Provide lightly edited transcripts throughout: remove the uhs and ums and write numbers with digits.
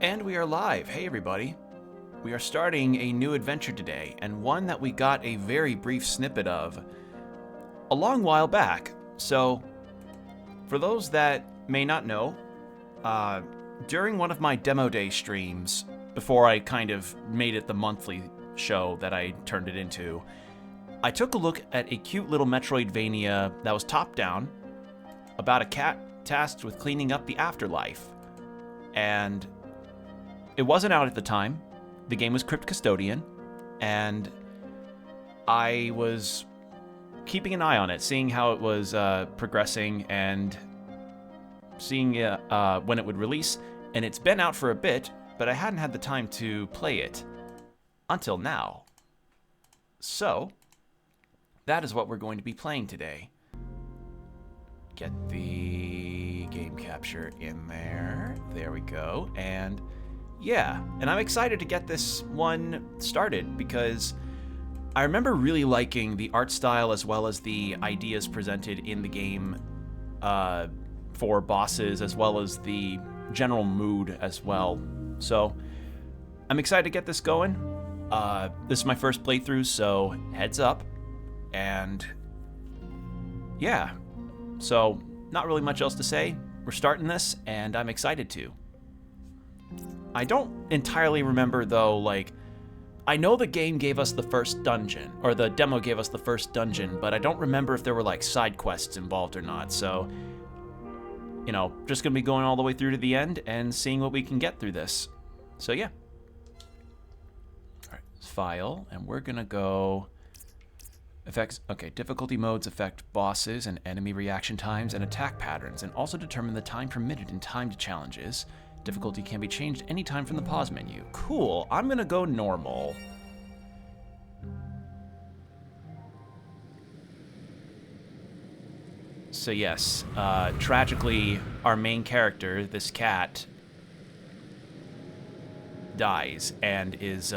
And we are live. Hey, everybody. We are starting a new adventure today, and one that we got a very brief snippet of a long while back. So, for those that may not know, during one of my demo day streams, before I kind of made it the monthly show that I turned it into, I took a look at a cute little Metroidvania that was top-down about a cat tasked with cleaning up the afterlife. And it wasn't out at the time. The game was Crypt Custodian, and I was keeping an eye on it, seeing how it was progressing and seeing when it would release. And it's been out for a bit, but I hadn't had the time to play it until now. So, that is what we're going to be playing today. Get the game capture in there. There we go. And yeah, and I'm excited to get this one started because I remember really liking the art style as well as the ideas presented in the game for bosses, as well as the general mood as well. So I'm excited to get this going. This is my first playthrough, so heads up. And yeah, so not really much else to say. We're starting this, and I'm excited to. I don't entirely remember, though, like, I know the game gave us the first dungeon, or the demo gave us the first dungeon, but I don't remember if there were, like, side quests involved or not, so, you know, just gonna be going all the way through to the end and seeing what we can get through this. So, yeah. Alright, file, and we're gonna go... Effects, okay, difficulty modes affect bosses and enemy reaction times and attack patterns, and also determine the time permitted in timed challenges. Difficulty can be changed anytime from the pause menu. Cool, I'm gonna go normal. So yes, tragically, our main character, this cat, dies and is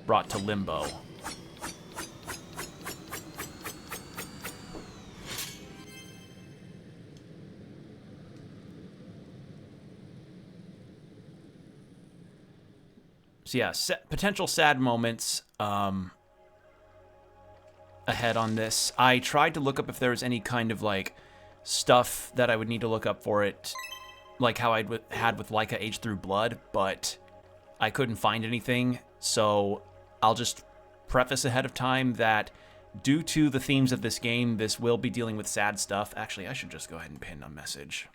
brought to limbo. So yeah, potential sad moments ahead on this. I tried to look up if there was any kind of like stuff that I would need to look up for it, like how I had with Laika Age Through Blood, but I couldn't find anything. So I'll just preface ahead of time that due to the themes of this game, this will be dealing with sad stuff. Actually, I should just go ahead and pin a message.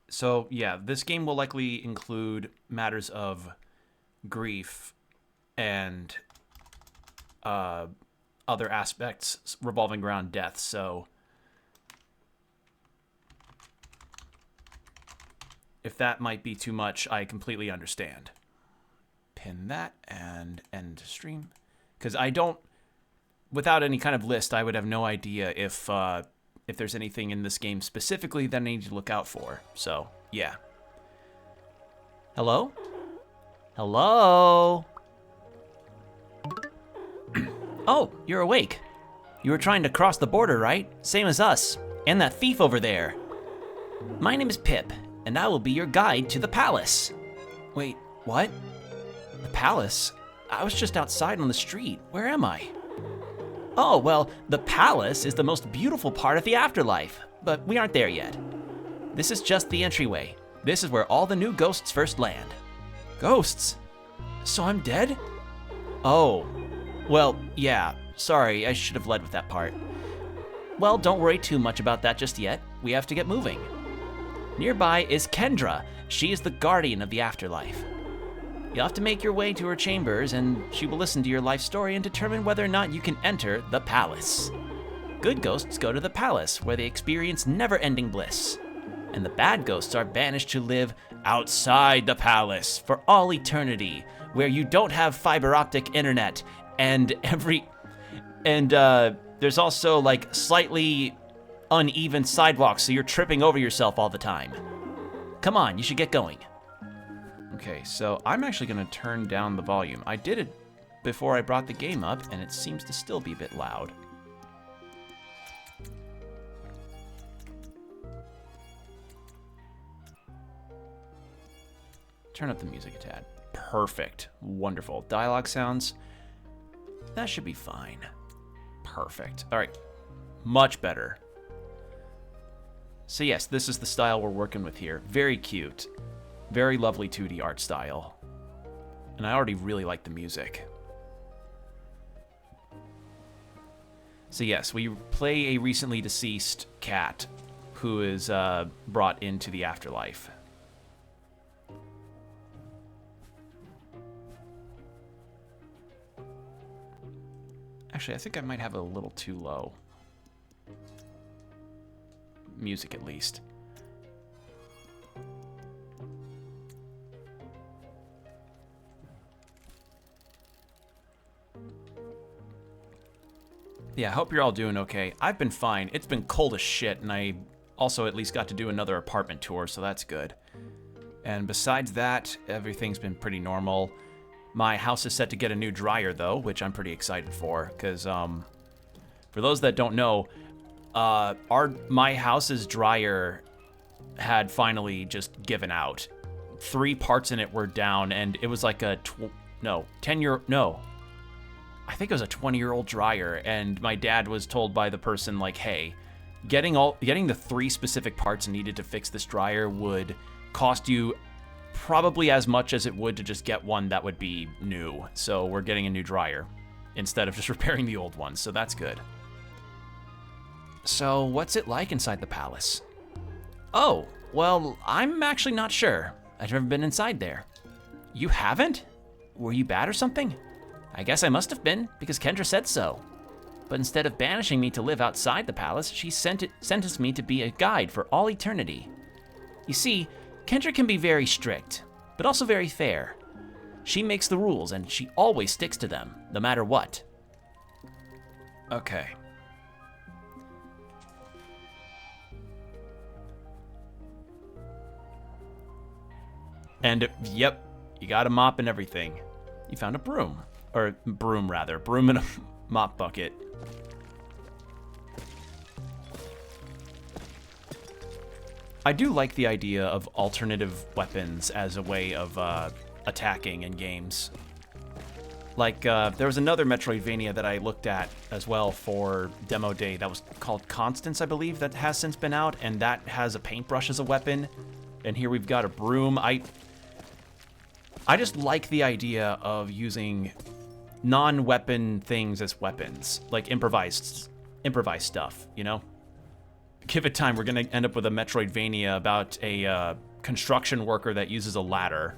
So yeah, this game will likely include matters of grief and other aspects revolving around death. So if that might be too much, I completely understand. Pin that and end stream, because I don't, without any kind of list, I would have no idea if there's anything in this game specifically that I need to look out for. So yeah. Hello? Hello? Oh, you're awake. You were trying to cross the border, right? Same as us, and that thief over there. My name is Pip, and I will be your guide to the palace. Wait, what? The palace? I was just outside on the street. Where am I? Oh, well, the palace is the most beautiful part of the afterlife, but we aren't there yet. This is just the entryway. This is where all the new ghosts first land. Ghosts? So I'm dead? Oh, well, yeah, sorry, I should have led with that part. Well, don't worry too much about that just yet. We have to get moving. Nearby is Kendra. She is the guardian of the afterlife. You'll have to make your way to her chambers, and she will listen to your life story and determine whether or not you can enter the palace. Good ghosts go to the palace, where they experience never-ending bliss. And the bad ghosts are banished to live outside the palace for all eternity, where you don't have fiber optic internet, and There's also, like, slightly uneven sidewalks, so you're tripping over yourself all the time. Come on, you should get going. Okay, so I'm actually going to turn down the volume. I did it before I brought the game up, and it seems to still be a bit loud. Turn up the music a tad. Perfect. Wonderful. Dialogue sounds. That should be fine. Perfect. All right. Much better. So yes, this is the style we're working with here. Very cute. Very lovely 2D art style. And I already really like the music. So yes, we play a recently deceased cat who is brought into the afterlife. Actually, I think I might have it a little too low. Music, at least. Yeah, I hope you're all doing okay. I've been fine. It's been cold as shit, and I also at least got to do another apartment tour, so that's good. And besides that, everything's been pretty normal. My house is set to get a new dryer, though, which I'm pretty excited for, because, for those that don't know, my house's dryer had finally just given out. 3 parts in it were down, and it was like a 10-year, no. I think it was a 20-year-old dryer, and my dad was told by the person, like, hey, getting the 3 specific parts needed to fix this dryer would cost you probably as much as it would to just get one that would be new. So we're getting a new dryer instead of just repairing the old one, so that's good. So what's it like inside the palace? Oh, well, I'm actually not sure. I've never been inside there. You haven't? Were you bad or something? I guess I must have been, because Kendra said so. But instead of banishing me to live outside the palace, she sentenced me to be a guide for all eternity. You see, Kendra can be very strict, but also very fair. She makes the rules, and she always sticks to them, no matter what. Okay. And, yep, you got a mop and everything. You found a broom. Or broom, rather. Broom and a mop bucket. I do like the idea of alternative weapons as a way of attacking in games. Like, there was another Metroidvania that I looked at as well for Demo Day that was called Constance, I believe, that has since been out, and that has a paintbrush as a weapon. And here we've got a broom. I just like the idea of using non-weapon things as weapons, like improvised stuff, you know? Give it time, we're gonna end up with a Metroidvania about a construction worker that uses a ladder.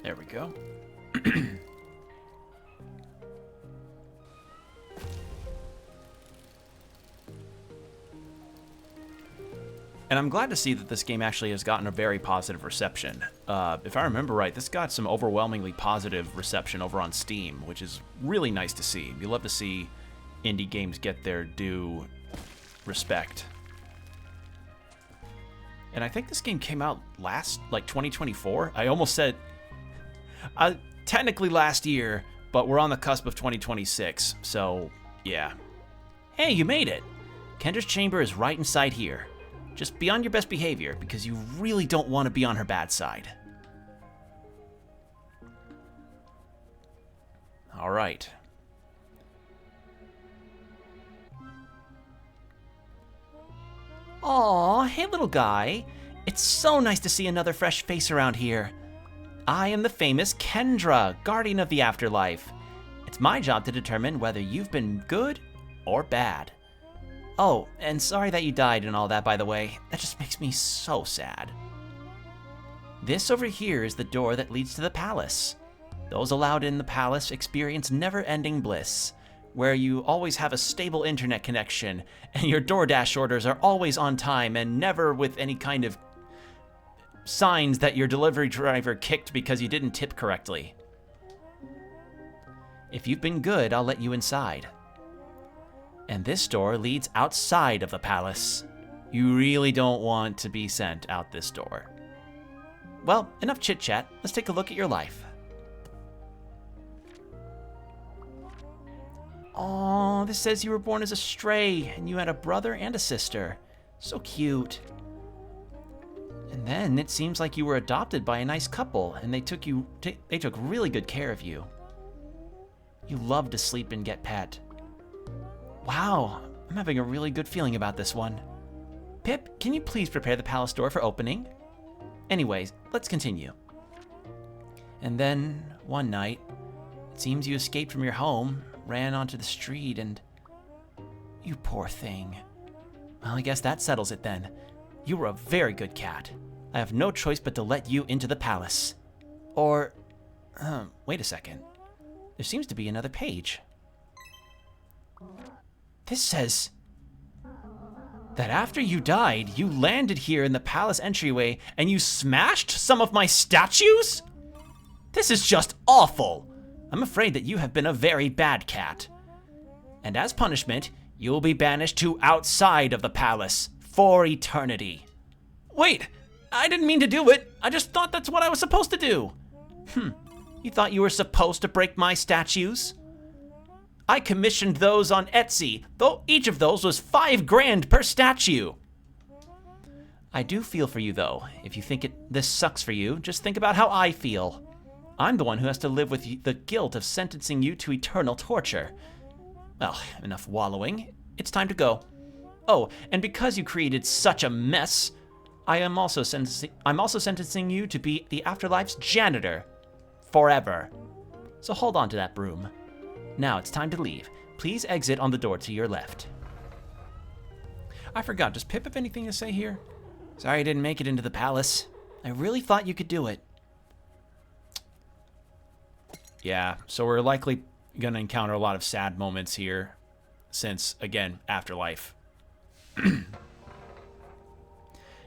There we go. And I'm glad to see that this game actually has gotten a very positive reception. If I remember right, this got some overwhelmingly positive reception over on Steam, which is really nice to see. You love to see indie games get their due respect. And I think this game came out like 2024. I almost said, technically last year, but we're on the cusp of 2026, so yeah. Hey, you made it! Kendra's chamber is right inside here. Just be on your best behavior, because you really don't want to be on her bad side. Alright. Aw, hey little guy. It's so nice to see another fresh face around here. I am the famous Kendra, guardian of the afterlife. It's my job to determine whether you've been good or bad. Oh, and sorry that you died and all that, by the way. That just makes me so sad. This over here is the door that leads to the palace. Those allowed in the palace experience never-ending bliss. where you always have a stable internet connection, and your DoorDash orders are always on time and never with any kind of signs that your delivery driver kicked because you didn't tip correctly. If you've been good, I'll let you inside. And this door leads outside of the palace. You really don't want to be sent out this door. Well, enough chit-chat. Let's take a look at your life. Aw, this says you were born as a stray, and you had a brother and a sister. So cute. And then it seems like you were adopted by a nice couple, and they took really good care of you. You love to sleep and get pet. Wow, I'm having a really good feeling about this one. Pip, can you please prepare the palace door for opening? Anyways, let's continue. And then, one night, it seems you escaped from your home, ran onto the street, and... You poor thing. Well, I guess that settles it then. You were a very good cat. I have no choice but to let you into the palace. Or... wait a second. There seems to be another page. This says that after you died, you landed here in the palace entryway and you smashed some of my statues? This is just awful. I'm afraid that you have been a very bad cat. And as punishment, you will be banished to outside of the palace for eternity. Wait, I didn't mean to do it. I just thought that's what I was supposed to do. You thought you were supposed to break my statues? I commissioned those on Etsy, though each of those was $5 grand per statue. I do feel for you, though. If you think this sucks for you, just think about how I feel. I'm the one who has to live with the guilt of sentencing you to eternal torture. Well, enough wallowing. It's time to go. Oh, and because you created such a mess, I'm also sentencing you to be the afterlife's janitor. Forever. So hold on to that broom. Now it's time to leave. Please exit on the door to your left. I forgot, does Pip have anything to say here? Sorry I didn't make it into the palace. I really thought you could do it. Yeah, so we're likely gonna encounter a lot of sad moments here, since, again, afterlife.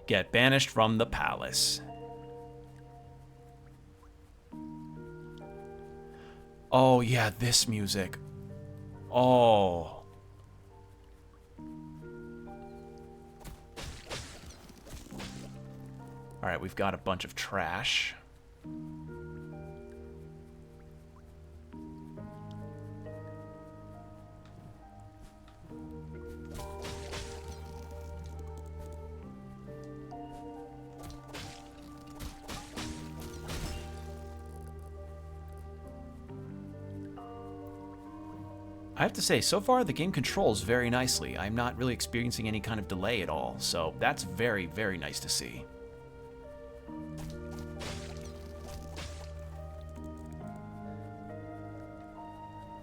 Get banished from the palace. Oh, yeah, this music. Oh. Alright, we've got a bunch of trash. I have to say, so far the game controls very nicely. I'm not really experiencing any kind of delay at all, so that's very, very nice to see.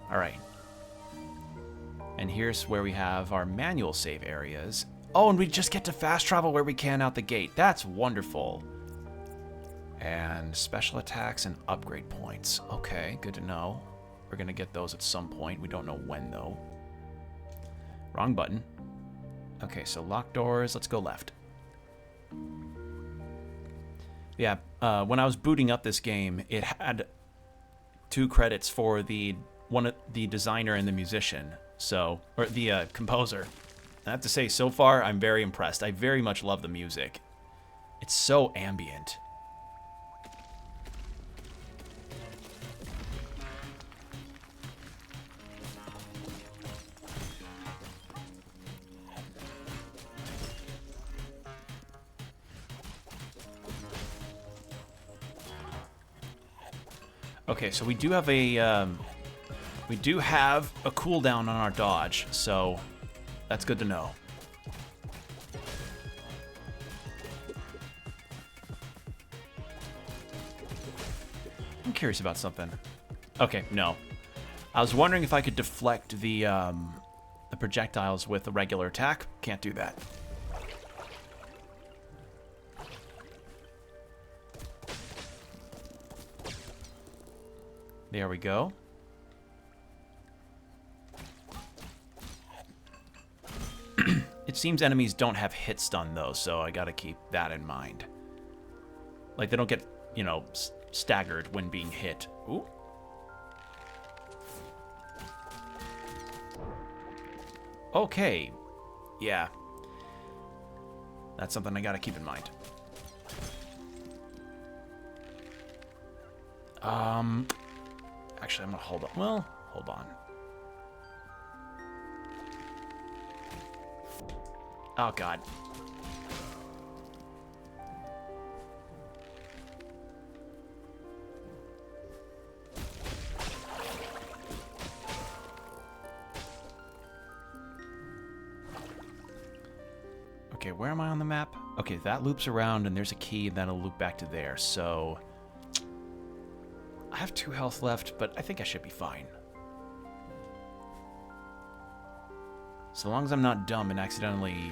Alright. And here's where we have our manual save areas. Oh, and we just get to fast travel where we can out the gate. That's wonderful. And special attacks and upgrade points. Okay, good to know. We're gonna get those at some point. We don't know when, though. Wrong button. Okay, so lock doors. Let's go left. Yeah, when I was booting up this game, it had 2 credits for the designer and the musician. So, or the composer. I have to say, so far, I'm very impressed. I very much love the music. It's so ambient. Okay, so we do have a cooldown on our dodge, so that's good to know. I'm curious about something. Okay, no. I was wondering if I could deflect the projectiles with a regular attack. Can't do that. There we go. It seems enemies don't have hit stun, though, so I gotta keep that in mind. Like, they don't get, you know, staggered when being hit. Ooh. Okay. Yeah. That's something I gotta keep in mind. Actually, I'm gonna hold on. Well, hold on. Oh, God. Okay, where am I on the map? Okay, that loops around, and there's a key, and that'll loop back to there, so... I have 2 health left, but I think I should be fine. So long as I'm not dumb and accidentally...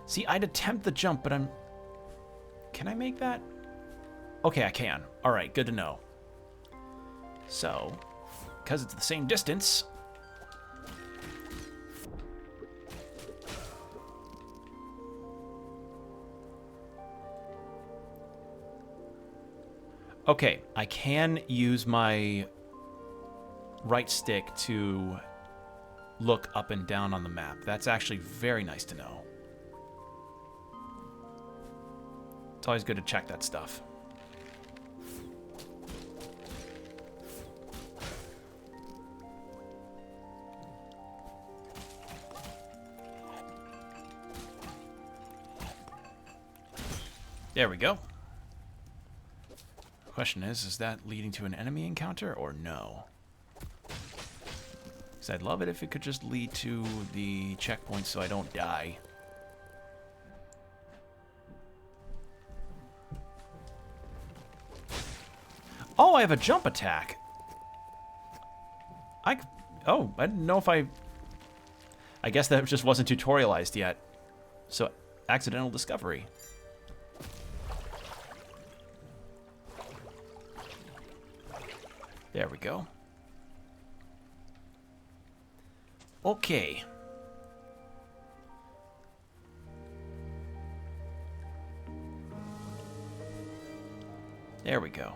See, I'd attempt the jump, but I'm... Can I make that? Okay, I can. Alright, good to know. So, because it's the same distance... Okay, I can use my right stick to look up and down on the map. That's actually very nice to know. It's always good to check that stuff. There we go. Question is that leading to an enemy encounter or no? Because I'd love it if it could just lead to the checkpoint so I don't die. Oh, I have a jump attack. Oh, I didn't know if I guess that just wasn't tutorialized yet. So, accidental discovery. There we go. Okay. There we go.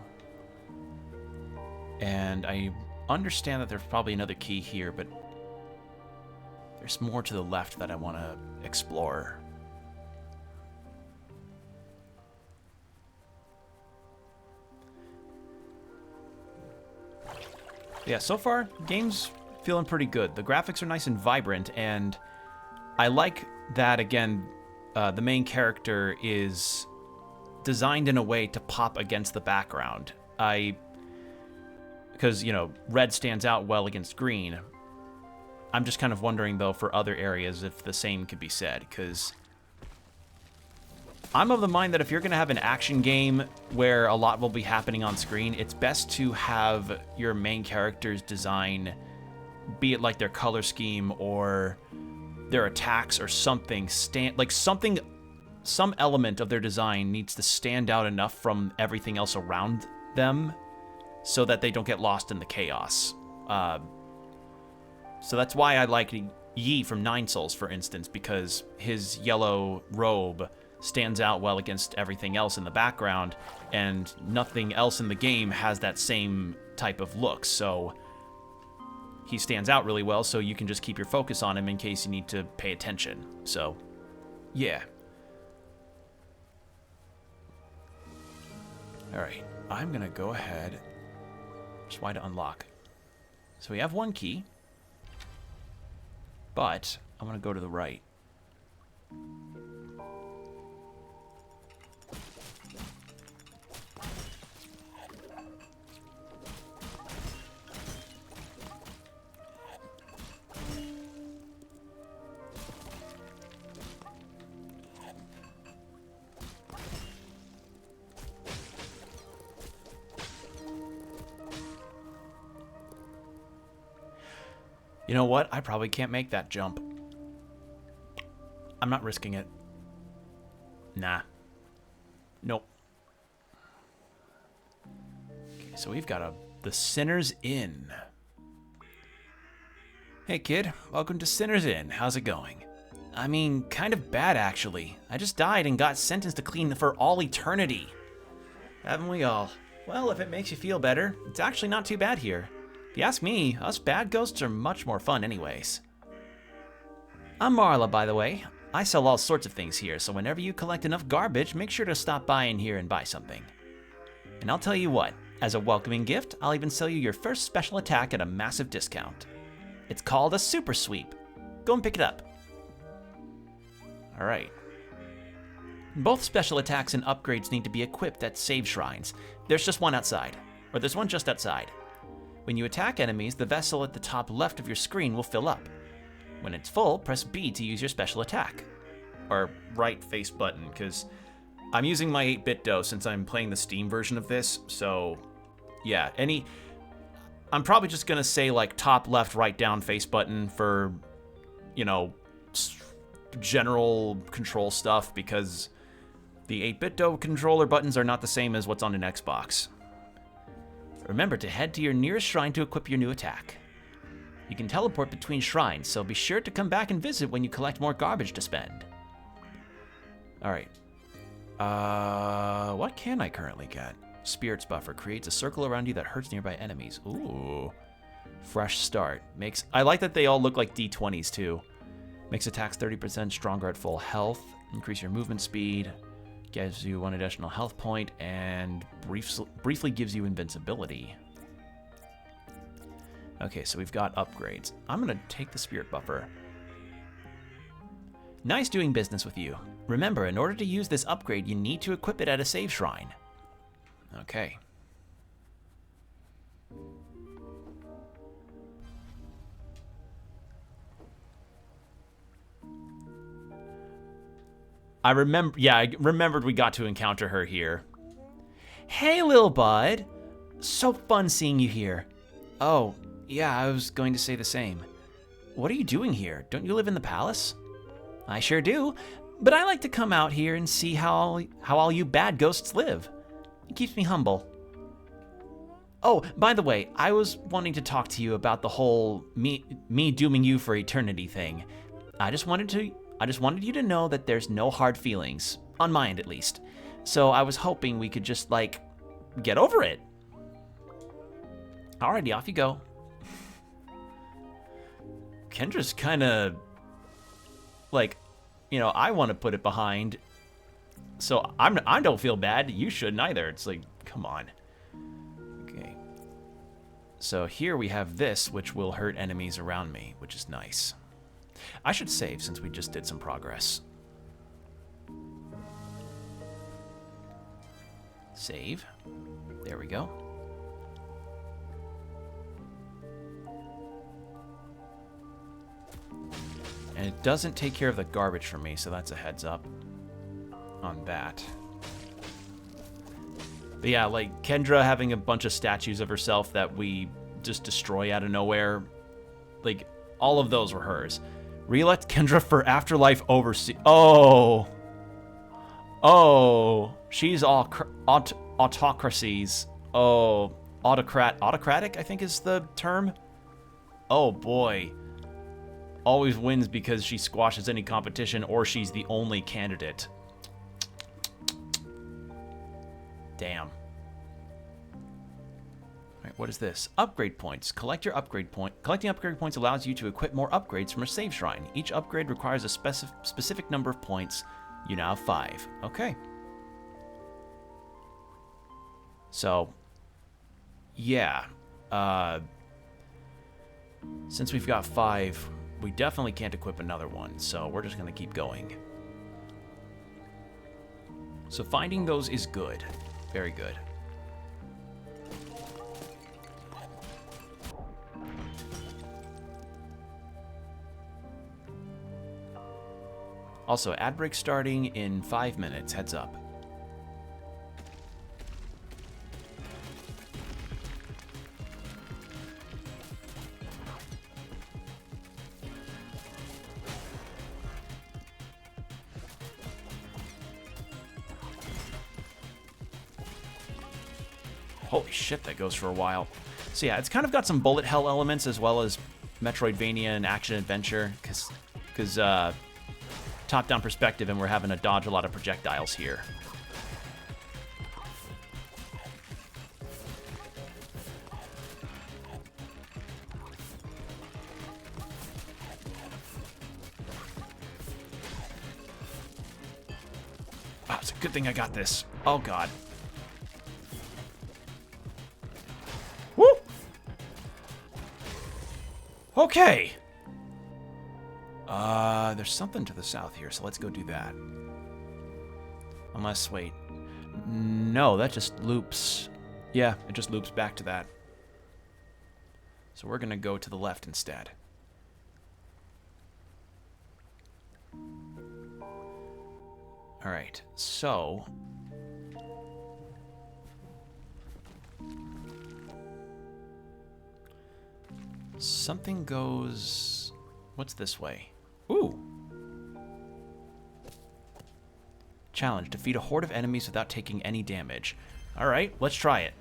And I understand that there's probably another key here, but there's more to the left that I want to explore. Yeah, so far, game's feeling pretty good. The graphics are nice and vibrant, and I like that, again, the main character is designed in a way to pop against the background. Because, you know, red stands out well against green. I'm just kind of wondering, though, for other areas if the same could be said, because I'm of the mind that if you're going to have an action game where a lot will be happening on screen, it's best to have your main character's design, be it like their color scheme or their attacks or something, some element of their design needs to stand out enough from everything else around them so that they don't get lost in the chaos. So that's why I like Yi from Nine Souls, for instance, because his yellow robe stands out well against everything else in the background, and nothing else in the game has that same type of look, so he stands out really well, so you can just keep your focus on him in case you need to pay attention. So, yeah. Alright, I'm gonna go ahead. Just why to unlock. So we have one key, but I'm gonna go to the right. You know what? I probably can't make that jump. I'm not risking it. Nah. Nope. Okay, so we've got the Sinner's Inn. Hey kid, welcome to Sinner's Inn. How's it going? I mean, kind of bad actually. I just died and got sentenced to clean for all eternity. Haven't we all? Well, if it makes you feel better, it's actually not too bad here. If you ask me, us bad ghosts are much more fun anyways. I'm Marla, by the way. I sell all sorts of things here, so whenever you collect enough garbage, make sure to stop by in here and buy something. And I'll tell you what, as a welcoming gift, I'll even sell you your first special attack at a massive discount. It's called a Super Sweep. Go and pick it up. Alright. Both special attacks and upgrades need to be equipped at save shrines. There's just one outside, or there's one just outside. When you attack enemies, the vessel at the top left of your screen will fill up. When it's full, press B to use your special attack. Or right face button, because I'm using my 8-bit dose since I'm playing the Steam version of this, so yeah, I'm probably just gonna say like top, left, right, down, face button for, you know, general control stuff, because the 8-bit do controller buttons are not the same as what's on an Xbox. Remember to head to your nearest shrine to equip your new attack. You can teleport between shrines, so be sure to come back and visit when you collect more garbage to spend. Alright. What can I currently get? Spirits buffer creates a circle around you that hurts nearby enemies. Ooh. Fresh start. I like that they all look like D20s too. Makes attacks 30% stronger at full health. Increase your movement speed. Gives you 1 additional health point. And briefly gives you invincibility. Okay, so we've got upgrades. I'm going to take the spirit buffer. Nice doing business with you. Remember, in order to use this upgrade, you need to equip it at a save shrine. Okay. I remembered we got to encounter her here. Hey, little bud. So fun seeing you here. Oh, yeah, I was going to say the same. What are you doing here? Don't you live in the palace? I sure do, but I like to come out here and see how all you bad ghosts live. It keeps me humble. Oh, by the way, I was wanting to talk to you about the whole me dooming you for eternity thing. I just wanted you to know that there's no hard feelings, on my end at least. So I was hoping we could just, like, get over it. Alrighty, off you go. Kendra's kind of, like, you know, I want to put it behind. So I don't feel bad. You shouldn't either. It's like, come on. Okay. So here we have this, which will hurt enemies around me, which is nice. I should save since we just did some progress. Save. There we go. And it doesn't take care of the garbage for me, so that's a heads up on that. But yeah, like Kendra having a bunch of statues of herself that we just destroy out of nowhere, like all of those were hers. Re-elect Kendra for Afterlife Overseer. Oh, she's all autocracies. Oh, autocratic, I think is the term. Oh boy. Always wins because she squashes any competition or she's the only candidate. Damn. Alright, what is this? Upgrade points. Collect your upgrade point. Collecting upgrade points allows you to equip more upgrades from a save shrine. Each upgrade requires a specific number of points. You now have 5. Okay. So, yeah. Since we've got 5, we definitely can't equip another one, so we're just going to keep going. So finding those is good. Very good. Also, ad break starting in 5 minutes. Heads up. Holy shit, that goes for a while. So yeah, it's kind of got some bullet hell elements as well as Metroidvania and action-adventure, because top-down perspective, and we're having to dodge a lot of projectiles here. Oh, it's a good thing I got this. Oh, God. Woo! Okay. There's something to the south here, so let's go do that. Unless, wait. No, that just loops. Yeah, it just loops back to that. So we're gonna go to the left instead. Alright, so... something goes... what's this way? Ooh! Challenge. Defeat a horde of enemies without taking any damage. Alright, let's try it.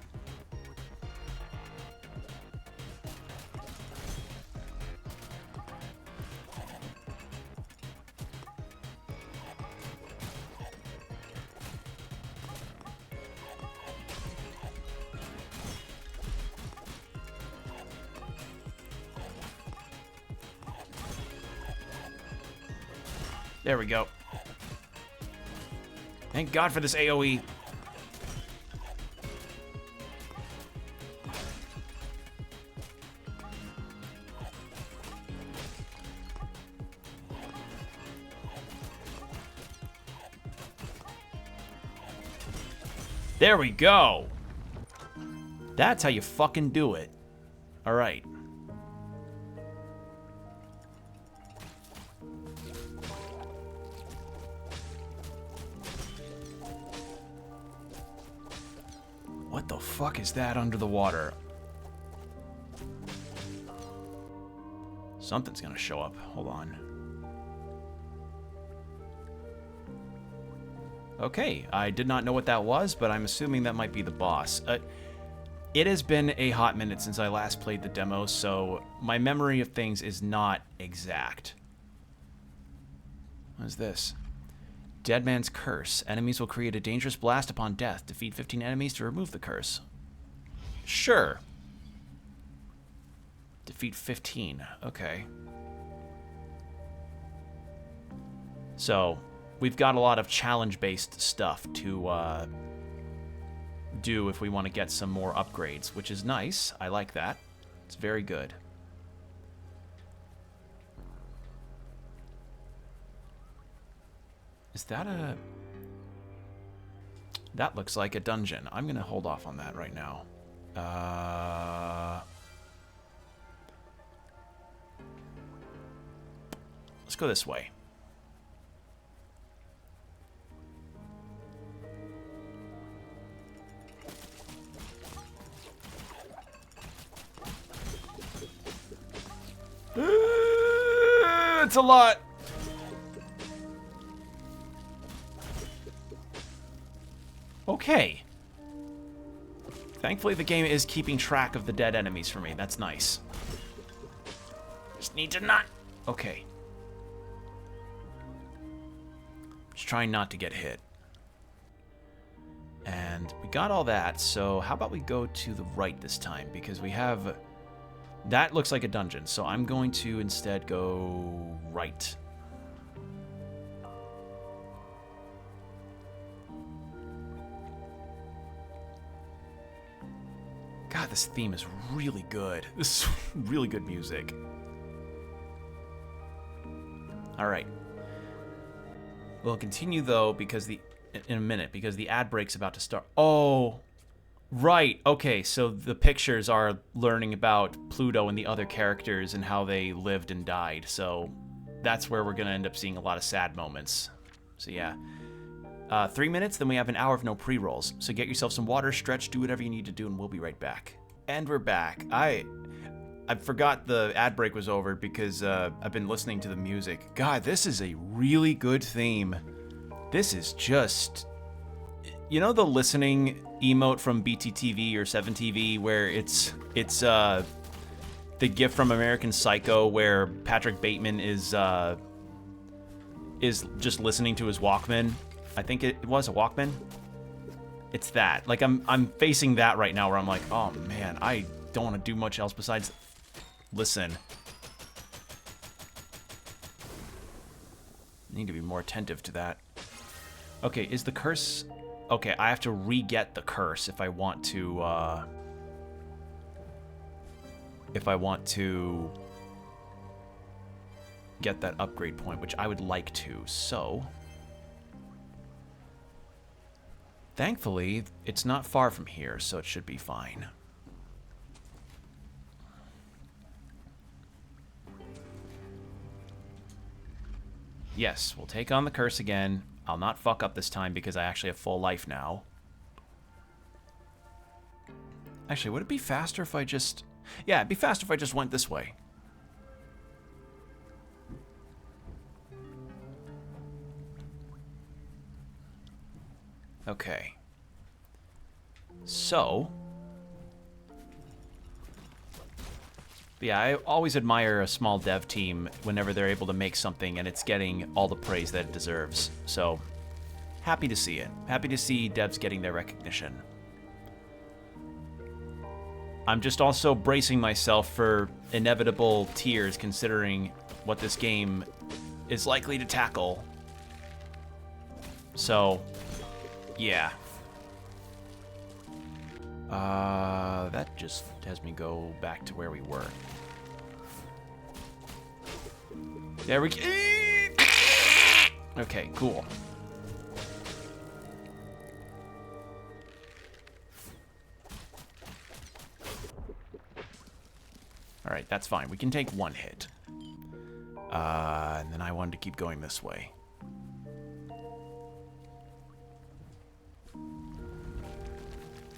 There we go. Thank God for this AoE. There we go. That's how you fucking do it. All right. What the fuck is that under the water? Something's gonna show up. Hold on. Okay, I did not know what that was, but I'm assuming that might be the boss. It has been a hot minute since I last played the demo, so my memory of things is not exact. What is this? Dead Man's Curse. Enemies will create a dangerous blast upon death. Defeat 15 enemies to remove the curse. Sure. Defeat 15. Okay. So, we've got a lot of challenge-based stuff to do if we want to get some more upgrades, which is nice. I like that. It's very good. Is that a... that looks like a dungeon. I'm going to hold off on that right now. Let's go this way. It's a lot. Okay. Thankfully, the game is keeping track of the dead enemies for me. That's nice. Just need to not... okay. Just trying not to get hit. And we got all that, so how about we go to the right this time? Because we have... that looks like a dungeon, so I'm going to instead go right. God, this theme is really good. This is really good music. All right. We'll continue, though, because in a minute, because the ad break's about to start. Oh, right. Okay, so the pictures are learning about Pluto and the other characters and how they lived and died. So that's where we're going to end up seeing a lot of sad moments. So, yeah. 3 minutes, then we have an hour of no pre-rolls. So get yourself some water, stretch, do whatever you need to do, and we'll be right back. And we're back. I forgot the ad break was over because I've been listening to the music. God, this is a really good theme. This is just... you know the listening emote from BTTV or 7TV where it's the gif from American Psycho where Patrick Bateman is just listening to his Walkman. I think it was a Walkman. It's that. Like, I'm facing that right now where I'm like, oh man, I don't want to do much else besides listen. I need to be more attentive to that. Okay, is the curse... Okay, I have to re-get the curse if I want to, get that upgrade point, which I would like to, so... Thankfully, it's not far from here, so it should be fine. Yes, we'll take on the curse again. I'll not fuck up this time because I actually have full life now. Actually, would it be faster if I just... Yeah, it'd be faster if I just went this way. Okay. So... Yeah, I always admire a small dev team whenever they're able to make something and it's getting all the praise that it deserves. So, happy to see it. Happy to see devs getting their recognition. I'm just also bracing myself for inevitable tears considering what this game is likely to tackle. So, yeah. That just has me go back to where we were. There we go. Okay, cool. Alright, that's fine. We can take one hit. And then I wanted to keep going this way.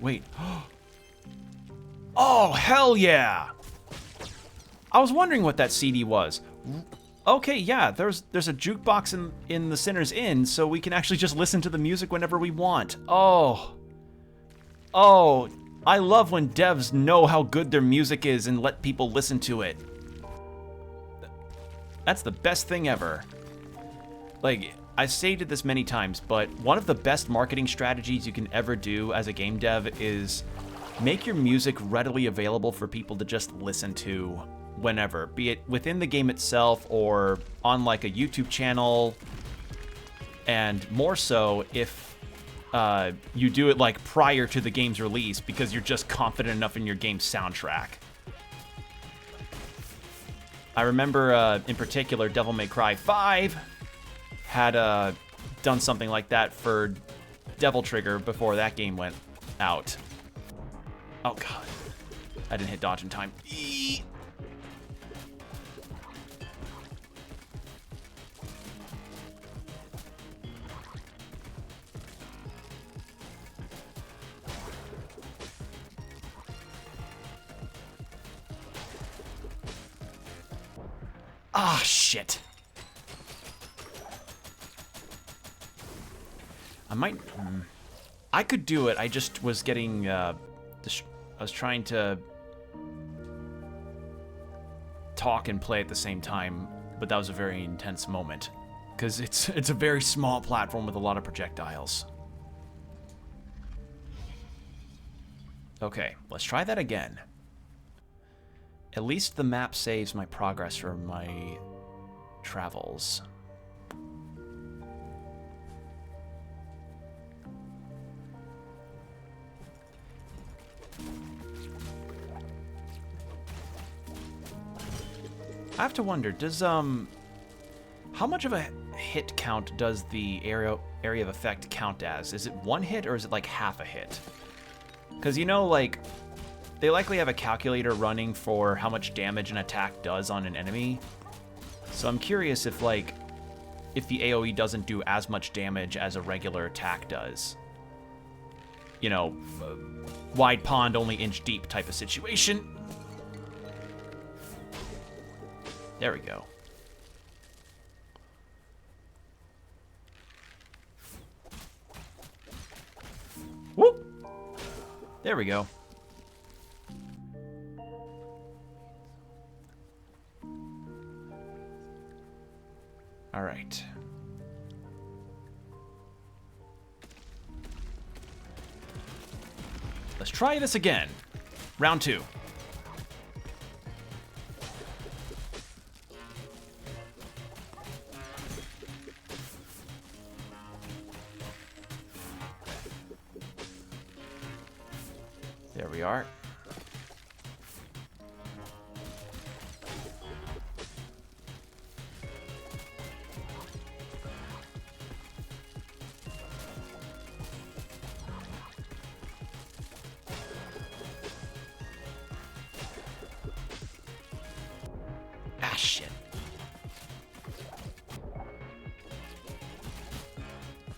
Wait. Oh, hell yeah! I was wondering what that CD was. Okay, yeah, there's a jukebox in the Sinner's Inn, so we can actually just listen to the music whenever we want. Oh. Oh, I love when devs know how good their music is and let people listen to it. That's the best thing ever. Like, I've stated this many times, but one of the best marketing strategies you can ever do as a game dev is make your music readily available for people to just listen to whenever, be it within the game itself or on like a YouTube channel, and more so if you do it like prior to the game's release because you're just confident enough in your game's soundtrack. I remember in particular Devil May Cry 5 had done something like that for Devil Trigger before that game went out. Oh god, I didn't hit dodge in time. Eee! Ah, shit. I might... I could do it, I just was getting... I was trying to talk and play at the same time, but that was a very intense moment. Because it's a very small platform with a lot of projectiles. Okay, let's try that again. At least the map saves my progress for my travels. I have to wonder, does, how much of a hit count does the area of effect count as? Is it one hit or is it like half a hit? Because, you know, like, they likely have a calculator running for how much damage an attack does on an enemy. So I'm curious if, like, if the AoE doesn't do as much damage as a regular attack does. You know, wide pond, only inch deep type of situation. There we go. Whoop! There we go. All right. Let's try this again. Round 2. There we are. Ah, shit.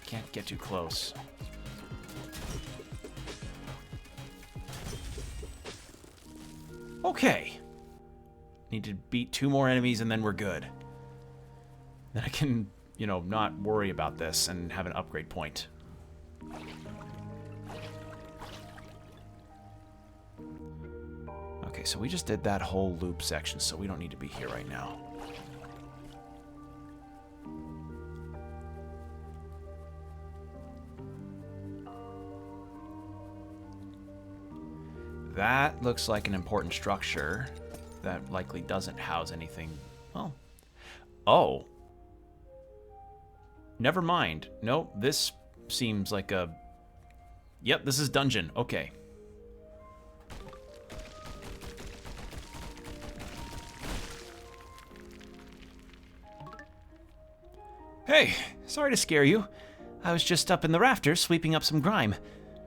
Can't get too close. Okay. Need to beat 2 more enemies and then we're good. Then I can, you know, not worry about this and have an upgrade point. Okay, so we just did that whole loop section, so we don't need to be here right now. That looks like an important structure that likely doesn't house anything. Well, oh. Never mind. Nope, this seems like a... Yep, this is dungeon. Okay. Hey, sorry to scare you. I was just up in the rafters sweeping up some grime.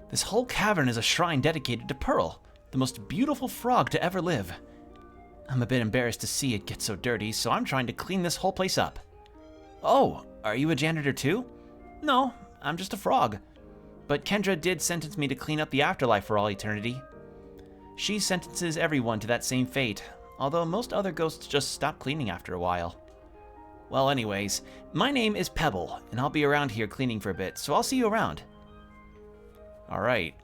This whole cavern is a shrine dedicated to Pearl, the most beautiful frog to ever live. I'm a bit embarrassed to see it get so dirty, so I'm trying to clean this whole place up. Oh, are you a janitor too? No, I'm just a frog. But Kendra did sentence me to clean up the afterlife for all eternity. She sentences everyone to that same fate, although most other ghosts just stop cleaning after a while. Well, anyways, my name is Pebble, and I'll be around here cleaning for a bit, so I'll see you around. Alright.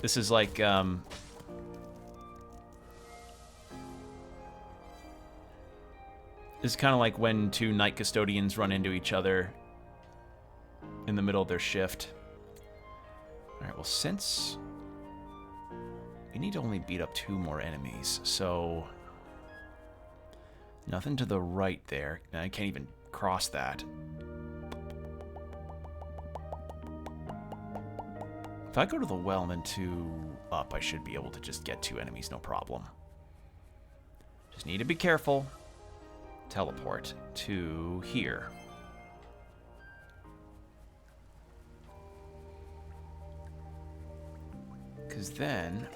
This is like, This is kind of like when 2 night custodians run into each other in the middle of their shift. Alright, well, since we need to only beat up 2 more enemies, so nothing to the right there. I can't even cross that. If I go to the well and then 2 up, I should be able to just get 2 enemies, no problem. Just need to be careful. Teleport to here. Because then...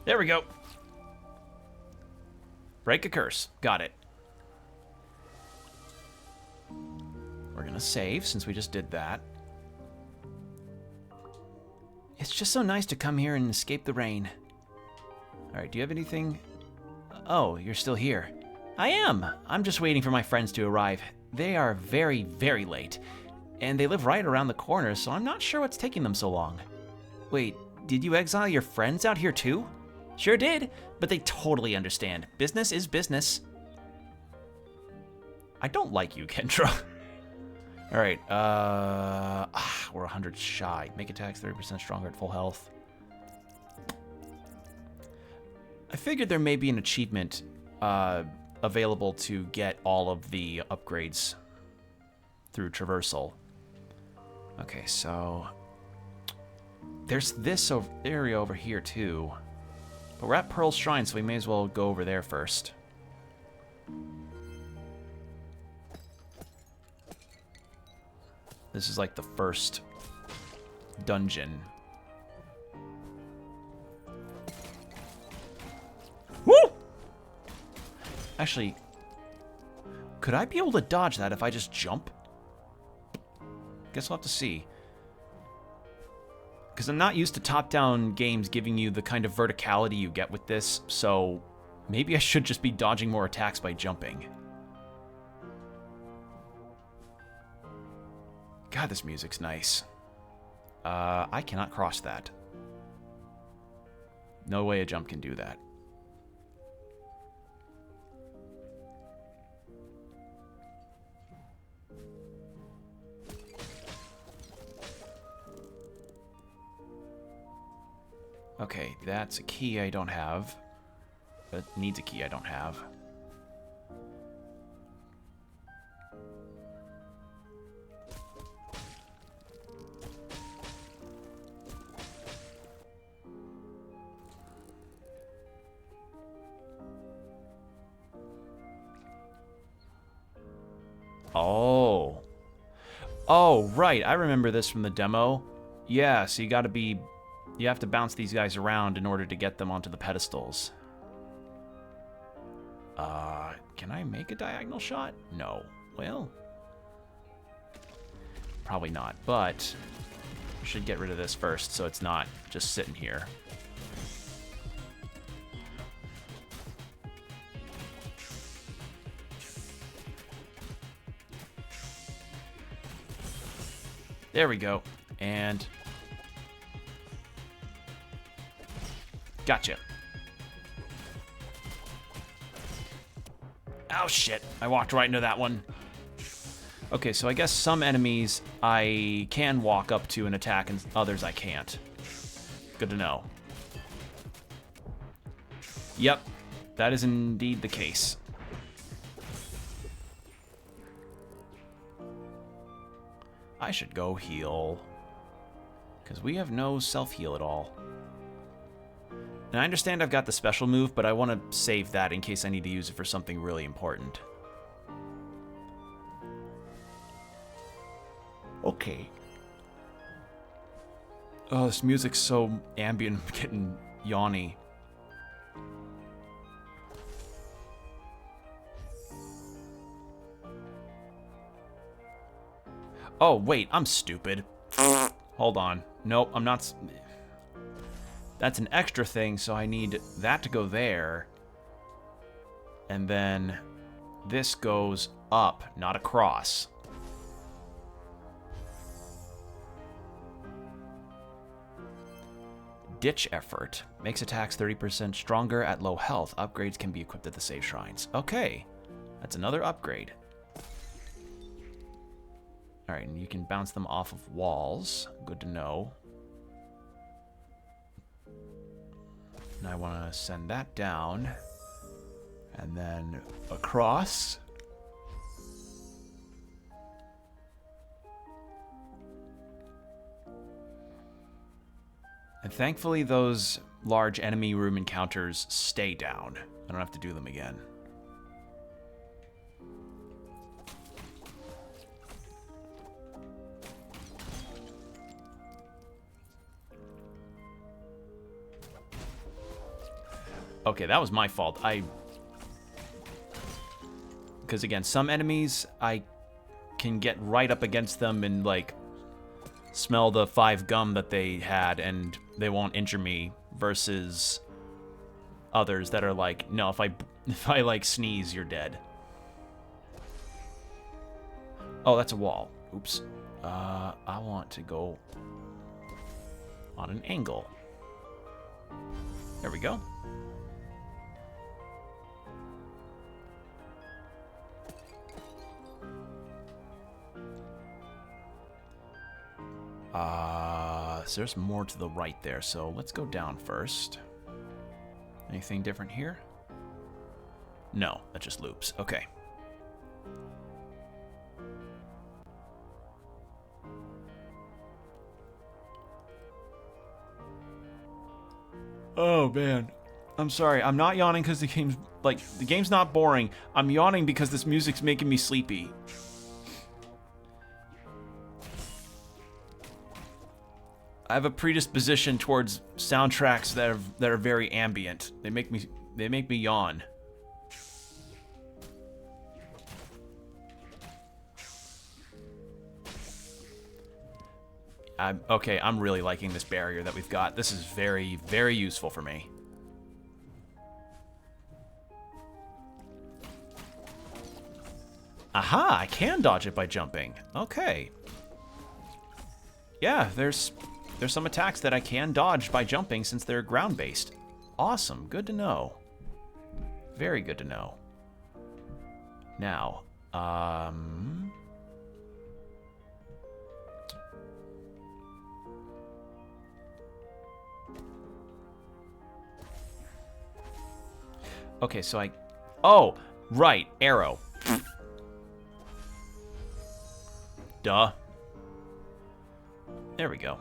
There we go. Break a curse. Got it. We're gonna save since we just did that. It's just so nice to come here and escape the rain. Alright, do you have anything? Oh, you're still here. I am. I'm just waiting for my friends to arrive. They are very, very late. And they live right around the corner, so I'm not sure what's taking them so long. Wait, did you exile your friends out here too? Sure did, but they totally understand. Business is business. I don't like you, Kendra. Alright, we're 100 shy. Make attacks 30% stronger at full health. I figured there may be an achievement available to get all of the upgrades through traversal. Okay, so there's this area over here too. But we're at Pearl's Shrine, so we may as well go over there first. This is like the first dungeon. Woo! Actually, could I be able to dodge that if I just jump? Guess we'll have to see. Because I'm not used to top-down games giving you the kind of verticality you get with this, so maybe I should just be dodging more attacks by jumping. God, this music's nice. I cannot cross that. No way a jump can do that. Okay, that's a key I don't have. That needs a key I don't have. Oh. Oh, right. I remember this from the demo. Yeah, so you have to bounce these guys around in order to get them onto the pedestals. Can I make a diagonal shot? No. Well, probably not, but I should get rid of this first so it's not just sitting here. There we go. And gotcha. Oh shit, I walked right into that one. Okay, so I guess some enemies I can walk up to and attack and others I can't. Good to know. Yep, that is indeed the case. I should go heal, because we have no self-heal at all. And I understand I've got the special move, but I want to save that in case I need to use it for something really important. Okay. Oh, this music's so ambient, I'm getting yawny. Oh, wait, I'm stupid. Hold on. Nope, I'm not... That's an extra thing, so I need that to go there. And then this goes up, not across. Ditch effort. Makes attacks 30% stronger at low health. Upgrades can be equipped at the save shrines. Okay, that's another upgrade. Alright, and you can bounce them off of walls. Good to know. And I want to send that down. And then across. And thankfully those large enemy room encounters stay down. I don't have to do them again. Okay, that was my fault. Because again, some enemies, I can get right up against them and, like, smell the 5 gum that they had and they won't injure me, versus others that are like, no, if I like, sneeze, you're dead. Oh, that's a wall. Oops. I want to go on an angle. There we go. So there's more to the right there, so let's go down first. Anything different here? No, that just loops. Okay. Oh, man. I'm sorry. I'm not yawning because the game's not boring. I'm yawning because this music's making me sleepy. I have a predisposition towards soundtracks that are very ambient. They make me yawn. Okay, I'm really liking this barrier that we've got. This is very, very useful for me. Aha, I can dodge it by jumping. Okay. Yeah, there's there's some attacks that I can dodge by jumping since they're ground-based. Awesome. Good to know. Very good to know. Now, okay, so oh, right, arrow. Duh. There we go.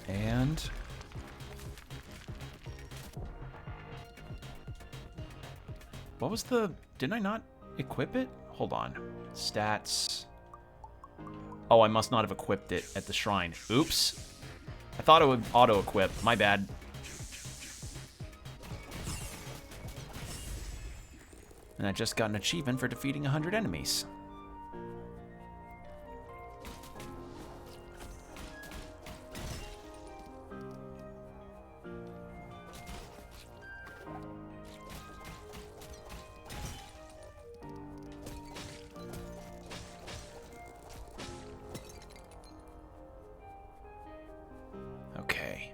And what was the... Didn't I not equip it? Hold on. Stats. Oh, I must not have equipped it at the shrine. Oops. I thought it would auto-equip. My bad. And I just got an achievement for defeating 100 enemies. Okay.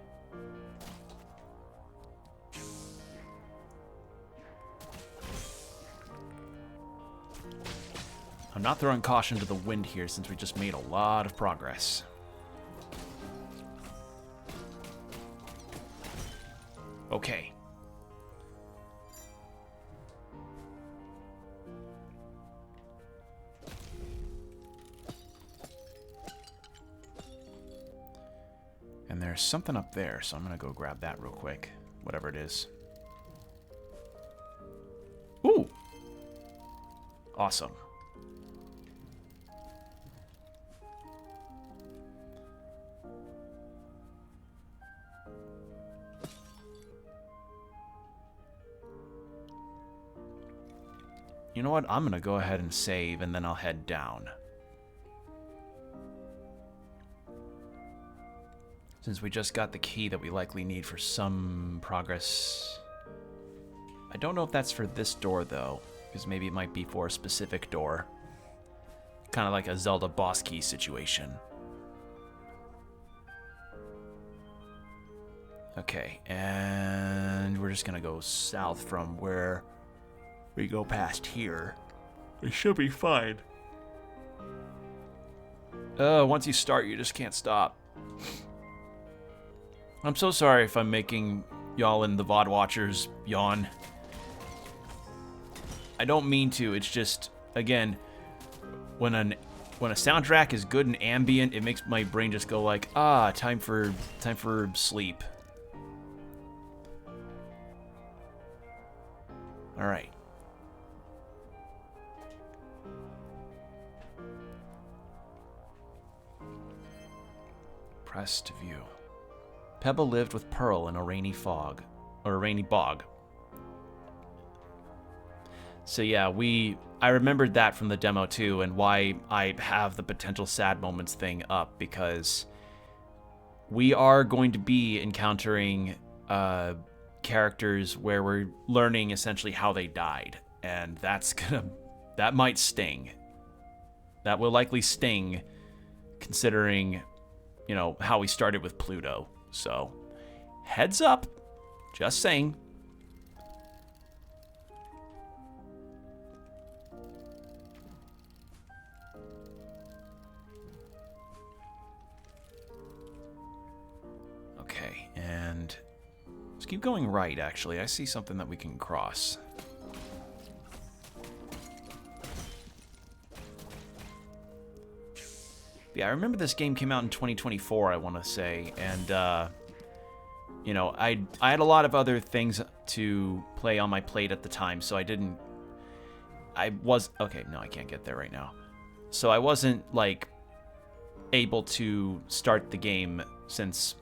I'm not throwing caution to the wind here since we just made a lot of progress. Okay. And there's something up there, so I'm gonna go grab that real quick. Whatever it is. Ooh! Awesome. You know what? I'm gonna go ahead and save, and then I'll head down. Since we just got the key that we likely need for some progress. I don't know if that's for this door, though, because maybe it might be for a specific door. Kind of like a Zelda boss key situation. Okay, and we're just gonna go south from where we go past here. We should be fine. Once you start, you just can't stop. I'm so sorry if I'm making y'all and the VOD watchers yawn. I don't mean to, it's just, again, when a soundtrack is good and ambient, it makes my brain just go like, time for sleep. All right. Press to view. Pebble lived with Pearl in a rainy fog, or a rainy bog. So yeah, I remembered that from the demo too, and why I have the potential sad moments thing up, because we are going to be encountering characters where we're learning essentially how they died, and that might sting. That will likely sting, considering, you know, how we started with Pluto. So, heads up. Just saying. Okay, and let's keep going right, actually. I see something that we can cross. Yeah, I remember this game came out in 2024, I want to say, and, you know, I had a lot of other things to play on my plate at the time, so okay, no, I can't get there right now. So I wasn't, like, able to start the game since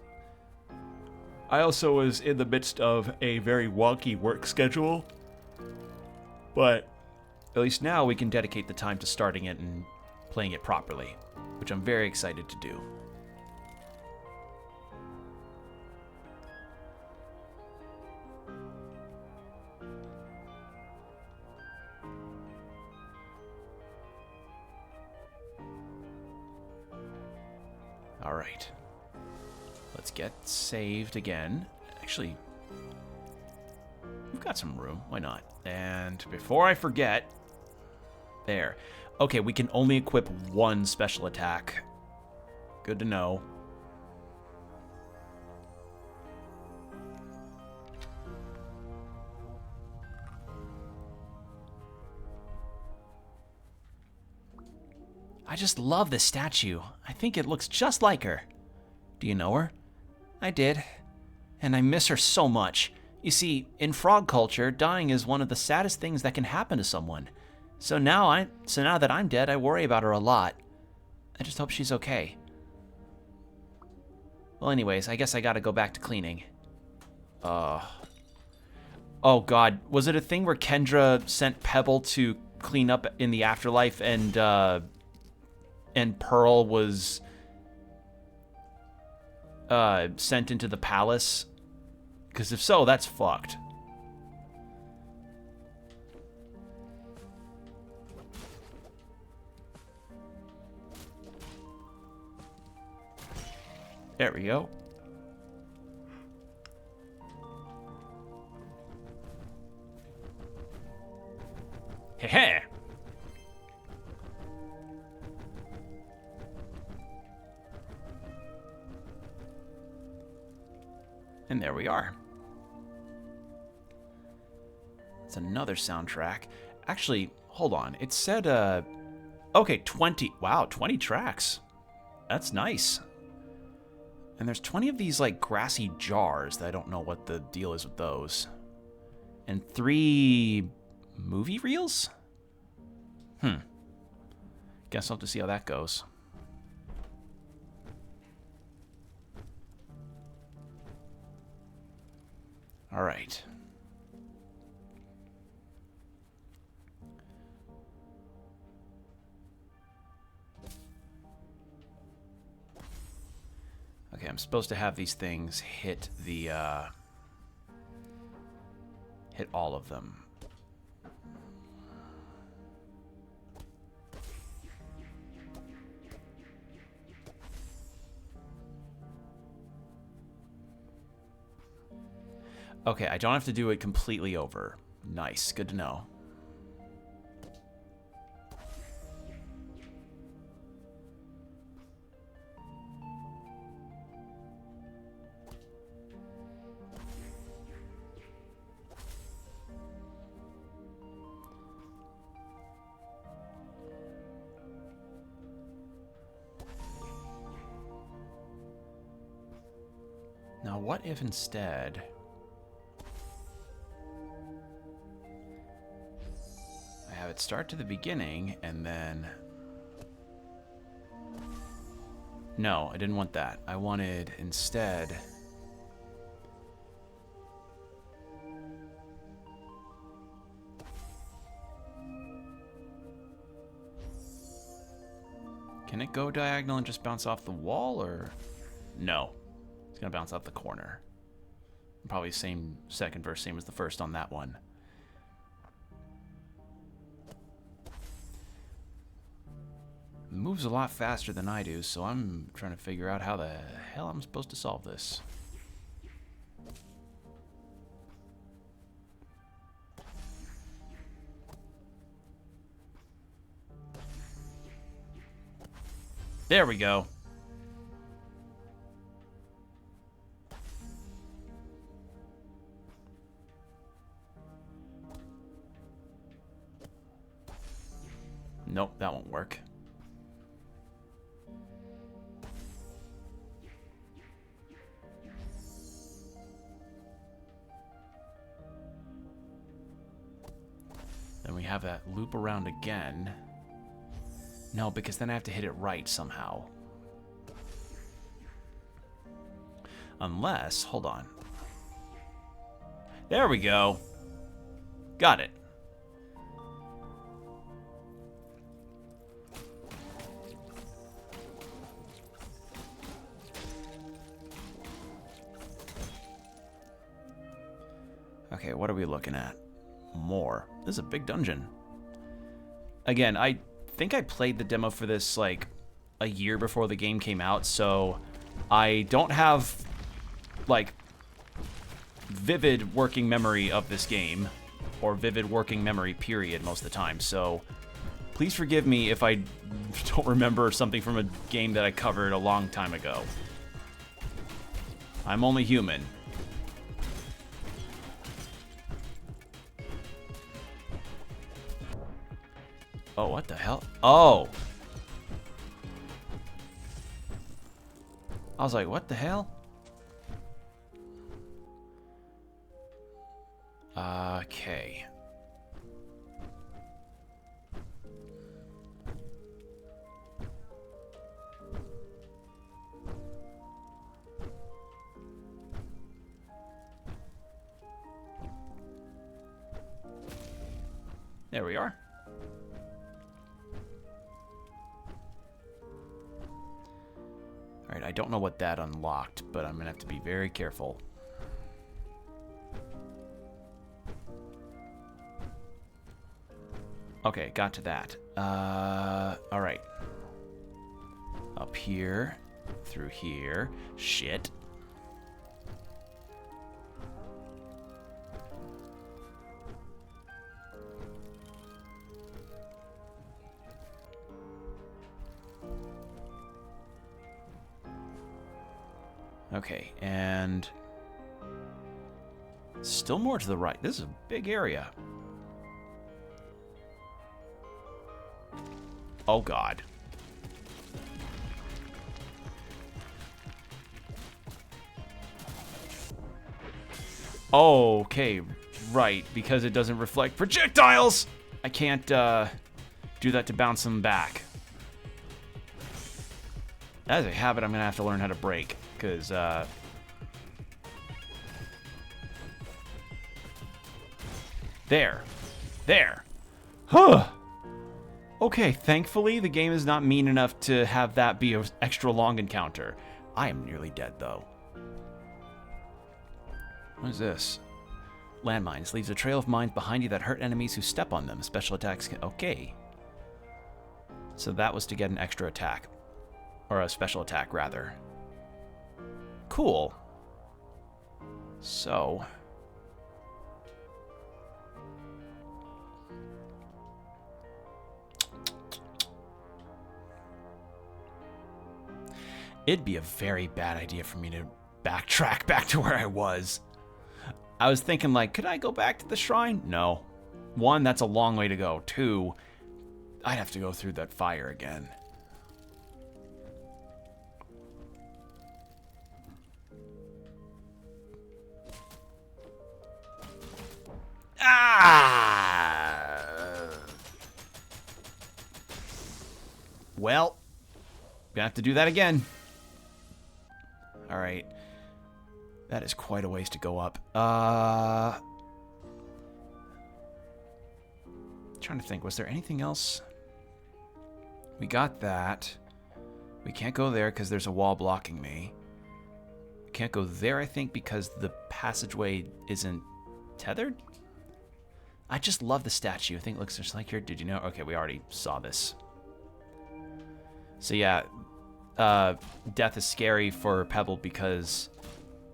I also was in the midst of a very wonky work schedule, but at least now we can dedicate the time to starting it and playing it properly, which I'm very excited to do. Alright. Let's get saved again. Actually, we've got some room. Why not? And before I forget... There. Okay, we can only equip one special attack. Good to know. I just love this statue. I think it looks just like her. Do you know her? I did. And I miss her so much. You see, in frog culture, dying is one of the saddest things that can happen to someone. So now that I'm dead, I worry about her a lot. I just hope she's okay. Well, anyways, I guess I gotta go back to cleaning. Oh god, was it a thing where Kendra sent Pebble to clean up in the afterlife and Pearl was sent into the palace? Because if so, that's fucked. There we go. Heh. And there we are. It's another soundtrack. Actually, hold on. It said, okay, 20. Wow, 20 tracks. That's nice. And there's 20 of these, like, grassy jars that I don't know what the deal is with those. And 3 movie reels? Guess I'll have to see how that goes. All right. Okay, I'm supposed to have these things hit the, hit all of them. Okay, I don't have to do it completely over. Nice, good to know. Now, what if instead... I have it start to the beginning, and then... No, I didn't want that. I wanted instead... Can it go diagonal and just bounce off the wall, or... No. It's going to bounce off the corner. Probably same second verse, same as the first on that one. It moves a lot faster than I do, so I'm trying to figure out how the hell I'm supposed to solve this. There we go. Nope, that won't work. Then we have that loop around again. No, because then I have to hit it right somehow. Unless, hold on. There we go. Got it. Okay, what are we looking at? More. This is a big dungeon. Again, I think I played the demo for this like a year before the game came out, so I don't have, like, vivid working memory of this game, or vivid working memory, period, most of the time, so please forgive me if I don't remember something from a game that I covered a long time ago. I'm only human. Oh, what the hell? Oh! I was like, what the hell? Okay. There we are. Alright, I don't know what that unlocked, but I'm gonna have to be very careful. Okay, got to that. Alright. Up here. Through here. Shit. Okay, and still more to the right. This is a big area. Oh, God. Okay, right, because it doesn't reflect projectiles! I can't do that to bounce them back. That is a habit I'm going to have to learn how to break, because there. Huh. Okay, thankfully the game is not mean enough to have that be an extra long encounter. I am nearly dead, though. What is this? Landmines. Leaves a trail of mines behind you that hurt enemies who step on them. Special attacks can... Okay. So that was to get an extra attack. Or a special attack, rather. Cool. So... it'd be a very bad idea for me to backtrack back to where I was. I was thinking, like, could I go back to the shrine? No. One, that's a long way to go. Two, I'd have to go through that fire again. Ah! Well, gonna have to do that again. All right. That is quite a ways to go up. Trying to think, was there anything else? We got that. We can't go there because there's a wall blocking me. We can't go there, I think, because the passageway isn't tethered. I just love the statue. I think it looks just like here. Did you know? Okay, we already saw this. So yeah, death is scary for Pebble because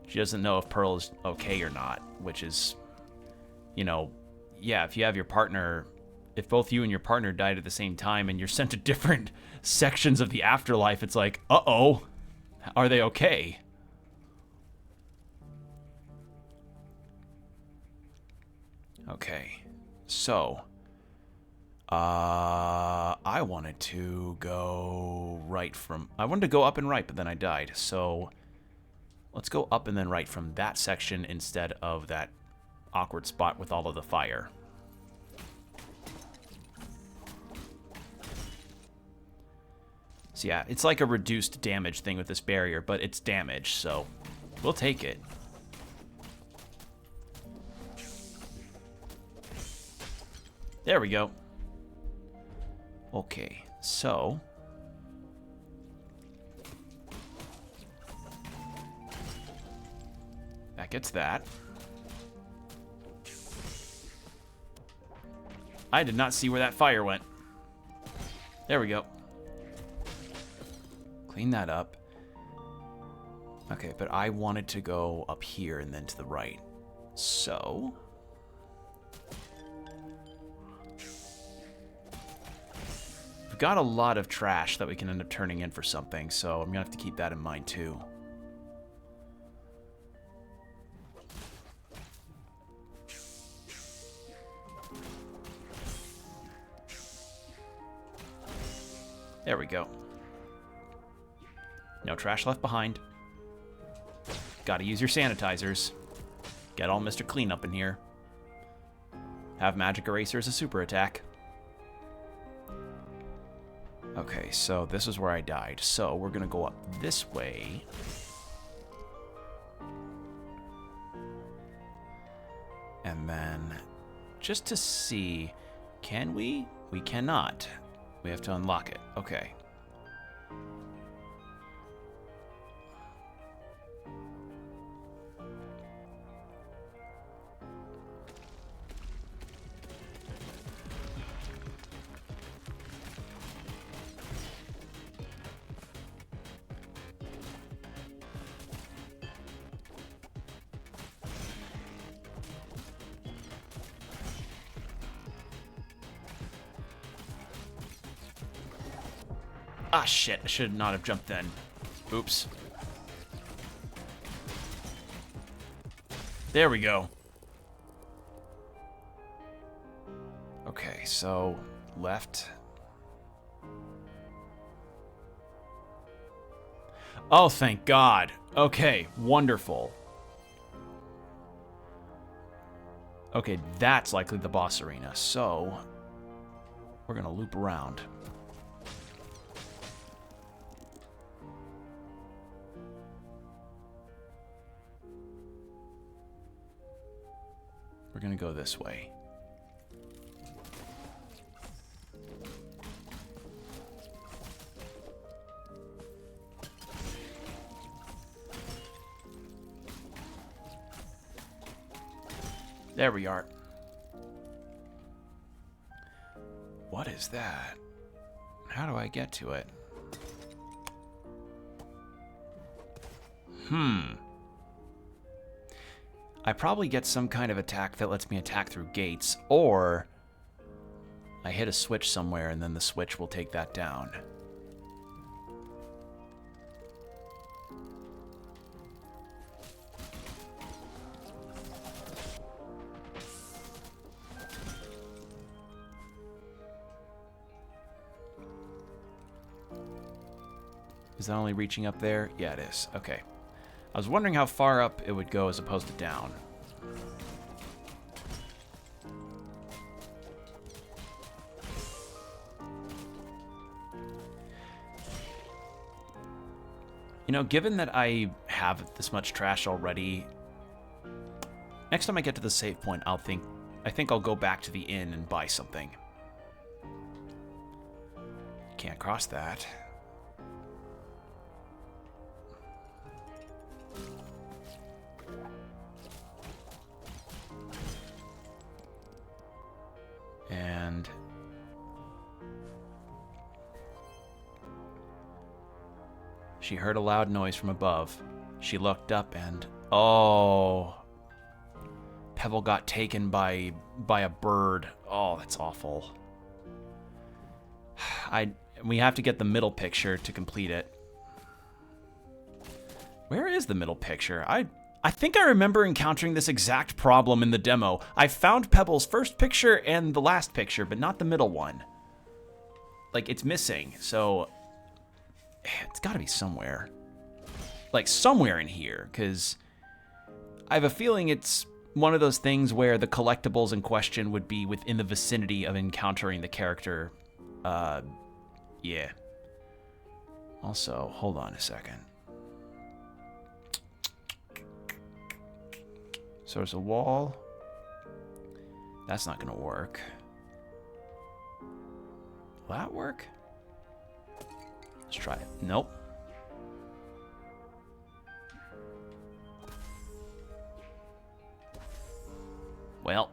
she doesn't know if Pearl is okay or not, which is, you know, yeah, if you have your partner, if both you and your partner died at the same time and you're sent to different sections of the afterlife, it's like, uh-oh, are they okay? Okay, so, I wanted to go right from, I wanted to go up and right, but then I died, so let's go up and then right from that section instead of that awkward spot with all of the fire. So yeah, it's like a reduced damage thing with this barrier, but it's damage, so we'll take it. There we go. Okay, so that gets that. I did not see where that fire went. There we go. Clean that up. Okay, but I wanted to go up here and then to the right. So... we've got a lot of trash that we can end up turning in for something, so I'm gonna have to keep that in mind too. There we go. No trash left behind. Gotta use your sanitizers. Get all Mr. Clean up in here. Have Magic Eraser as a super attack. Okay, so this is where I died. So we're gonna go up this way. And then, just to see, can we? We cannot. We have to unlock it. Okay. Ah, shit. I should not have jumped then. Oops. There we go. Okay, so left. Oh, thank God. Okay, wonderful. Okay, that's likely the boss arena, so we're gonna loop around. We're gonna go this way. There we are. What is that? How do I get to it? I probably get some kind of attack that lets me attack through gates, or I hit a switch somewhere and then the switch will take that down. Is that only reaching up there? Yeah, it is. Okay. I was wondering how far up it would go as opposed to down. You know, given that I have this much trash already, next time I get to the save point, I think I'll go back to the inn and buy something. Can't cross that. And she heard a loud noise from above. She looked up and, oh, Pebble got taken by a bird. Oh, that's awful. We have to get the middle picture to complete it. Where is the middle picture? I think I remember encountering this exact problem in the demo. I found Pebble's first picture and the last picture, but not the middle one. Like, it's missing, so it's gotta be somewhere. Like, somewhere in here, because I have a feeling it's one of those things where the collectibles in question would be within the vicinity of encountering the character. Yeah. Also, hold on a second. So there's a wall. That's not gonna work. Will that work? Let's try it. Nope. Well.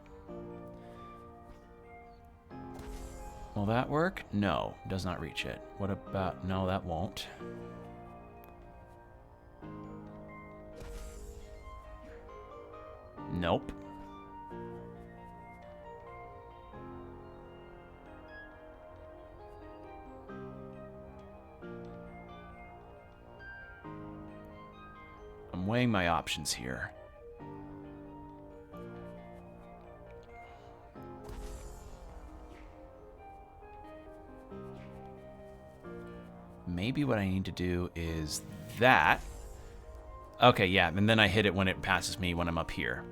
Will that work? No, does not reach it. What about... No, that won't. Nope. I'm weighing my options here. Maybe what I need to do is that. Okay, yeah, and then I hit it when it passes me when I'm up here.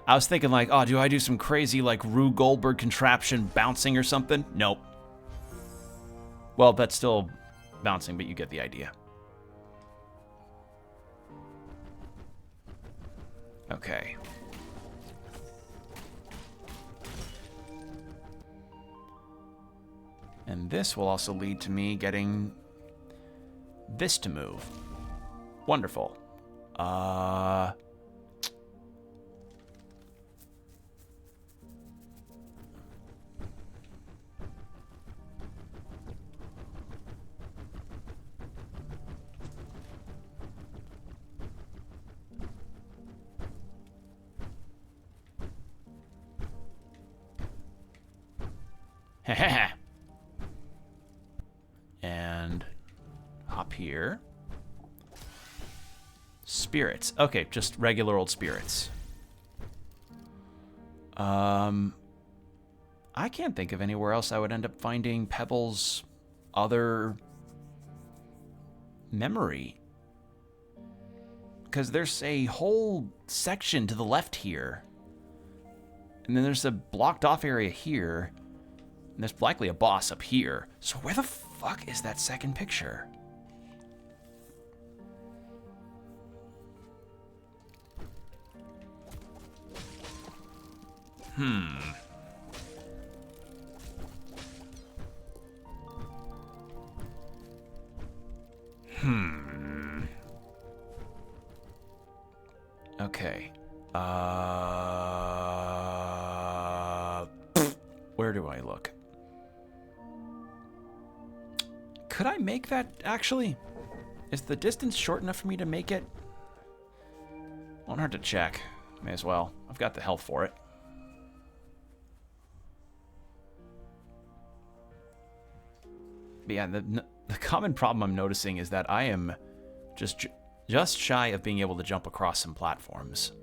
I was thinking like, oh, do I do some crazy like Rube Goldberg contraption bouncing or something? Nope. Well, that's still bouncing, but you get the idea. Okay. And this will also lead to me getting this to move. Wonderful. And hop here. Spirits. Okay, just regular old spirits. I can't think of anywhere else I would end up finding Pebble's other memory. Because there's a whole section to the left here. And then there's a blocked off area here. And there's likely a boss up here. So where the fuck is that second picture? Okay. Where do I look? Could I make that, actually? Is the distance short enough for me to make it? Won't hurt to check. May as well. I've got the health for it. But yeah, the common problem I'm noticing is that I am just shy of being able to jump across some platforms.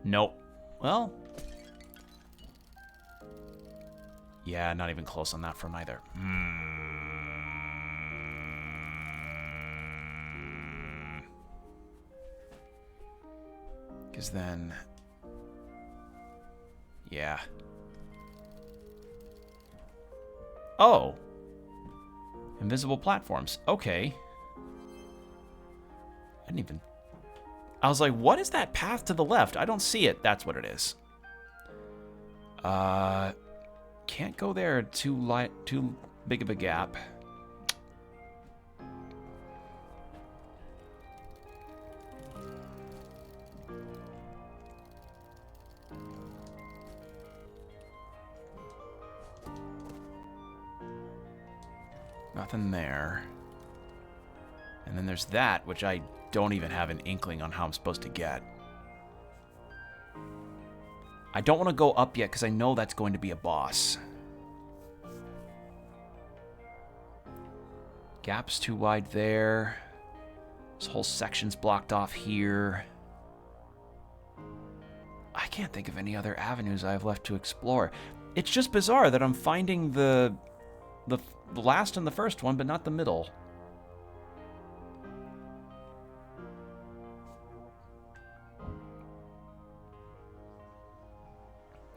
Nope. Well, yeah, not even close on that front either. Because then, yeah. Oh, invisible platforms. Okay. I didn't even. I was like, what is that path to the left? I don't see it. That's what it is. Can't go there. Too big of a gap. Nothing there. And then there's that, which I don't even have an inkling on how I'm supposed to get. I don't want to go up yet because I know that's going to be a boss. Gap's too wide there. This whole section's blocked off here. I can't think of any other avenues I have left to explore. It's just bizarre that I'm finding the last and the first one, but not the middle.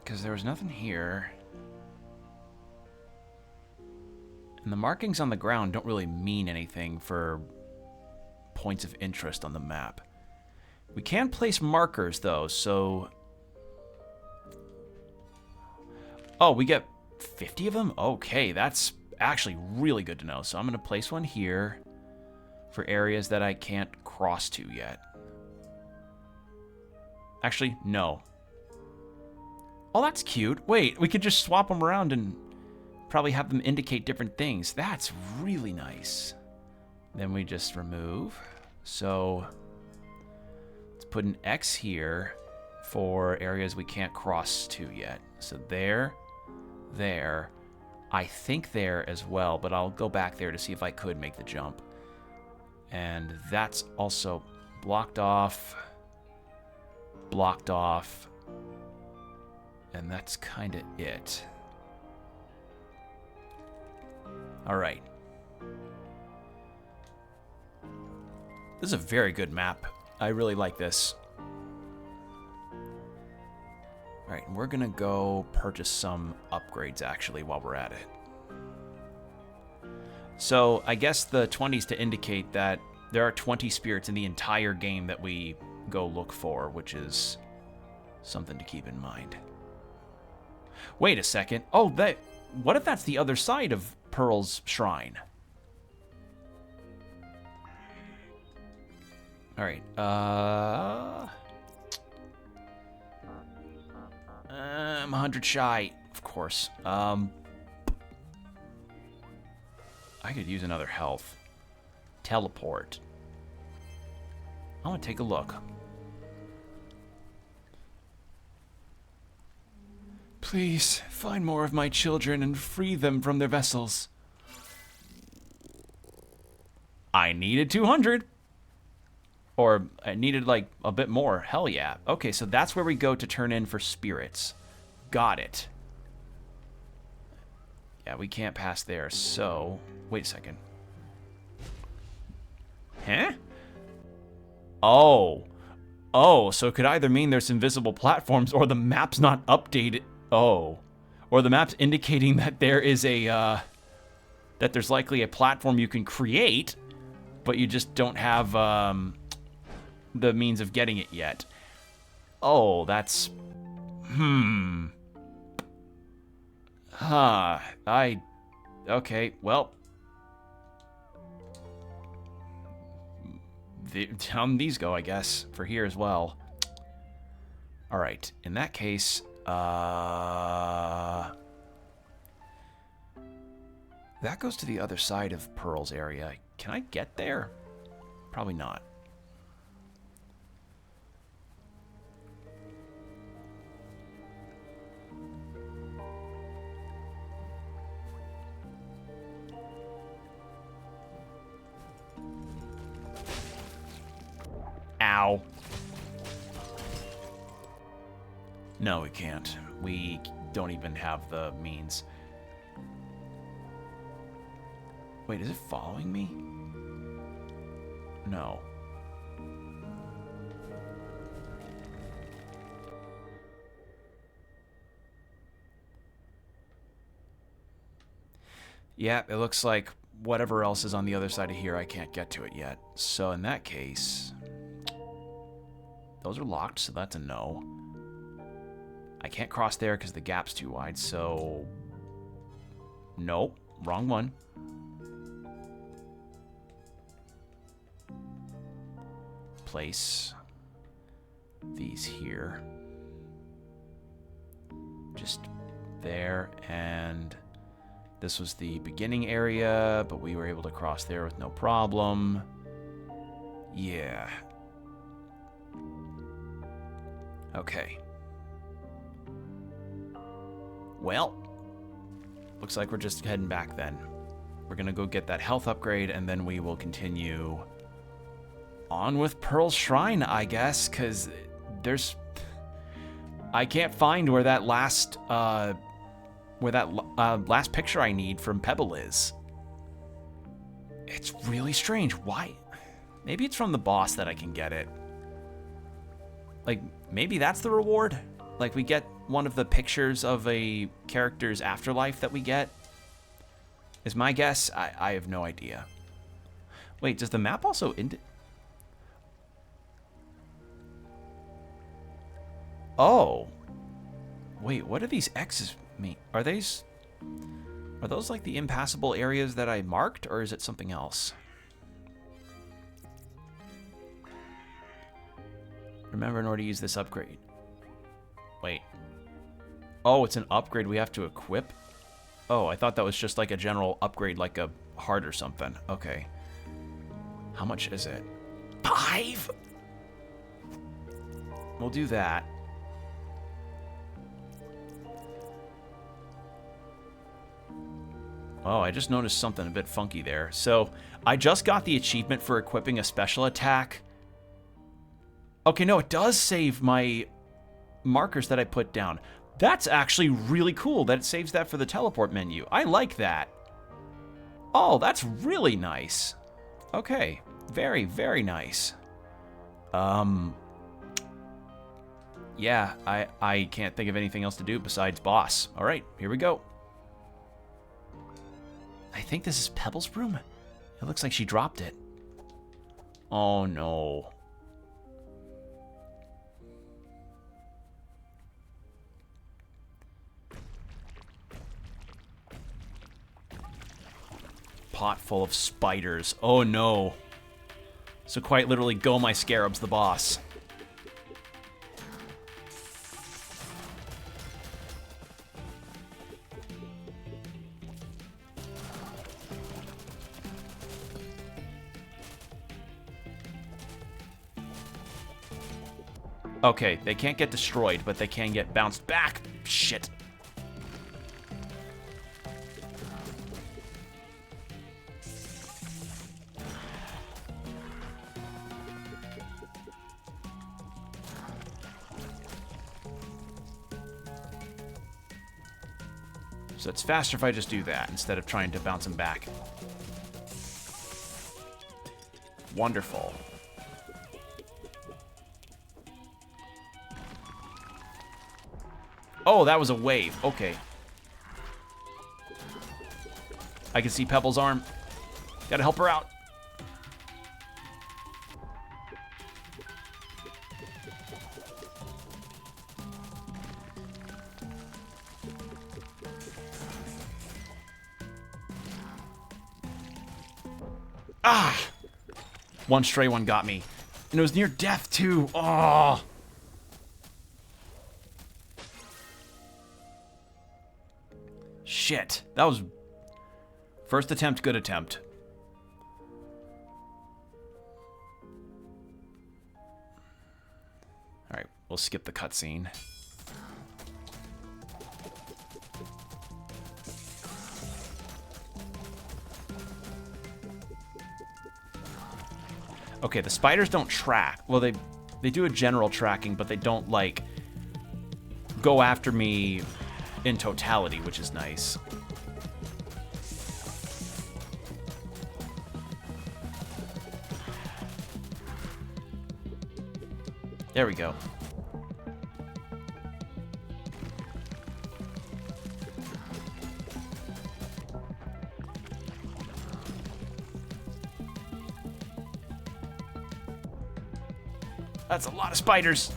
Because there was nothing here. And the markings on the ground don't really mean anything for points of interest on the map. We can place markers, though, so... Oh, we get 50 of them? Okay, that's actually really good to know. So I'm going to place one here for areas that I can't cross to yet. Actually, no. Oh, that's cute. Wait, we could just swap them around and probably have them indicate different things. That's really nice. Then we just remove. So let's put an X here for areas we can't cross to yet. So there, there. I think there as well, but I'll go back there to see if I could make the jump. And that's also blocked off. Blocked off. And that's kind of it. All right. This is a very good map. I really like this. All right, we're gonna go purchase some upgrades actually while we're at it. So I guess the 20's to indicate that there are 20 spirits in the entire game that we go look for, which is something to keep in mind. Wait a second. Oh, what if that's the other side of Pearl's shrine? All right. I'm 100 shy, of course. I could use another health. Teleport. I want to take a look. Please, find more of my children and free them from their vessels. I needed 200. Or I needed, like, a bit more. Hell yeah. Okay, so that's where we go to turn in for spirits. Got it. Yeah, we can't pass there, so... Wait a second. Huh? Oh. Oh, so it could either mean there's invisible platforms or the map's not updated. Oh. Or the map's indicating that there is a, that there's likely a platform you can create, but you just don't have, the means of getting it yet. Oh, that's... Huh. Okay, well... Down these go, I guess, for here as well. Alright, in that case, that goes to the other side of Pearl's area. Can I get there? Probably not. Ow. No, we can't. We don't even have the means. Wait, is it following me? No. Yeah, it looks like whatever else is on the other side of here, I can't get to it yet. So in that case... Those are locked, so that's a no. I can't cross there because the gap's too wide, so... Nope, wrong one. Place these here. Just there, and this was the beginning area, but we were able to cross there with no problem. Yeah. Okay. Well, looks like we're just heading back then. We're gonna go get that health upgrade, and then we will continue on with Pearl's Shrine, I guess, because there's... I can't find where that last, last picture I need from Pebble is. It's really strange. Why? Maybe it's from the boss that I can get it. Like, maybe that's the reward? Like, we get one of the pictures of a character's afterlife that we get? Is my guess? I have no idea. Wait, does the map also... Oh. Wait, what do these X's mean? Are those like the impassable areas that I marked, or is it something else? Remember, in order to use this upgrade. Wait. Oh, it's an upgrade we have to equip? Oh, I thought that was just like a general upgrade, like a heart or something. Okay. How much is it? 5? We'll do that. Oh, I just noticed something a bit funky there. So, I just got the achievement for equipping a special attack. Okay, no, it does save my markers that I put down. That's actually really cool that it saves that for the teleport menu. I like that. Oh, that's really nice. Okay, very, very nice. Yeah, I can't think of anything else to do besides boss. All right, here we go. I think this is Pebble's room. It looks like she dropped it. Oh, no. Pot full of spiders. Oh, no. So quite literally, go my scarabs, the boss. Okay, they can't get destroyed, but they can get bounced back. Shit. So it's faster if I just do that instead of trying to bounce them back. Wonderful. Oh, that was a wave. Okay. I can see Pebble's arm. Gotta help her out. Ah! One stray one got me. And it was near death, too. Oh! Shit. That was... First attempt, good attempt. Alright, we'll skip the cutscene. Okay, the spiders don't track. Well, they do a general tracking, but they don't, like, go after me in totality, which is nice. There we go. That's a lot of spiders.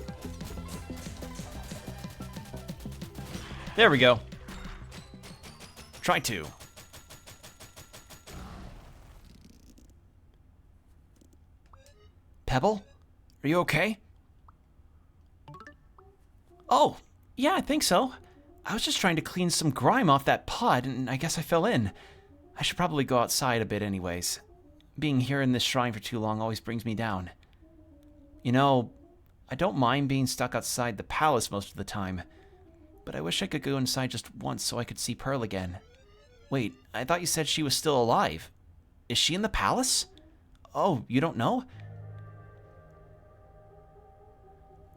There we go. Try 2. Pebble? Are you okay? Oh, yeah, I think so. I was just trying to clean some grime off that pod, and I guess I fell in. I should probably go outside a bit anyways. Being here in this shrine for too long always brings me down. You know, I don't mind being stuck outside the palace most of the time, but I wish I could go inside just once so I could see Pearl again. Wait, I thought you said she was still alive. Is she in the palace? Oh, you don't know?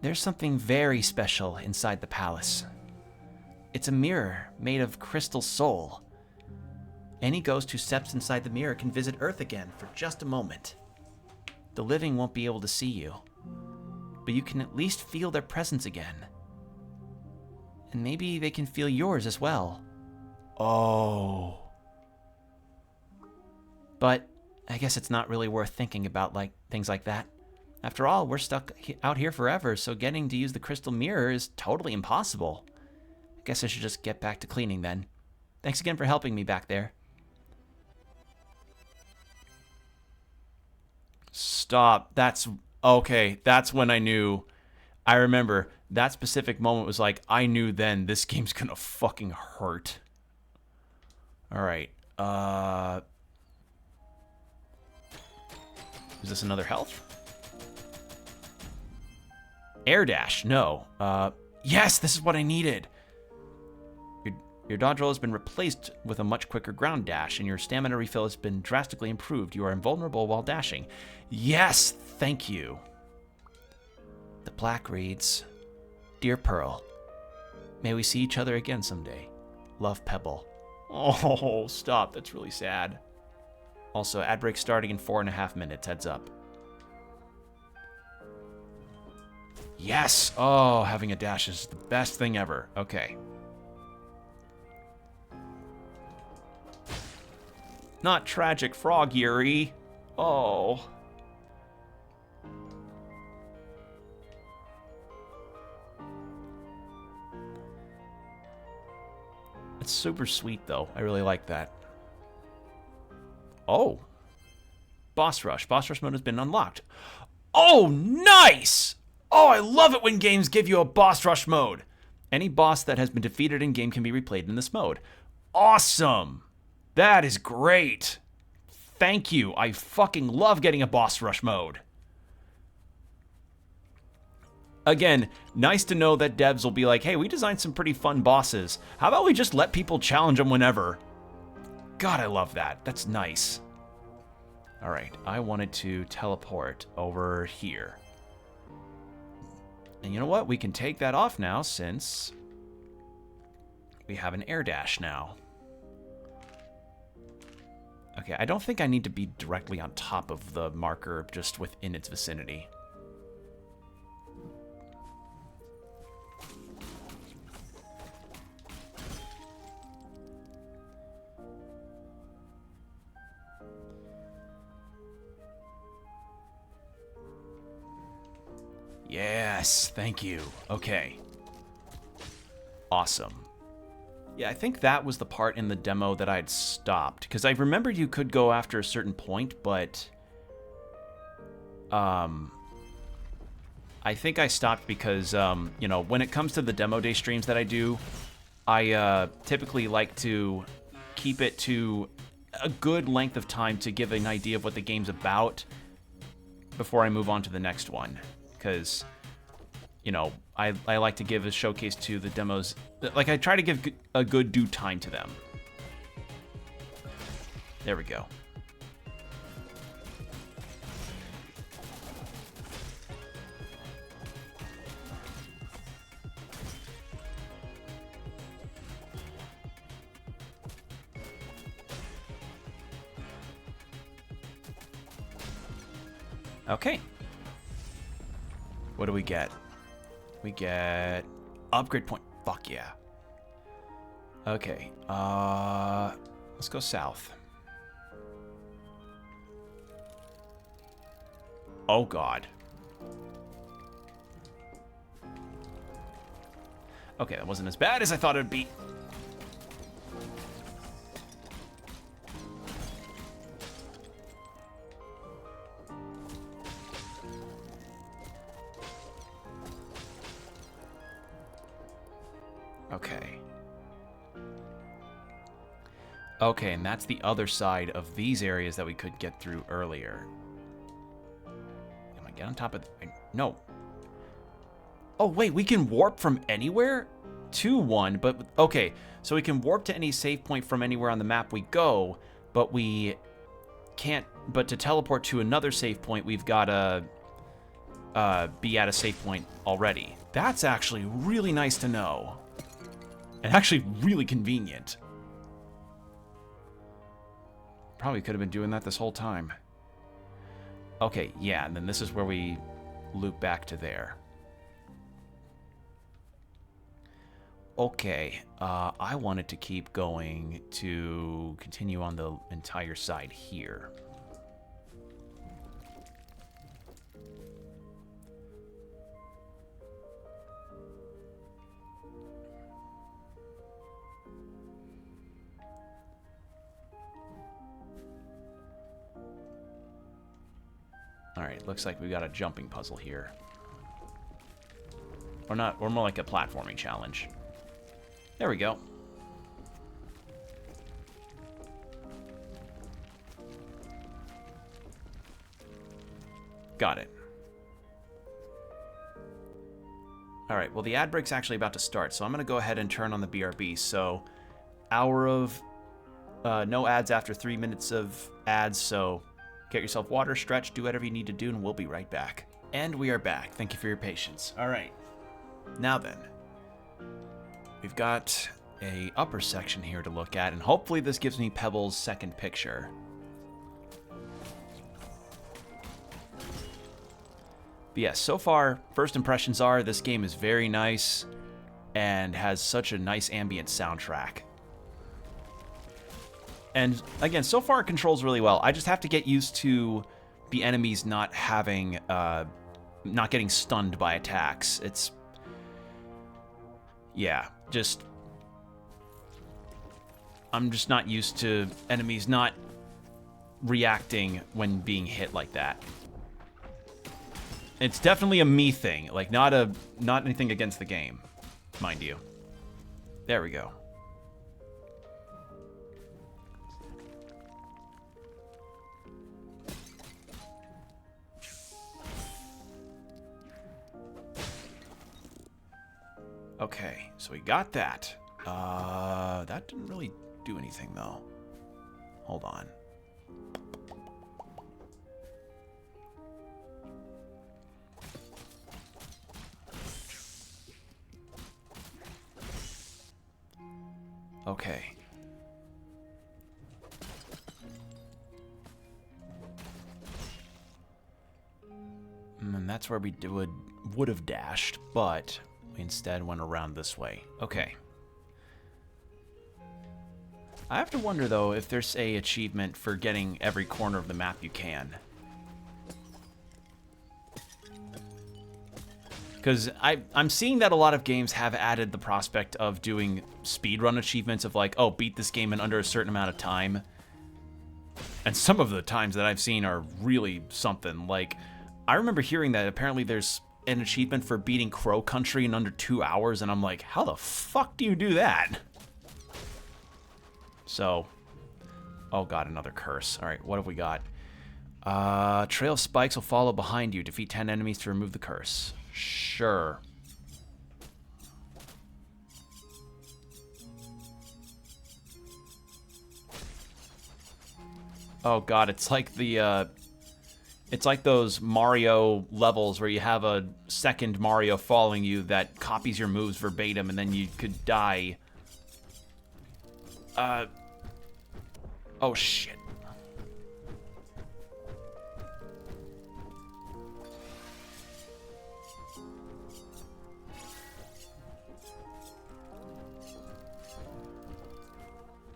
There's something very special inside the palace. It's a mirror made of crystal soul. Any ghost who steps inside the mirror can visit Earth again for just a moment. The living won't be able to see you, but you can at least feel their presence again. And maybe they can feel yours as well. Oh. But I guess it's not really worth thinking about things like that. After all, we're stuck out here forever, so getting to use the crystal mirror is totally impossible. I guess I should just get back to cleaning then. Thanks again for helping me back there. Stop. That's... Okay, that's when I knew. I remember that specific moment was like, I knew then this game's gonna fucking hurt. All right. Is this another health? Air dash. No. Yes, this is what I needed. Your dodge roll has been replaced with a much quicker ground dash, and your stamina refill has been drastically improved. You are invulnerable while dashing. Yes, thank you. The plaque reads, Dear Pearl, may we see each other again someday. Love, Pebble. Oh, stop. That's really sad. Also, ad break starting in 4.5 minutes. Heads up. Yes! Oh, having a dash is the best thing ever. Okay. Not tragic frog, Yuri. Oh. It's super sweet, though. I really like that. Oh. Boss Rush. Boss Rush mode has been unlocked. Oh, nice! Oh, I love it when games give you a Boss Rush mode. Any boss that has been defeated in-game can be replayed in this mode. Awesome! That is great. Thank you. I fucking love getting a Boss Rush mode. Again, nice to know that devs will be like, hey, we designed some pretty fun bosses. How about we just let people challenge them whenever? God, I love that. That's nice. All right, I wanted to teleport over here. And you know what? We can take that off now since we have an air dash now. Okay, I don't think I need to be directly on top of the marker, just within its vicinity. Yes, thank you. Okay. Awesome. Yeah, I think that was the part in the demo that I'd stopped, because I remembered you could go after a certain point, but I think I stopped because, you know, when it comes to the demo day streams that I do, I typically like to keep it to a good length of time to give an idea of what the game's about before I move on to the next one. Because, you know, I like to give a showcase to the demos. Like, I try to give a good due time to them. There we go. Okay. What do we get? We get upgrade point. Fuck yeah. Okay. Let's go south. Oh god. Okay, that wasn't as bad as I thought it would be. Okay. Okay, and that's the other side of these areas that we could get through earlier. Am I get on top of the... No. Oh, wait, we can warp from anywhere to one, but... Okay, so we can warp to any save point from anywhere on the map we go, but we can't... But to teleport to another save point, we've got to be at a save point already. That's actually really nice to know. And actually really convenient. Probably could have been doing that this whole time. Okay, yeah, and then this is where we loop back to there. Okay, I wanted to keep going to continue on the entire side here. Alright, looks like we got a jumping puzzle here. Or not, or more like a platforming challenge. There we go. Got it. Alright, well the ad break's actually about to start, so I'm going to go ahead and turn on the BRB. So, hour of no ads after 3 minutes of ads, so get yourself water, stretch, do whatever you need to do, and we'll be right back. And we are back. Thank you for your patience. Alright, now then. We've got a upper section here to look at, and hopefully this gives me Pebble's second picture. But yes, so far, first impressions are this game is very nice and has such a nice ambient soundtrack. And again, so far it controls really well. I just have to get used to the enemies not having, not getting stunned by attacks. It's, yeah, just, I'm just not used to enemies not reacting when being hit like that. It's definitely a me thing, like not anything against the game, mind you. There we go. Okay, so we got that. That didn't really do anything though. Hold on. Okay. And that's where we would have dashed, but we instead went around this way. Okay. I have to wonder, though, if there's a achievement for getting every corner of the map you can. Because I'm seeing that a lot of games have added the prospect of doing speedrun achievements of like, oh, beat this game in under a certain amount of time. And some of the times that I've seen are really something. Like, I remember hearing that apparently there's an achievement for beating Crow Country in under 2 hours, and I'm like, how the fuck do you do that? So, oh god, another curse. Alright, what have we got? Trail of spikes will follow behind you. Defeat 10 enemies to remove the curse. Sure. Oh god, it's like the, it's like those Mario levels where you have a second Mario following you that copies your moves verbatim and then you could die. Oh shit.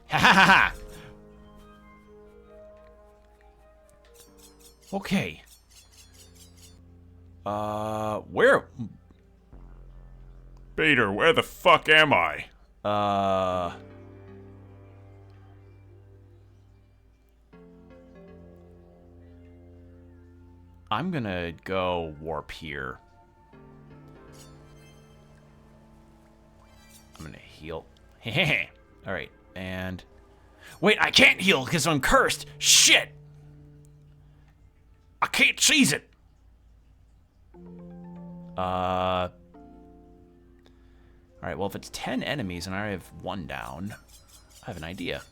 Ha ha ha ha! Okay. Where? Bader, where the fuck am I? I'm gonna go warp here. I'm gonna heal. Hehehe. Alright, and... Wait, I can't heal because I'm cursed! Shit! I can't seize it! Alright, well if it's 10 enemies and I have 1 down, I have an idea.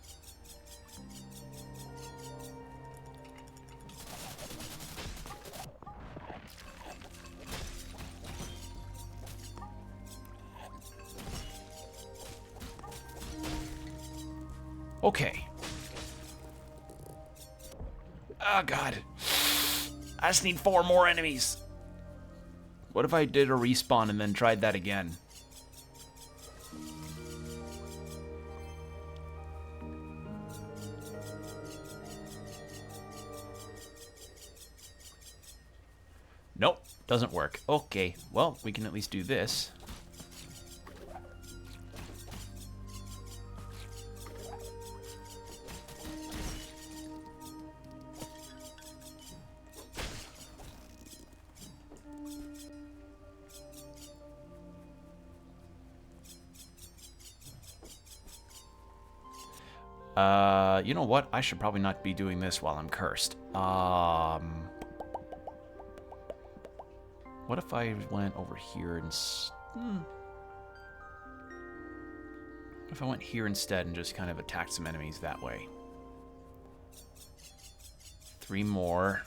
Okay. Oh god. I just need 4 more enemies. What if I did a respawn and then tried that again? Nope, doesn't work. Okay, well, we can at least do this. You know what? I should probably not be doing this while I'm cursed. What if I went over here and... If I went here instead and just kind of attacked some enemies that way. 3 more.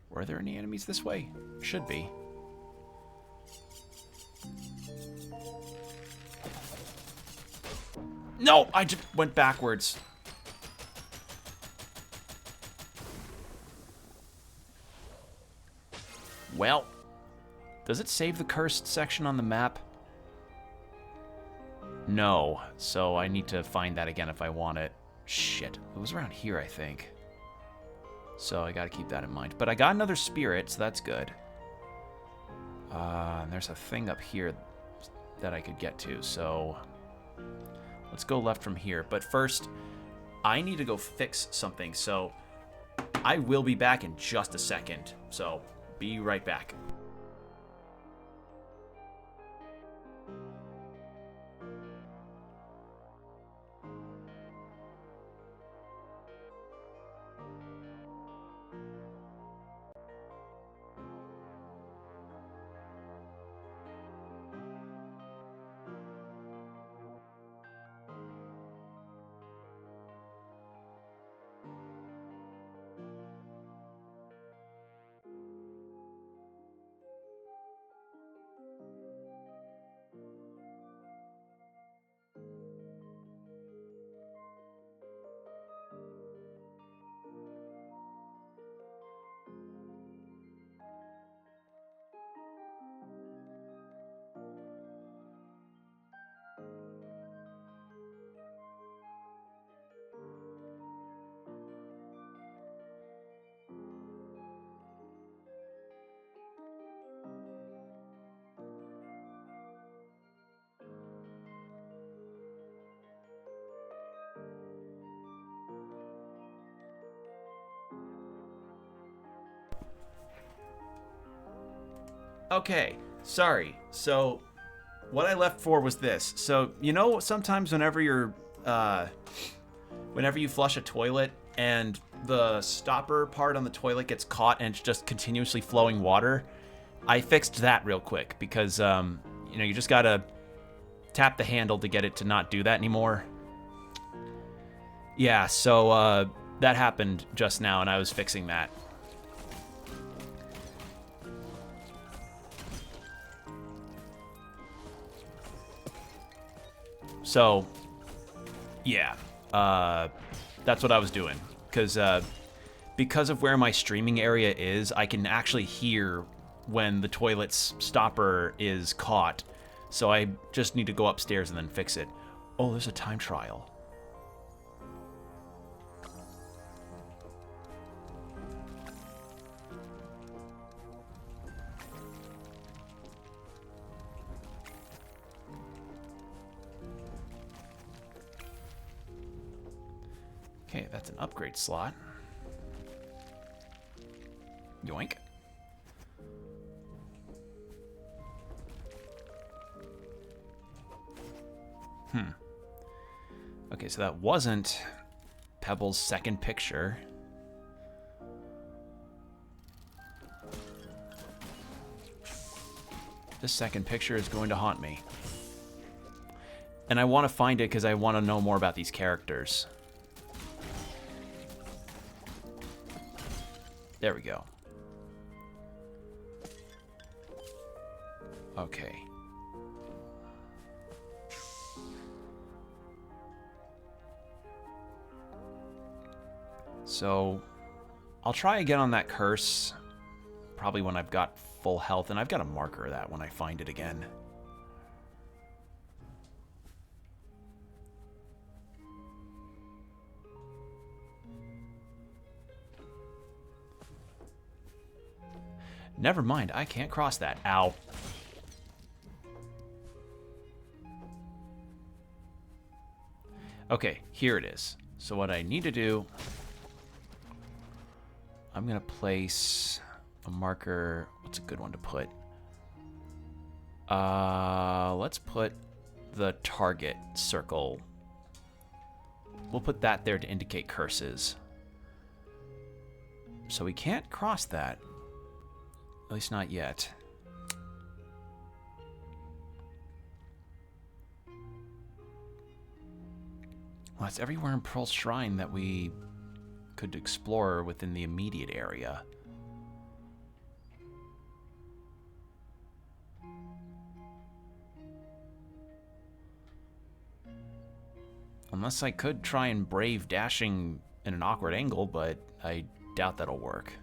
Were there any enemies this way? Should be. No! I just went backwards. Well, does it save the cursed section on the map? No, so I need to find that again if I want it. Shit, it was around here, I think. So I gotta keep that in mind. But I got another spirit, so that's good. And there's a thing up here that I could get to, so... Let's go left from here. But first, I need to go fix something, so... I will be back in just a second, so be right back. Okay, sorry. So, what I left for was this. So, you know, sometimes whenever you're, whenever you flush a toilet and the stopper part on the toilet gets caught and it's just continuously flowing water, I fixed that real quick because, you know, you just gotta tap the handle to get it to not do that anymore. Yeah, so, that happened just now and I was fixing that. So, yeah, that's what I was doing, because of where my streaming area is, I can actually hear when the toilet's stopper is caught, so I just need to go upstairs and then fix it. Oh, there's a time trial. Okay, that's an upgrade slot. Yoink. Okay, so that wasn't Pebble's second picture. This second picture is going to haunt me. And I want to find it because I want to know more about these characters. There we go. Okay. So, I'll try again on that curse, probably when I've got full health, and I've got a marker of that when I find it again. Never mind, I can't cross that. Ow. Okay, here it is. So what I need to do, I'm going to place a marker. What's a good one to put? Let's put the target circle we'll put that there to indicate curses. So we can't cross that. At least not yet. Well, it's everywhere in Pearl's Shrine that we could explore within the immediate area. Unless I could try and brave dashing in an awkward angle, but I doubt that'll work.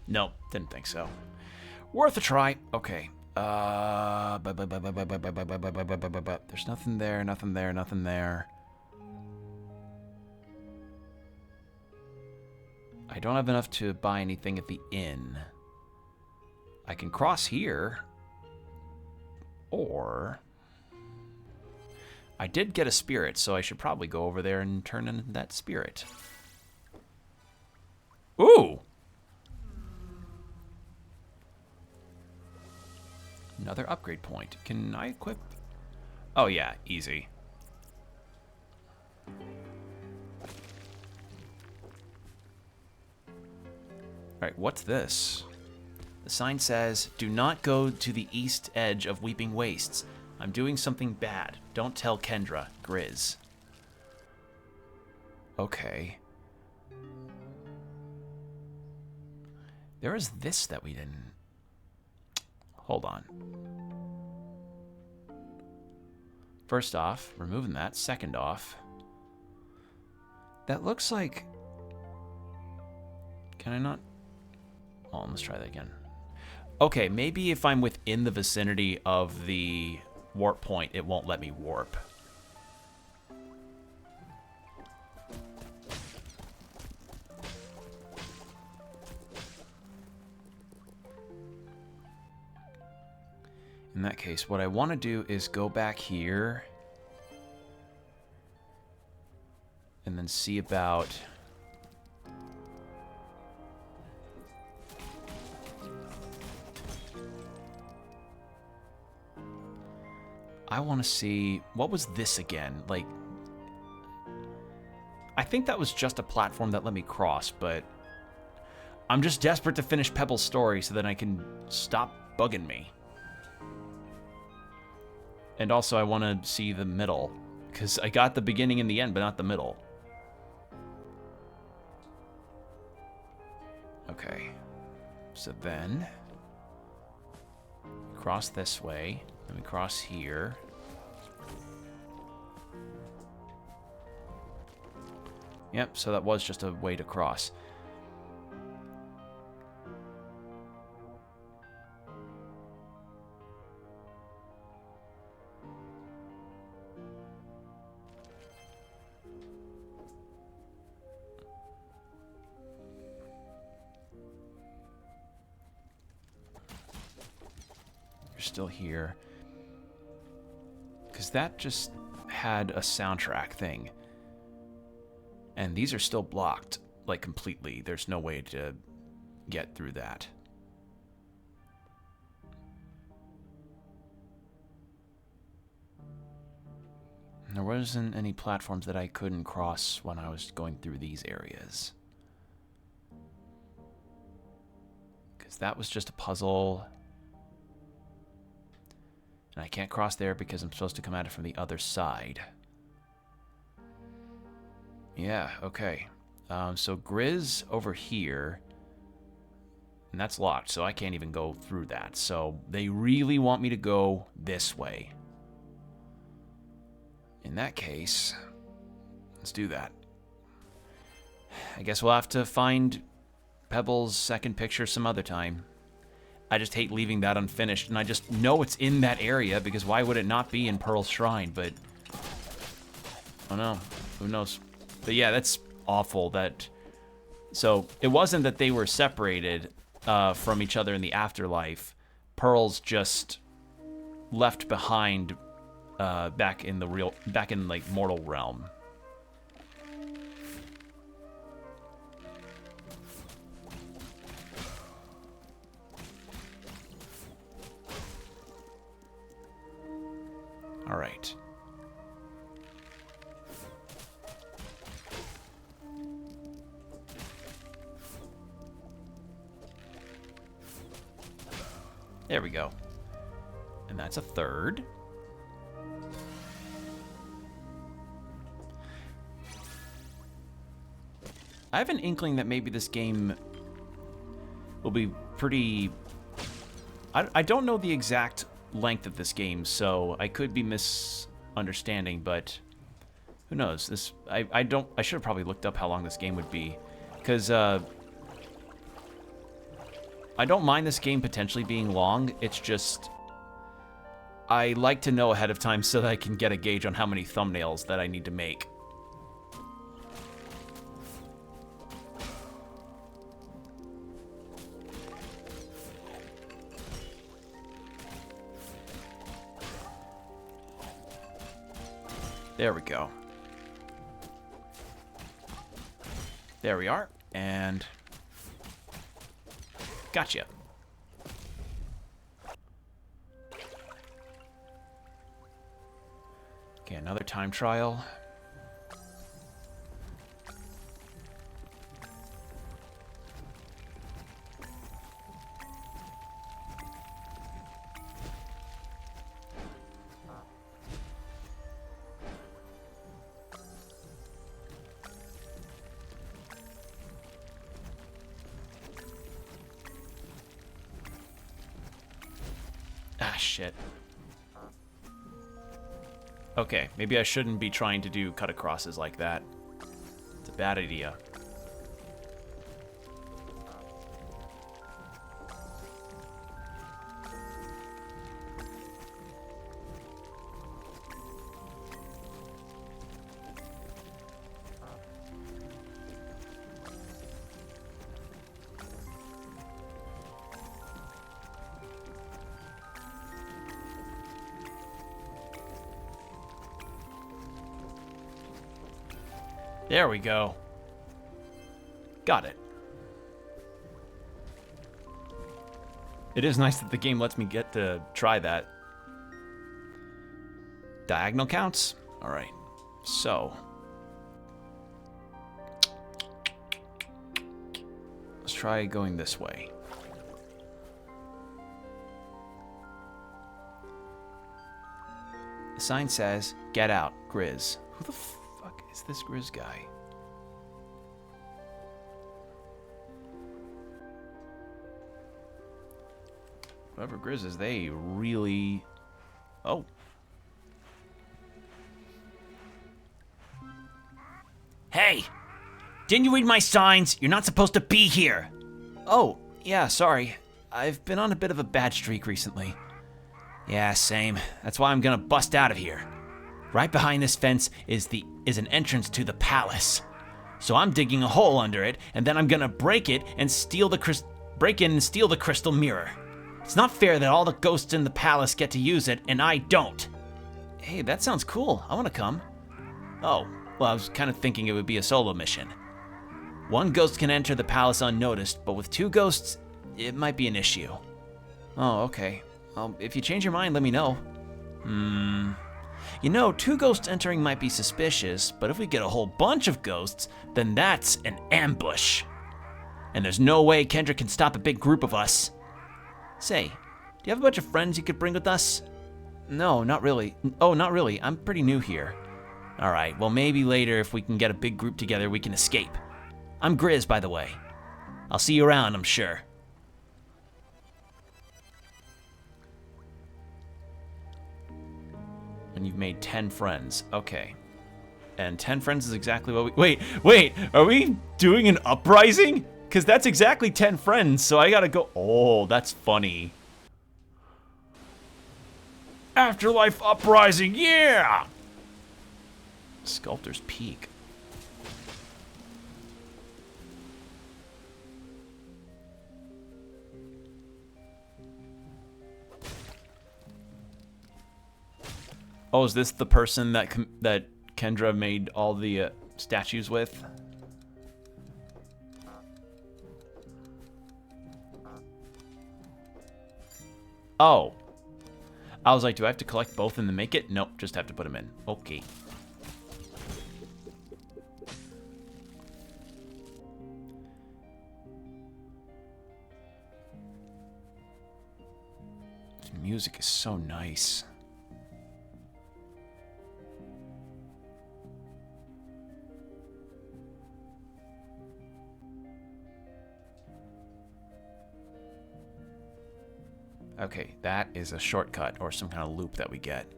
Nope, didn't think so. Worth a try. Okay. There's nothing there, nothing there, nothing there. I don't have enough to buy anything at the inn. I can cross here. Or... I did get a spirit, so I should probably go over there and turn in that spirit. Ooh! Another upgrade point. Can I equip? Oh yeah, easy. Alright, what's this? The sign says, "Do not go to the east edge of Weeping Wastes. I'm doing something bad. Don't tell Kendra. Grizz." Okay. There is this that we didn't... Hold on. First off, removing that. Second off, that looks like... Can I not? Oh, let's try that again. Okay, maybe if I'm within the vicinity of the warp point, it won't let me warp. In that case, what I want to do is go back here and then see about... I want to see... What was this again? Like... I think that was just a platform that let me cross, but... I'm just desperate to finish Pebble's story so that I can stop bugging me. And also, I want to see the middle, because I got the beginning and the end, but not the middle. Okay. So then... cross this way. Then we cross here. Yep, so that was just a way to cross. Still here, because that just had a soundtrack thing, and these are still blocked, like, completely. There's no way to get through that. And there wasn't any platforms that I couldn't cross when I was going through these areas, because that was just a puzzle. And I can't cross there because I'm supposed to come at it from the other side. Yeah, okay. So Grizz over here. And that's locked, so I can't even go through that. So they really want me to go this way. In that case, let's do that. I guess we'll have to find Pebble's second picture some other time. I just hate leaving that unfinished, and I just know it's in that area, because why would it not be in Pearl's Shrine, but... oh no, who knows. But yeah, that's awful that... So, it wasn't that they were separated from each other in the afterlife. Pearl's just left behind back in like mortal realm. All right. There we go. And that's a third. I have an inkling that maybe this game will be pretty... I don't know the exact length of this game, so I could be misunderstanding, but who knows? I should have probably looked up how long this game would be, because I don't mind this game potentially being long. It's just I like to know ahead of time so that I can get a gauge on how many thumbnails that I need to make. There we go. There we are, and gotcha. Okay, another time trial. Ah, shit. Okay, maybe I shouldn't be trying to do cut acrosses like that. It's a bad idea. There we go. Got it. It is nice that the game lets me get to try that. Diagonal counts? Alright. So. Let's try going this way. The sign says, "Get out, Grizz." Who the fuck is this Grizz guy? Whoever Grizz is, they really... Oh. Hey! Didn't you read my signs? You're not supposed to be here! Oh, yeah, sorry. I've been on a bit of a bad streak recently. Yeah, same. That's why I'm gonna bust out of here. Right behind this fence is an entrance to the palace. So I'm digging a hole under it, and then I'm gonna break in and steal the crystal mirror. It's not fair that all the ghosts in the palace get to use it, and I don't. Hey, that sounds cool. I want to come. Oh, well, I was kind of thinking it would be a solo mission. One ghost can enter the palace unnoticed, but with two ghosts, it might be an issue. Oh, okay. If you change your mind, let me know. You know, two ghosts entering might be suspicious, but if we get a whole bunch of ghosts, then that's an ambush. And there's no way Kendra can stop a big group of us. Say, do you have a bunch of friends you could bring with us? No, not really. Oh, not really. I'm pretty new here. All right, well, maybe later if we can get a big group together, we can escape. I'm Grizz, by the way. I'll see you around, I'm sure. And you've made 10 friends. Okay. And 10 friends is exactly what we... Wait! Are we doing an uprising? Because that's exactly 10 friends, so I gotta go... Oh, that's funny. Afterlife uprising, yeah! Sculptor's Peak. Oh, is this the person that that Kendra made all the statues with? Oh. I was like, do I have to collect both and then make it? Nope, just have to put them in. Okay. This music is so nice. Okay, that is a shortcut or some kind of loop that we get.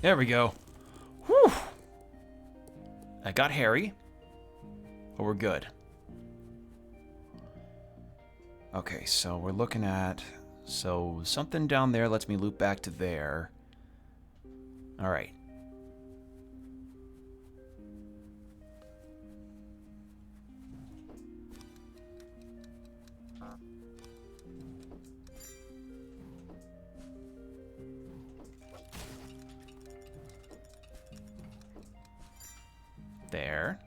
There we go. Whew. I got Harry. But we're good. Okay, so we're looking at... So something down there lets me loop back to there. Alright. There.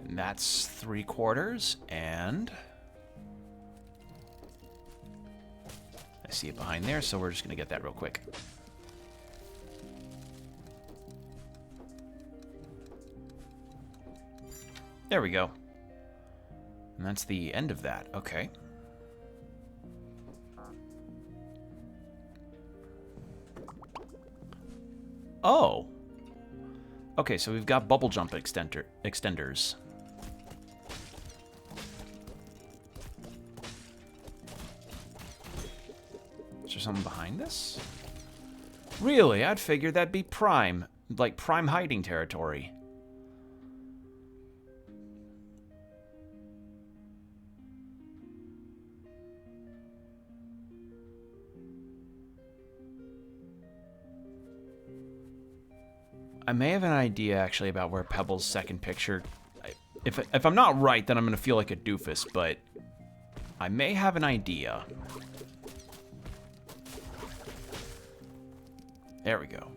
And that's 3/4, and I see it behind there, so we're just gonna get that real quick. There we go. And that's the end of that. Okay. Oh. Okay, so we've got bubble jump extenders. Is there something behind this? Really? I'd figured that'd be prime. Like prime hiding territory. I may have an idea, actually, about where Pebble's second picture... If I'm not right, then I'm going to feel like a doofus, but I may have an idea. There we go.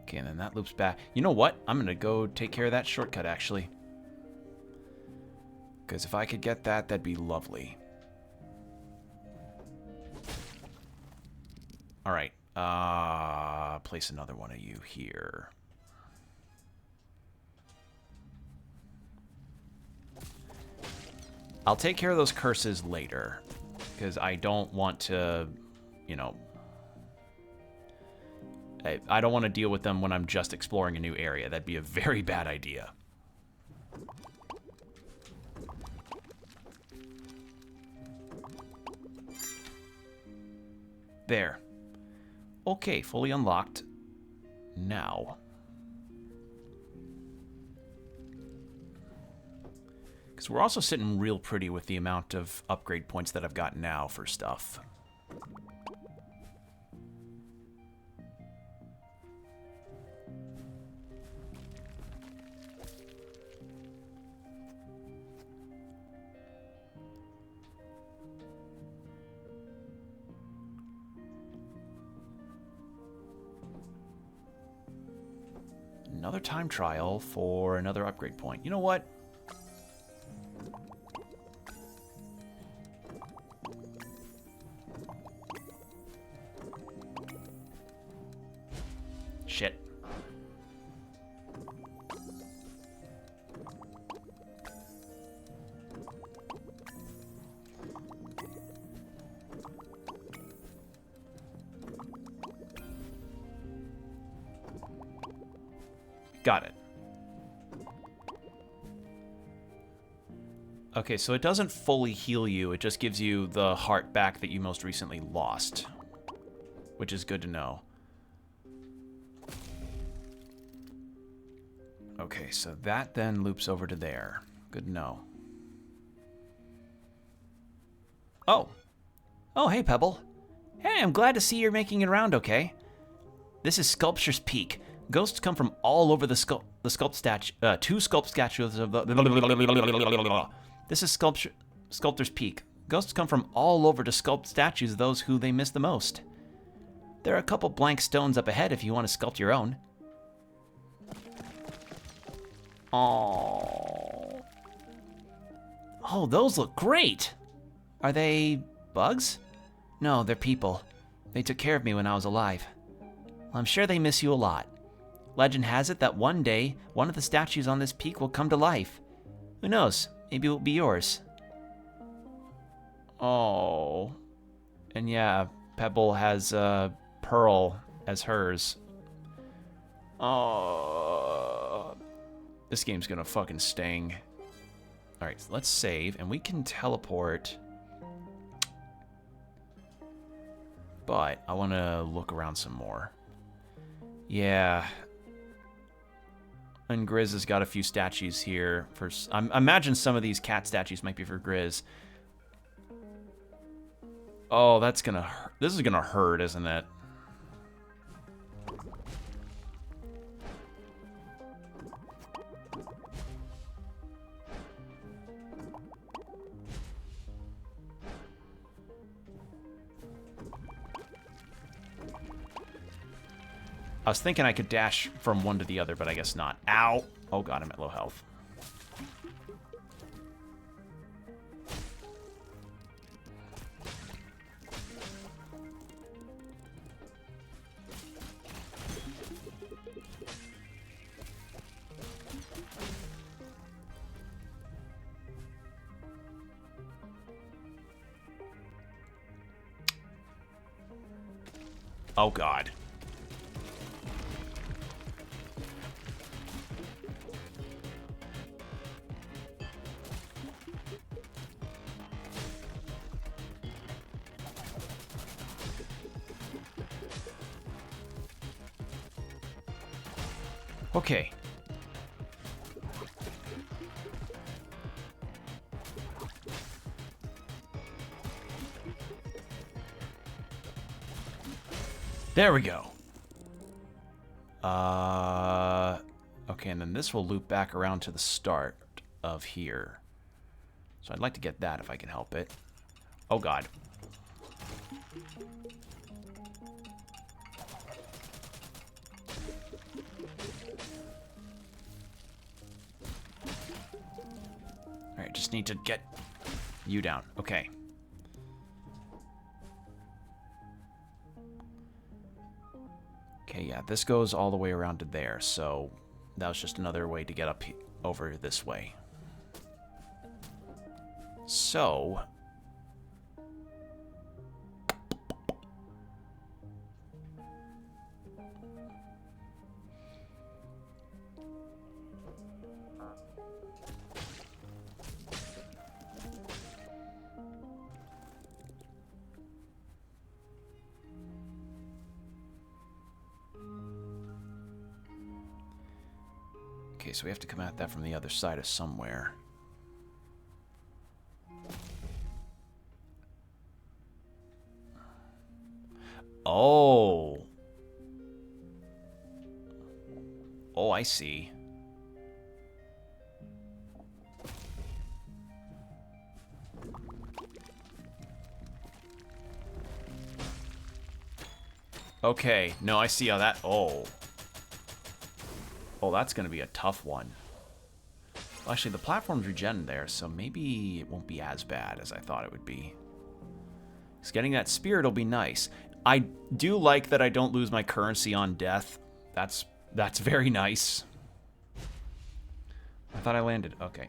Okay, and then that loops back. You know what? I'm going to go take care of that shortcut, actually. Because if I could get that, that'd be lovely. Alright. Place another one of you here. I'll take care of those curses later. Because I don't want to, you know... I don't want to deal with them when I'm just exploring a new area. That'd be a very bad idea. There. Okay, fully unlocked. Now. Because we're also sitting real pretty with the amount of upgrade points that I've got now for stuff. Another time trial for another upgrade point. You know what? Shit. Got it. Okay, so it doesn't fully heal you. It just gives you the heart back that you most recently lost, which is good to know. Okay, so that then loops over to there. Good to know. Oh. Oh, hey, Pebble. Hey, I'm glad to see you're making it around okay. This is Sculpture's Peak. Ghosts come from all over the sculpt statue. Two sculpt statues of the. This is Sculptor's Peak. Ghosts come from all over to sculpt statues of those who they miss the most. There are a couple blank stones up ahead if you want to sculpt your own. Oh. Oh, those look great. Are they bugs? No, they're people. They took care of me when I was alive. I'm sure they miss you a lot. Legend has it that one day, one of the statues on this peak will come to life. Who knows? Maybe it will be yours. Oh. And yeah, Pebble has Pearl as hers. Oh. This game's gonna fucking sting. Alright, so let's save, and we can teleport. But I want to look around some more. Yeah. And Grizz has got a few statues here. I imagine some of these cat statues might be for Grizz. Oh, that's gonna hurt. This is gonna hurt, isn't it? I was thinking I could dash from one to the other, but I guess not. Ow! Oh god, I'm at low health. Oh god. Okay. There we go. Okay, and then this will loop back around to the start of here. So I'd like to get that if I can help it. Oh god. Alright, just need to get you down. Okay. Okay, yeah, this goes all the way around to there, so that was just another way to get up over this way. So... Okay, so we have to come at that from the other side of somewhere. Oh. Oh, I see. Okay, no, I see how that... Oh. Oh, that's going to be a tough one. Well, actually, the platform's regen there, so maybe it won't be as bad as I thought it would be. Because getting that spirit will be nice. I do like that I don't lose my currency on death. That's very nice. I thought I landed. Okay.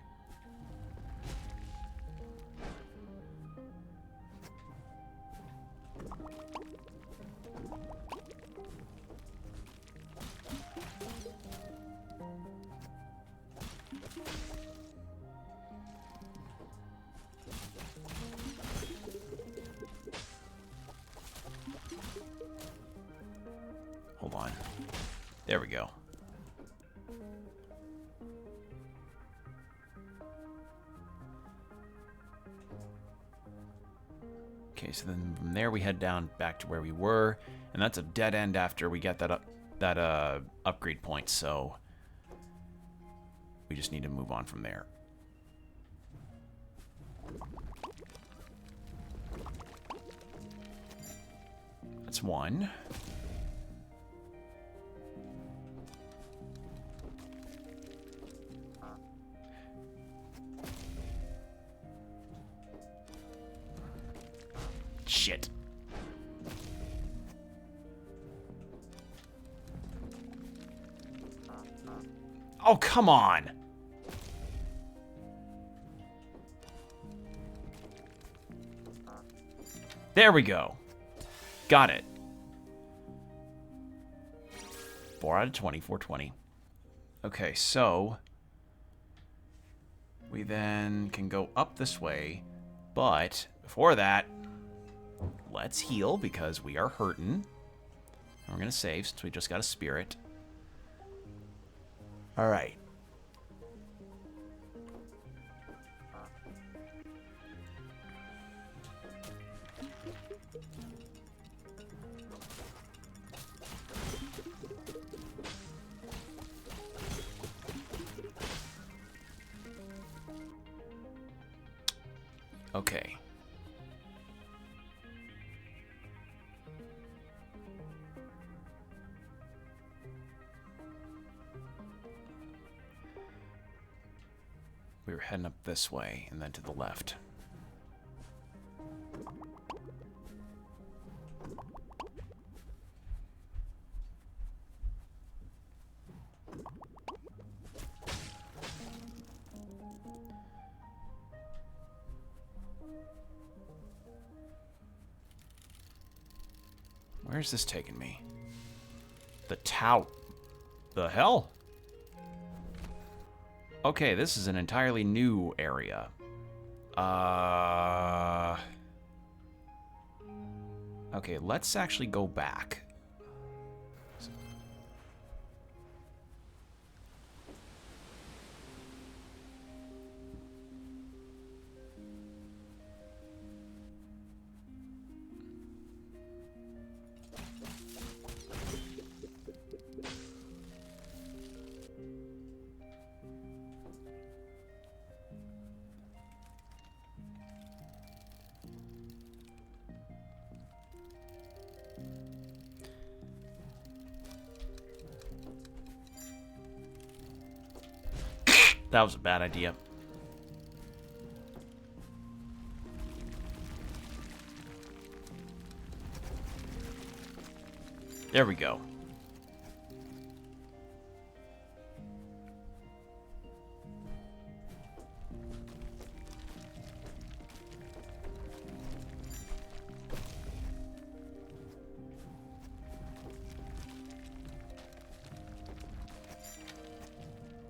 Hold on. There we go. Okay, so then from there we head down back to where we were, and that's a dead end after we get that upgrade point, so we just need to move on from there. That's one. Shit. Oh, come on. There we go. Got it. 4 out of 20, 420. Okay, so we then can go up this way, but before that, let's heal because we are hurting. And we're going to save since we just got a spirit. All right. Okay. We were heading up this way and then to the left. Where's this taking me? The tower. The hell? Okay, this is an entirely new area. Okay, let's actually go back. That was a bad idea. There we go.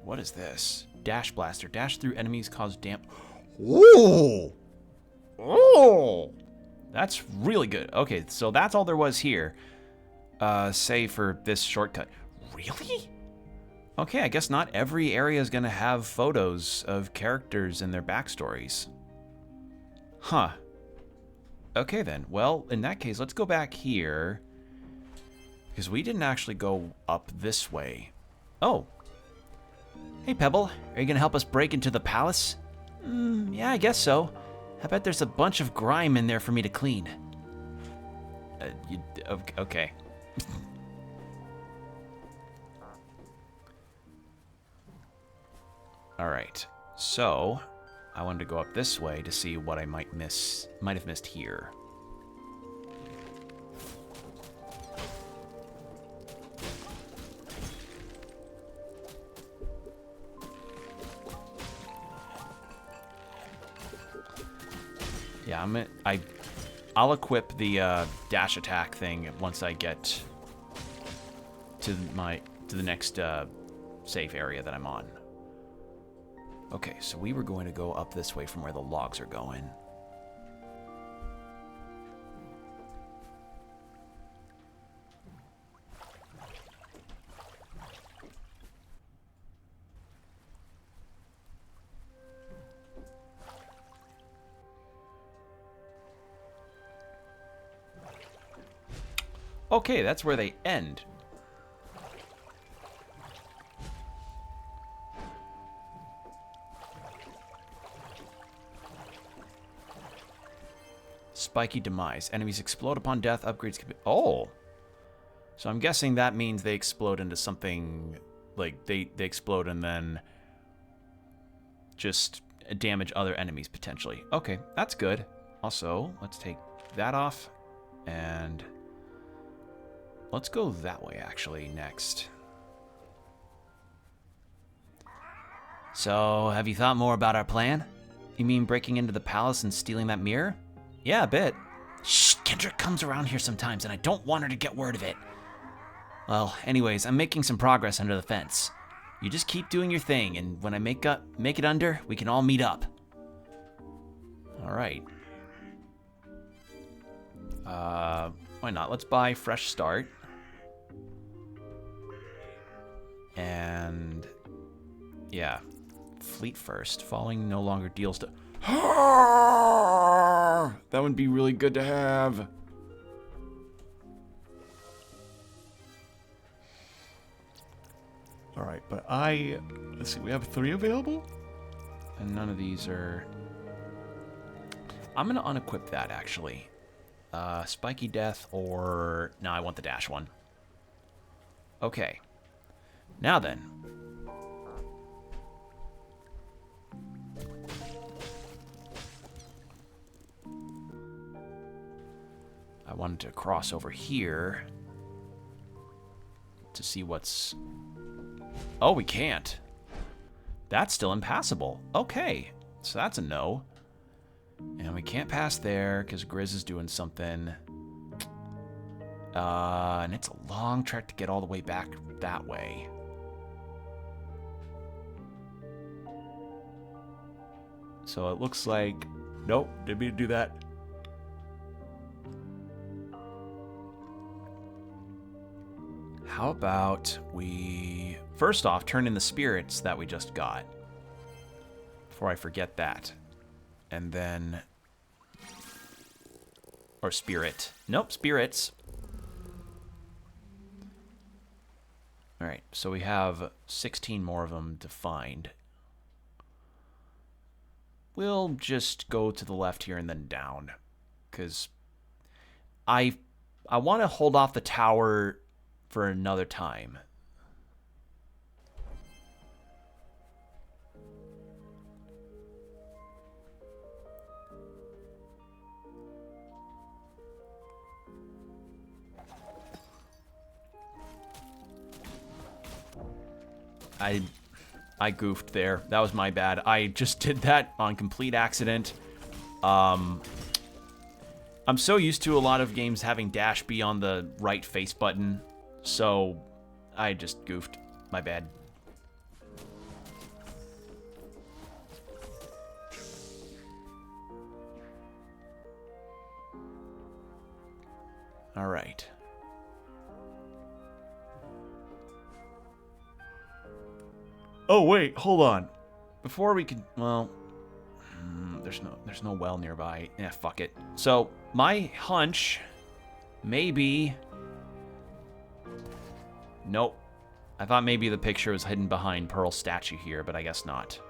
What is this? Dash Blaster. Dash through enemies, cause damage. Ooh! Oh! That's really good. Okay, so that's all there was here. Save for this shortcut. Really? Okay, I guess not every area is going to have photos of characters and their backstories. Huh. Okay then. Well, in that case, let's go back here. Because we didn't actually go up this way. Oh. Hey, Pebble, are you gonna help us break into the palace? Yeah, I guess so. I bet there's a bunch of grime in there for me to clean. Okay. Alright, so I wanted to go up this way to see what I might have missed here. Yeah, I'll equip the dash attack thing once I get to the next safe area that I'm on. Okay, so we were going to go up this way from where the logs are going. Okay, that's where they end. Spiky demise. Enemies explode upon death. Upgrades can be... Oh! So I'm guessing that means they explode into something... Like, they explode and then... just damage other enemies, potentially. Okay, that's good. Also, let's take that off. And... let's go that way, actually, next. So, have you thought more about our plan? You mean breaking into the palace and stealing that mirror? Yeah, a bit. Shh, Kendrick comes around here sometimes, and I don't want her to get word of it. Well, anyways, I'm making some progress under the fence. You just keep doing your thing, and when I make it under, we can all meet up. All right. Why not? Let's buy Fresh Start. And yeah, Fleet First. Falling no longer deals to... That would be really good to have. All right, but let's see, we have 3 available? And none of these are... I'm going to unequip that, actually. Spiky Death or... No, I want the dash one. Okay. Now then. I wanted to cross over here to see what's... Oh, we can't. That's still impassable. Okay, so that's a no. And we can't pass there because Grizz is doing something. And it's a long trek to get all the way back that way. So it looks like... Nope, didn't mean to do that. How about we... First off, turn in the spirits that we just got. Before I forget that. And then... Or spirit. Nope, spirits. Alright, so we have 16 more of them to find. We'll just go to the left here and then down. Because I want to hold off the tower for another time. I goofed there. That was my bad. I just did that on complete accident. I'm so used to a lot of games having dash be on the right face button, so I just goofed. My bad. All right. Oh wait, hold on. Before we could, well, there's no well nearby. Yeah, fuck it. So my hunch, maybe. Nope. I thought maybe the picture was hidden behind Pearl's statue here, but I guess not.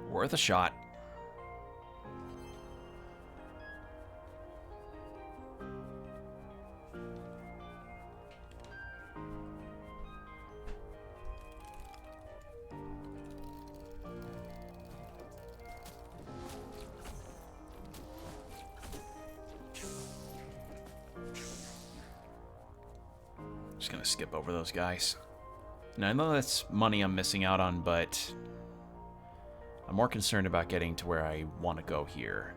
Worth a shot. just gonna skip over those guys. Now, I know that's money I'm missing out on, but I'm more concerned about getting to where I want to go here.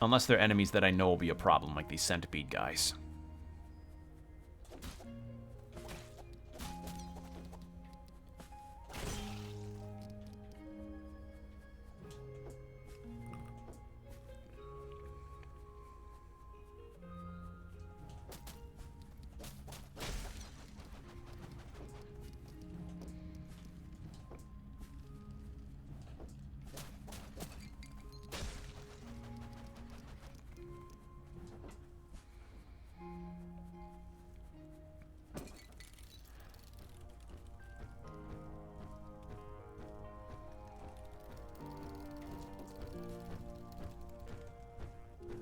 Unless they're enemies that I know will be a problem, like these centipede guys.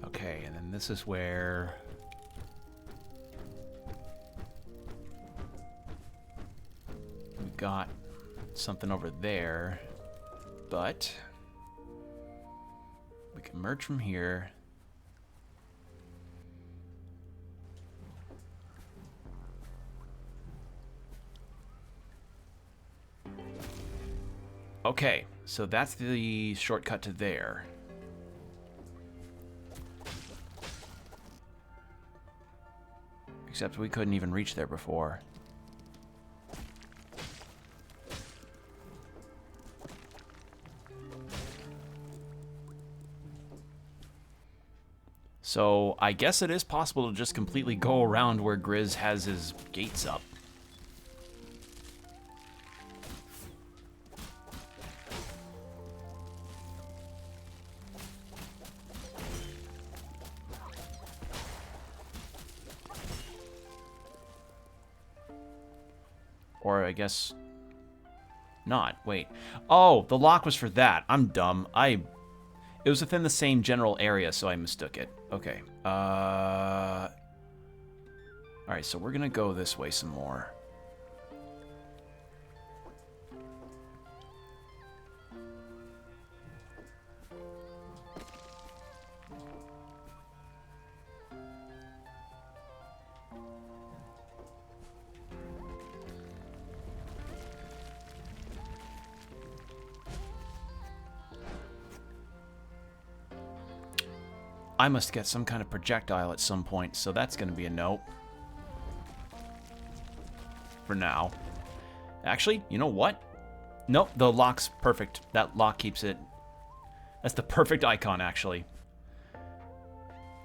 Okay, and then this is where... we got something over there, but we can merge from here. Okay, so that's the shortcut to there. Except we couldn't even reach there before. So I guess it is possible to just completely go around where Grizz has his gates up. Or I guess not. Wait. Oh, the lock was for that. I'm dumb. It was within the same general area, so I mistook it. Okay. Alright, so we're gonna go this way some more. I must get some kind of projectile at some point, so that's going to be a nope. For now. Actually, you know what? Nope, the lock's perfect. That lock keeps it... That's the perfect icon, actually.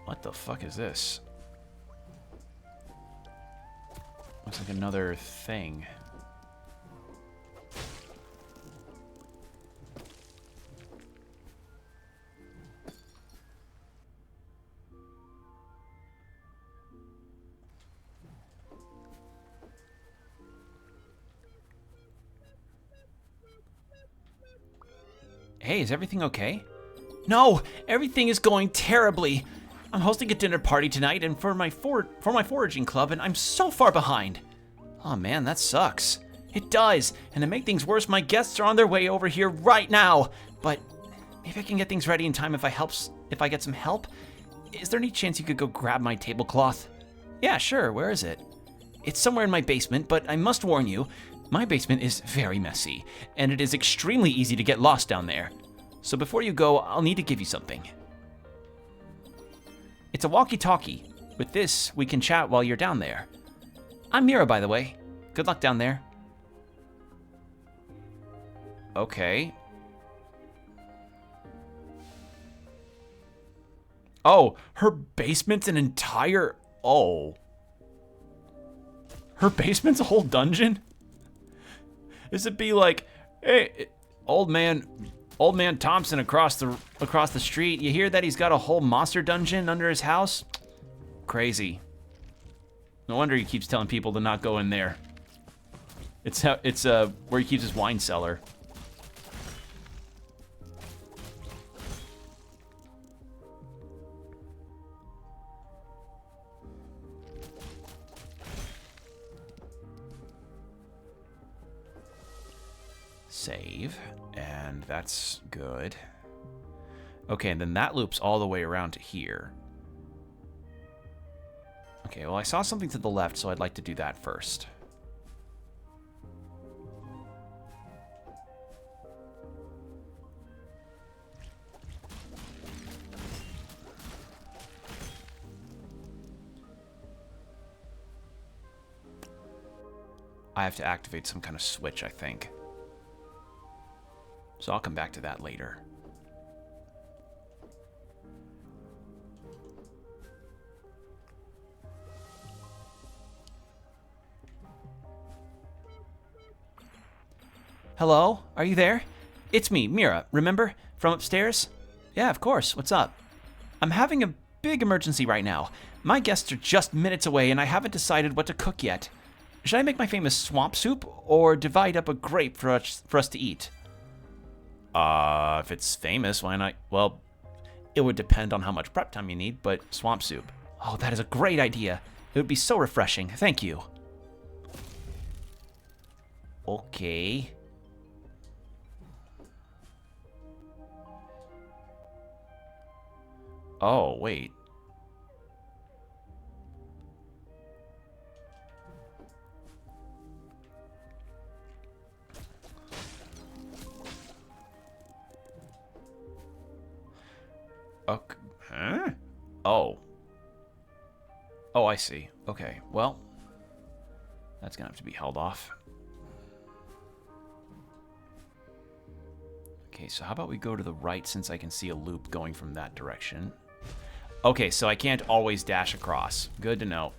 What the fuck is this? Looks like another thing. Hey, is everything okay? No, everything is going terribly. I'm hosting a dinner party tonight and for my foraging club, and I'm so far behind. Oh man, that sucks. It does, and to make things worse, my guests are on their way over here right now. But maybe I can get things ready in time if I get some help. Is there any chance you could go grab my tablecloth? Yeah, sure. Where is it? It's somewhere in my basement, but I must warn you, my basement is very messy, and it is extremely easy to get lost down there. So before you go, I'll need to give you something. It's a walkie-talkie. With this, we can chat while you're down there. I'm Mira, by the way. Good luck down there. Okay. Oh, her basement's an entire... Oh. Her basement's a whole dungeon? Does it be like, hey, old man Thompson across the street, you hear that he's got a whole monster dungeon under his house? Crazy. No wonder he keeps telling people to not go in there. It's where he keeps his wine cellar. Save. And that's good. Okay, and then that loops all the way around to here. Okay, well, I saw something to the left, so I'd like to do that first. I have to activate some kind of switch, I think. So I'll come back to that later. Hello? Are you there? It's me, Mira, remember? From upstairs? Yeah, of course. What's up? I'm having a big emergency right now. My guests are just minutes away and I haven't decided what to cook yet. Should I make my famous swamp soup or divide up a grape for us to eat? If it's famous, why not? Well, it would depend on how much prep time you need, but swamp soup. Oh, that is a great idea. It would be so refreshing. Thank you. Okay. Oh, wait. Okay. Huh? Oh. Oh, I see. Okay, well, that's gonna have to be held off. Okay, so how about we go to the right since I can see a loop going from that direction. Okay, so I can't always dash across. Good to know.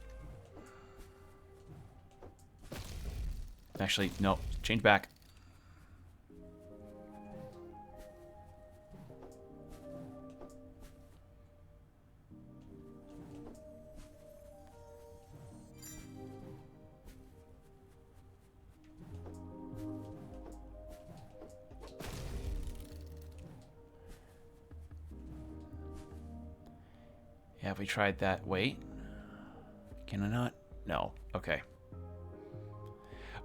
Actually, no. Change back. Have we tried that? Wait. Can I not? No. Okay.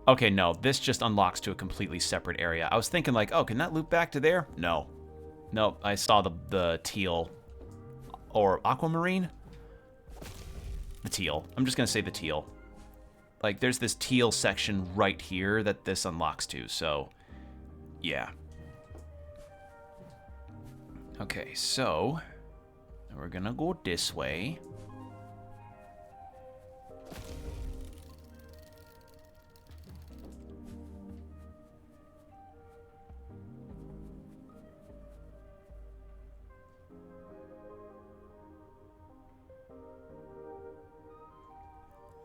Okay, no. This just unlocks to a completely separate area. I was thinking like, oh, can that loop back to there? No. No, I saw the teal. Or aquamarine? The teal. I'm just going to say the teal. Like, there's this teal section right here that this unlocks to, so... yeah. Okay, so... we're gonna go this way.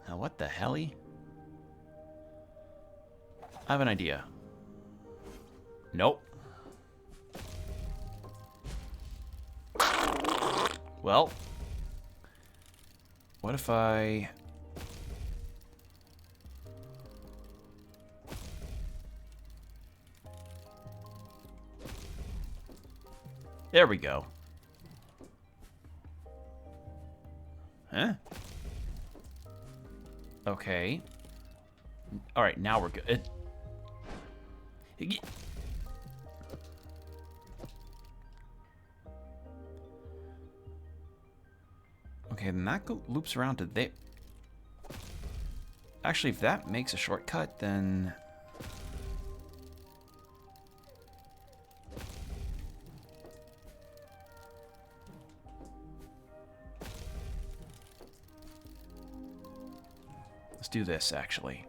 Now what the helly? I have an idea. Nope. Well, what if I... there we go. Huh? Okay. All right, now we're good. Okay, then that loops around to there. Actually, if that makes a shortcut, then... let's do this, actually.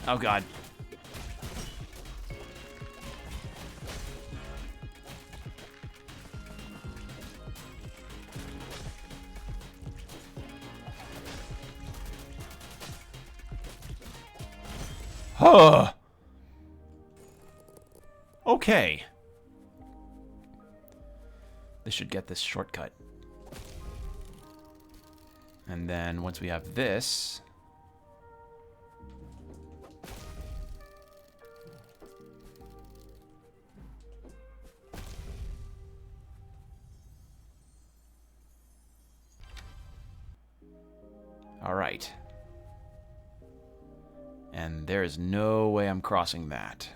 Oh, God. Huh. Okay. This should get this shortcut. And then once we have this... right. And there is no way I'm crossing that.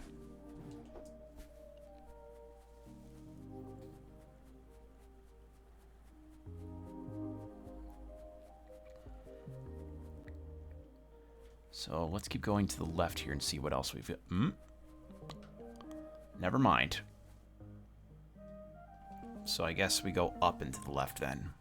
So let's keep going to the left here and see what else we've got. Never mind. So I guess we go up and to the left then.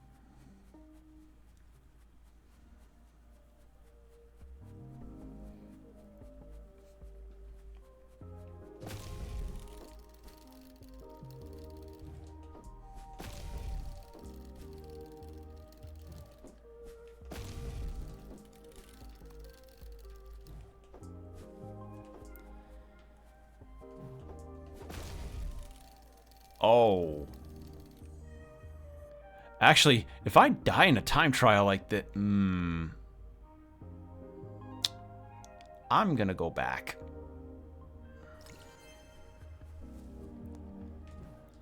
Oh. Actually, if I die in a time trial like that, I'm gonna go back.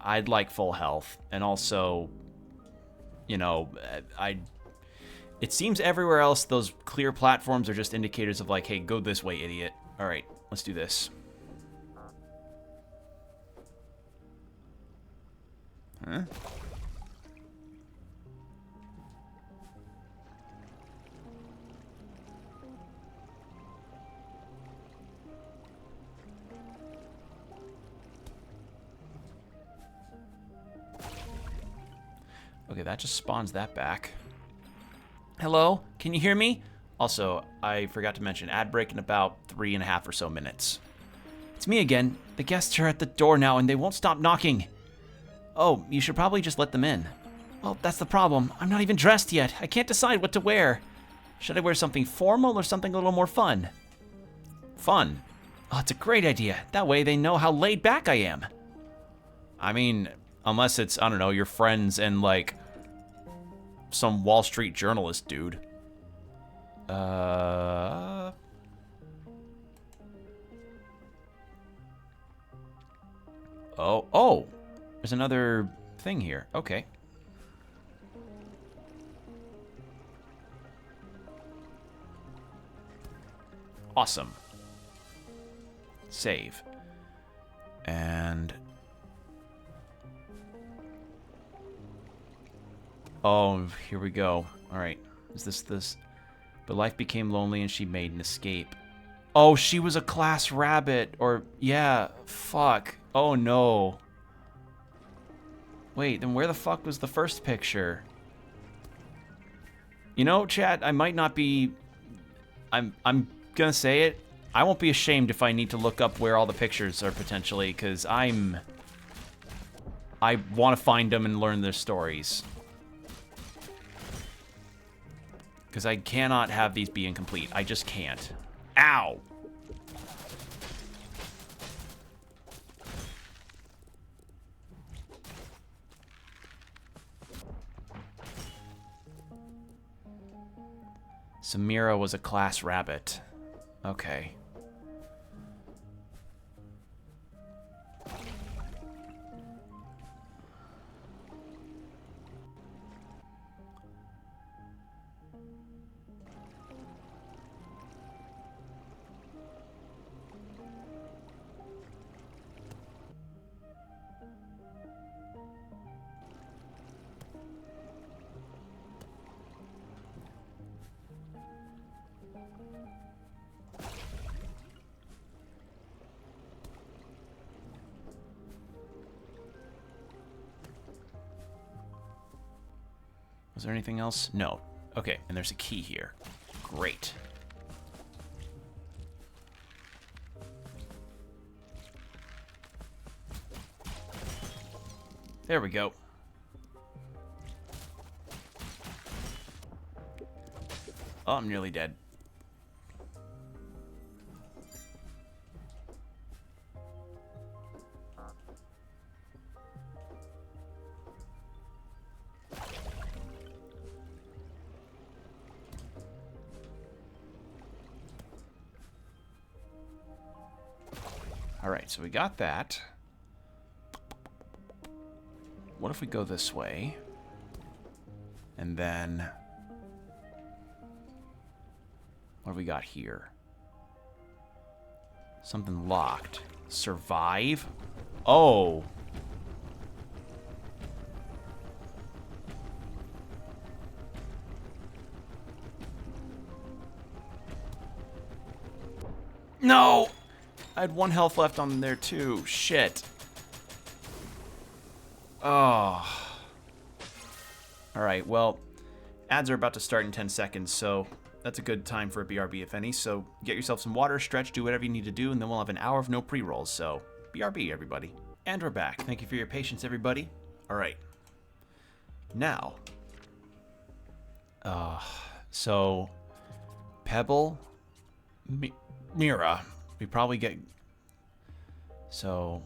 I'd like full health, and also, you know, it seems everywhere else those clear platforms are just indicators of like, hey, go this way, idiot. All right, let's do this. Huh? Okay, that just spawns that back. Hello? Can you hear me? Also, I forgot to mention, ad break in about 3.5 or so minutes. It's me again. The guests are at the door now and they won't stop knocking. Oh, you should probably just let them in. Well, that's the problem. I'm not even dressed yet. I can't decide what to wear. Should I wear something formal or something a little more fun? Fun? Oh, it's a great idea. That way they know how laid back I am. I mean, unless it's, I don't know, your friends and like some Wall Street journalist dude. Oh, there's another thing here. Okay. Awesome. Save. And... oh, here we go. Alright. Is this? But life became lonely and she made an escape. Oh, she was a class rabbit. Or, yeah, fuck. Oh, no. Wait, then where the fuck was the first picture? You know, chat, I might not be... I'm gonna say it. I won't be ashamed if I need to look up where all the pictures are potentially, because I want to find them and learn their stories. Because I cannot have these be incomplete. I just can't. Ow! Samira was a class rabbit. Okay. Was there anything else? No. Okay, and there's a key here. Great. There we go. Oh, I'm nearly dead. Alright, so we got that. What if we go this way? And then... What have we got here? Something locked. Survive? Oh. No! I had 1 health left on there too. Shit. Oh. Alright, well, ads are about to start in 10 seconds, so that's a good time for a BRB, if any. So get yourself some water, stretch, do whatever you need to do, and then we'll have an hour of no pre-rolls. So BRB, everybody. And we're back. Thank you for your patience, everybody. Alright. Now. So, Pebble, Mira. We probably get... So...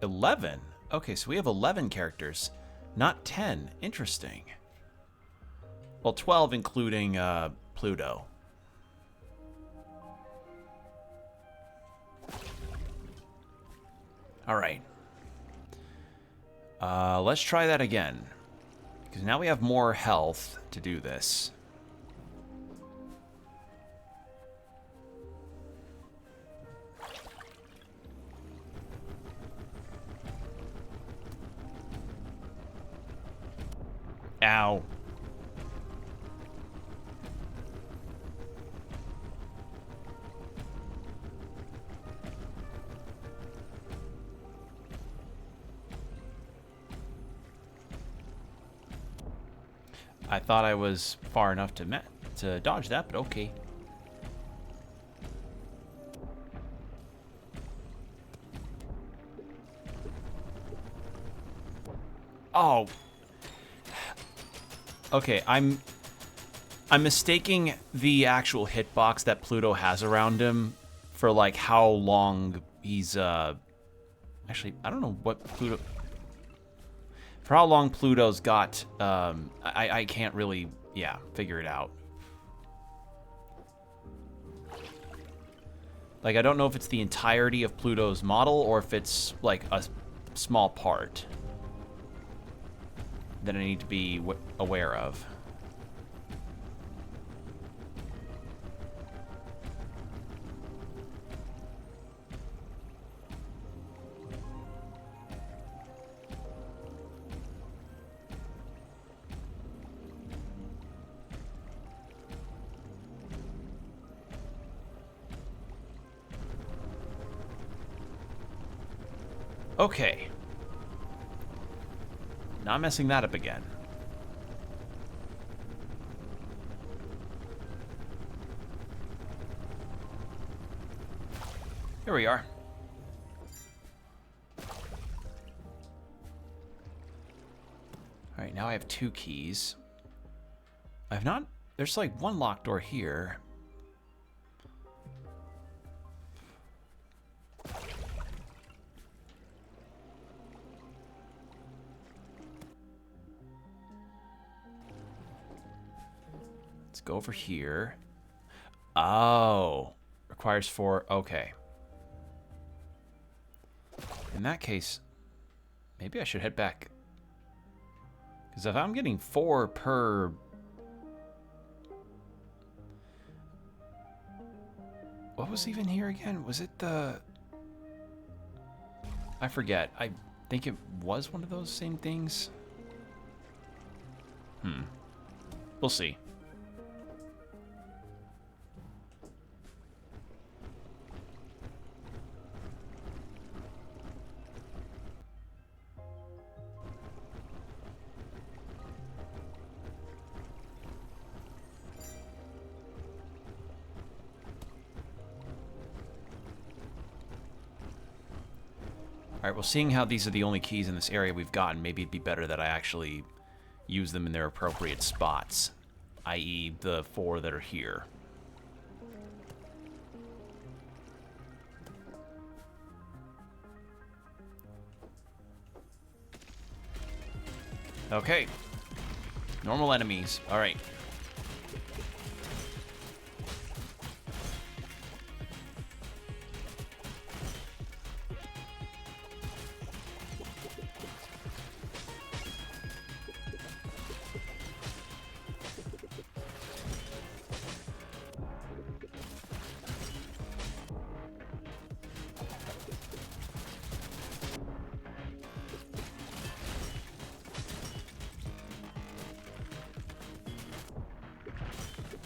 11? Okay, so we have 11 characters, not 10. Interesting. Well, 12 including Pluto. All right. Let's try that again. Because now we have more health to do this. Ow. I thought I was far enough to dodge that, but okay. Oh. Okay, I'm mistaking the actual hitbox that Pluto has around him for like how long he's actually I don't know what Pluto for how long Pluto's got I can't really figure it out. Like I don't know if it's the entirety of Pluto's model or if it's like a small part that I need to be aware of. Okay. Not messing that up again. Here we are. Alright, now I have 2 keys. I've not... There's like 1 locked door here. Let's go over here. Oh. Requires 4. Okay. In that case, maybe I should head back. Because if I'm getting 4 per... What was even here again? Was it the... I forget. I think it was one of those same things. We'll see. Alright, well, seeing how these are the only keys in this area we've gotten, maybe it'd be better that I actually use them in their appropriate spots, i.e. the 4 that are here. Okay. Normal enemies. Alright.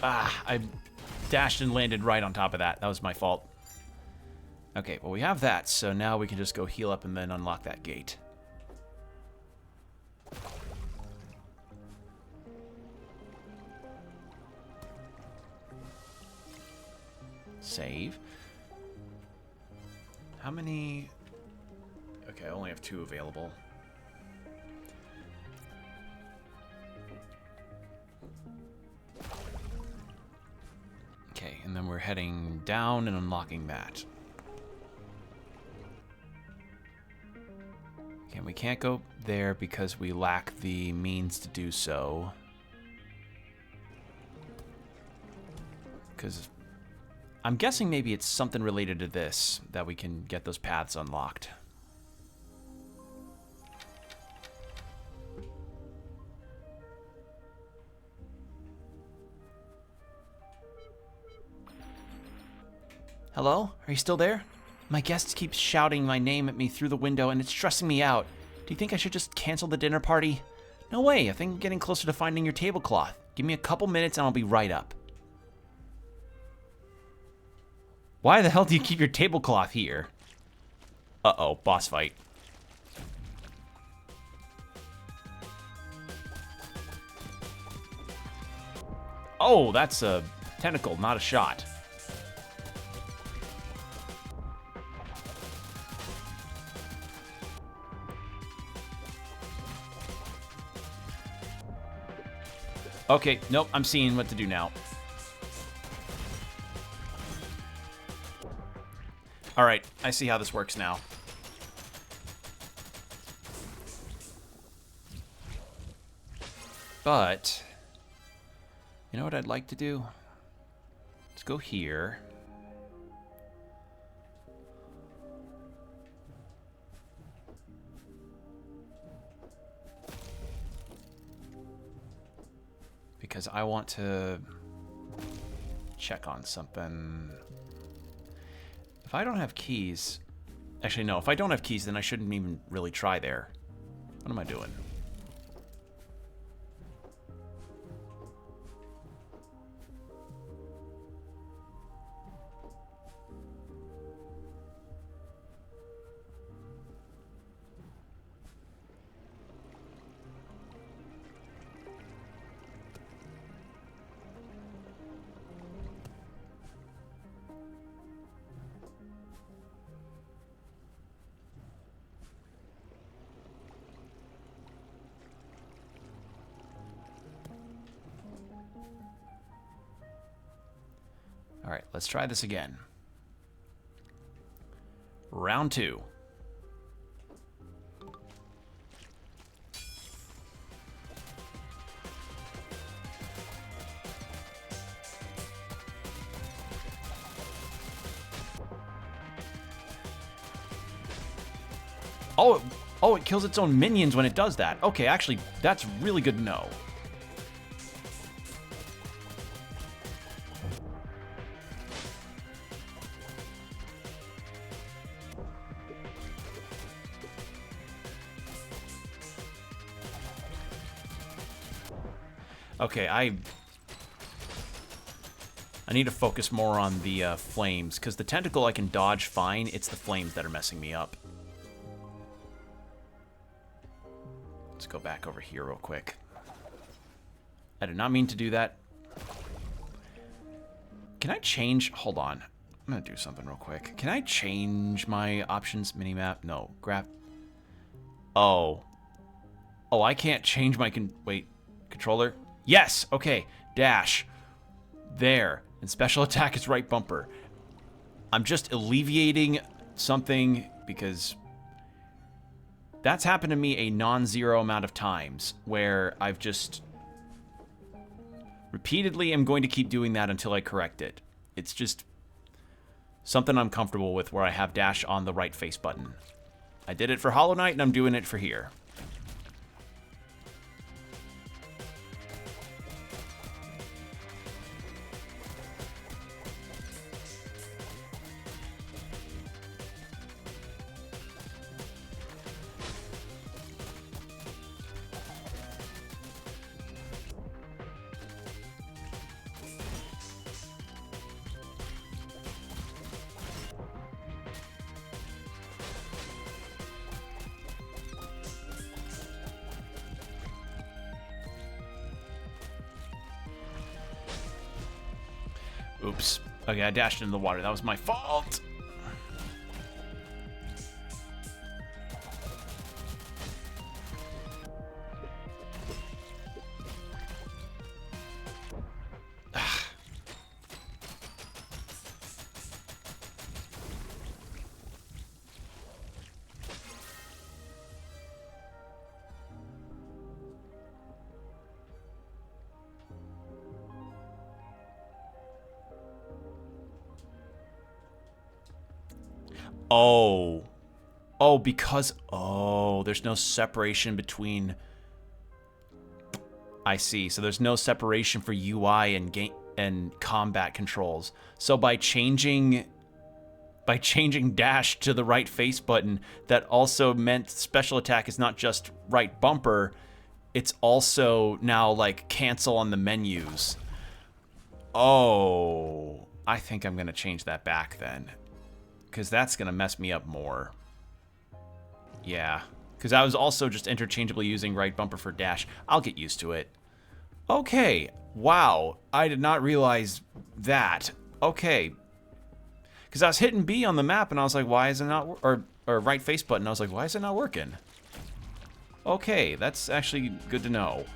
Ah, I dashed and landed right on top of that. That was my fault. Okay, well, we have that, so now we can just go heal up and then unlock that gate. Save. How many... Okay, I only have 2 available. Okay, and then we're heading down and unlocking that. Okay, we can't go there because we lack the means to do so. Because I'm guessing maybe it's something related to this that we can get those paths unlocked. Hello? Are you still there? My guests keep shouting my name at me through the window and it's stressing me out. Do you think I should just cancel the dinner party? No way, I think I'm getting closer to finding your tablecloth. Give me a couple minutes and I'll be right up. Why the hell do you keep your tablecloth here? Uh-oh, boss fight. Oh, that's a tentacle, not a shot. Okay, nope, I'm seeing what to do now. Alright, I see how this works now. But, you know what I'd like to do? Let's go here. Because I want to check on something. If I don't have keys... Actually, no. If I don't have keys, then I shouldn't even really try there. What am I doing? All right, let's try this again. Round 2. Oh, it kills its own minions when it does that. Okay, actually, that's really good to know. Okay, I need to focus more on the flames, because the tentacle I can dodge fine. It's the flames that are messing me up. Let's go back over here real quick. I did not mean to do that. Can I change? Hold on. I'm going to do something real quick. Can I change my options minimap? No. Grab. Oh. Oh, I can't change my... Wait. Controller? Yes! Okay. Dash. There. And special attack is right bumper. I'm just alleviating something because... That's happened to me a non-zero amount of times, where I've just repeatedly am going to keep doing that until I correct it. It's just something I'm comfortable with, where I have dash on the right face button. I did it for Hollow Knight, and I'm doing it for here. Oops. Okay, I dashed into the water. That was my fault. Oh. Oh, because... Oh, there's no separation between... I see. So there's no separation for UI and game and combat controls. So by changing dash to the right face button, that also meant special attack is not just right bumper, it's also now like cancel on the menus. Oh, I think I'm gonna change that back then, because that's gonna mess me up more. Yeah, because I was also just interchangeably using right bumper for dash. I'll get used to it. Okay, wow, I did not realize that. Okay, because I was hitting B on the map and I was like, why is it not, or right face button, I was like, why is it not working? Okay, that's actually good to know.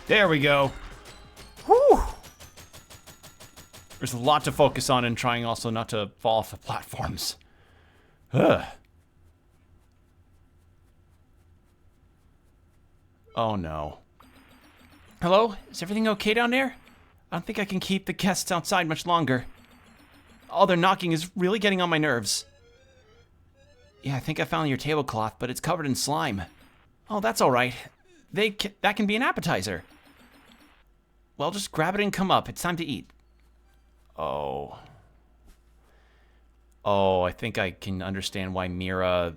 There we go. Whew. There's a lot to focus on and trying also not to fall off the platforms. Ugh. Oh no. Hello? Is everything okay down there? I don't think I can keep the guests outside much longer. All their knocking is really getting on my nerves. Yeah, I think I found your tablecloth, but it's covered in slime. Oh, that's all right. That can be an appetizer. Well, just grab it and come up. It's time to eat. Oh. Oh, I think I can understand why Mira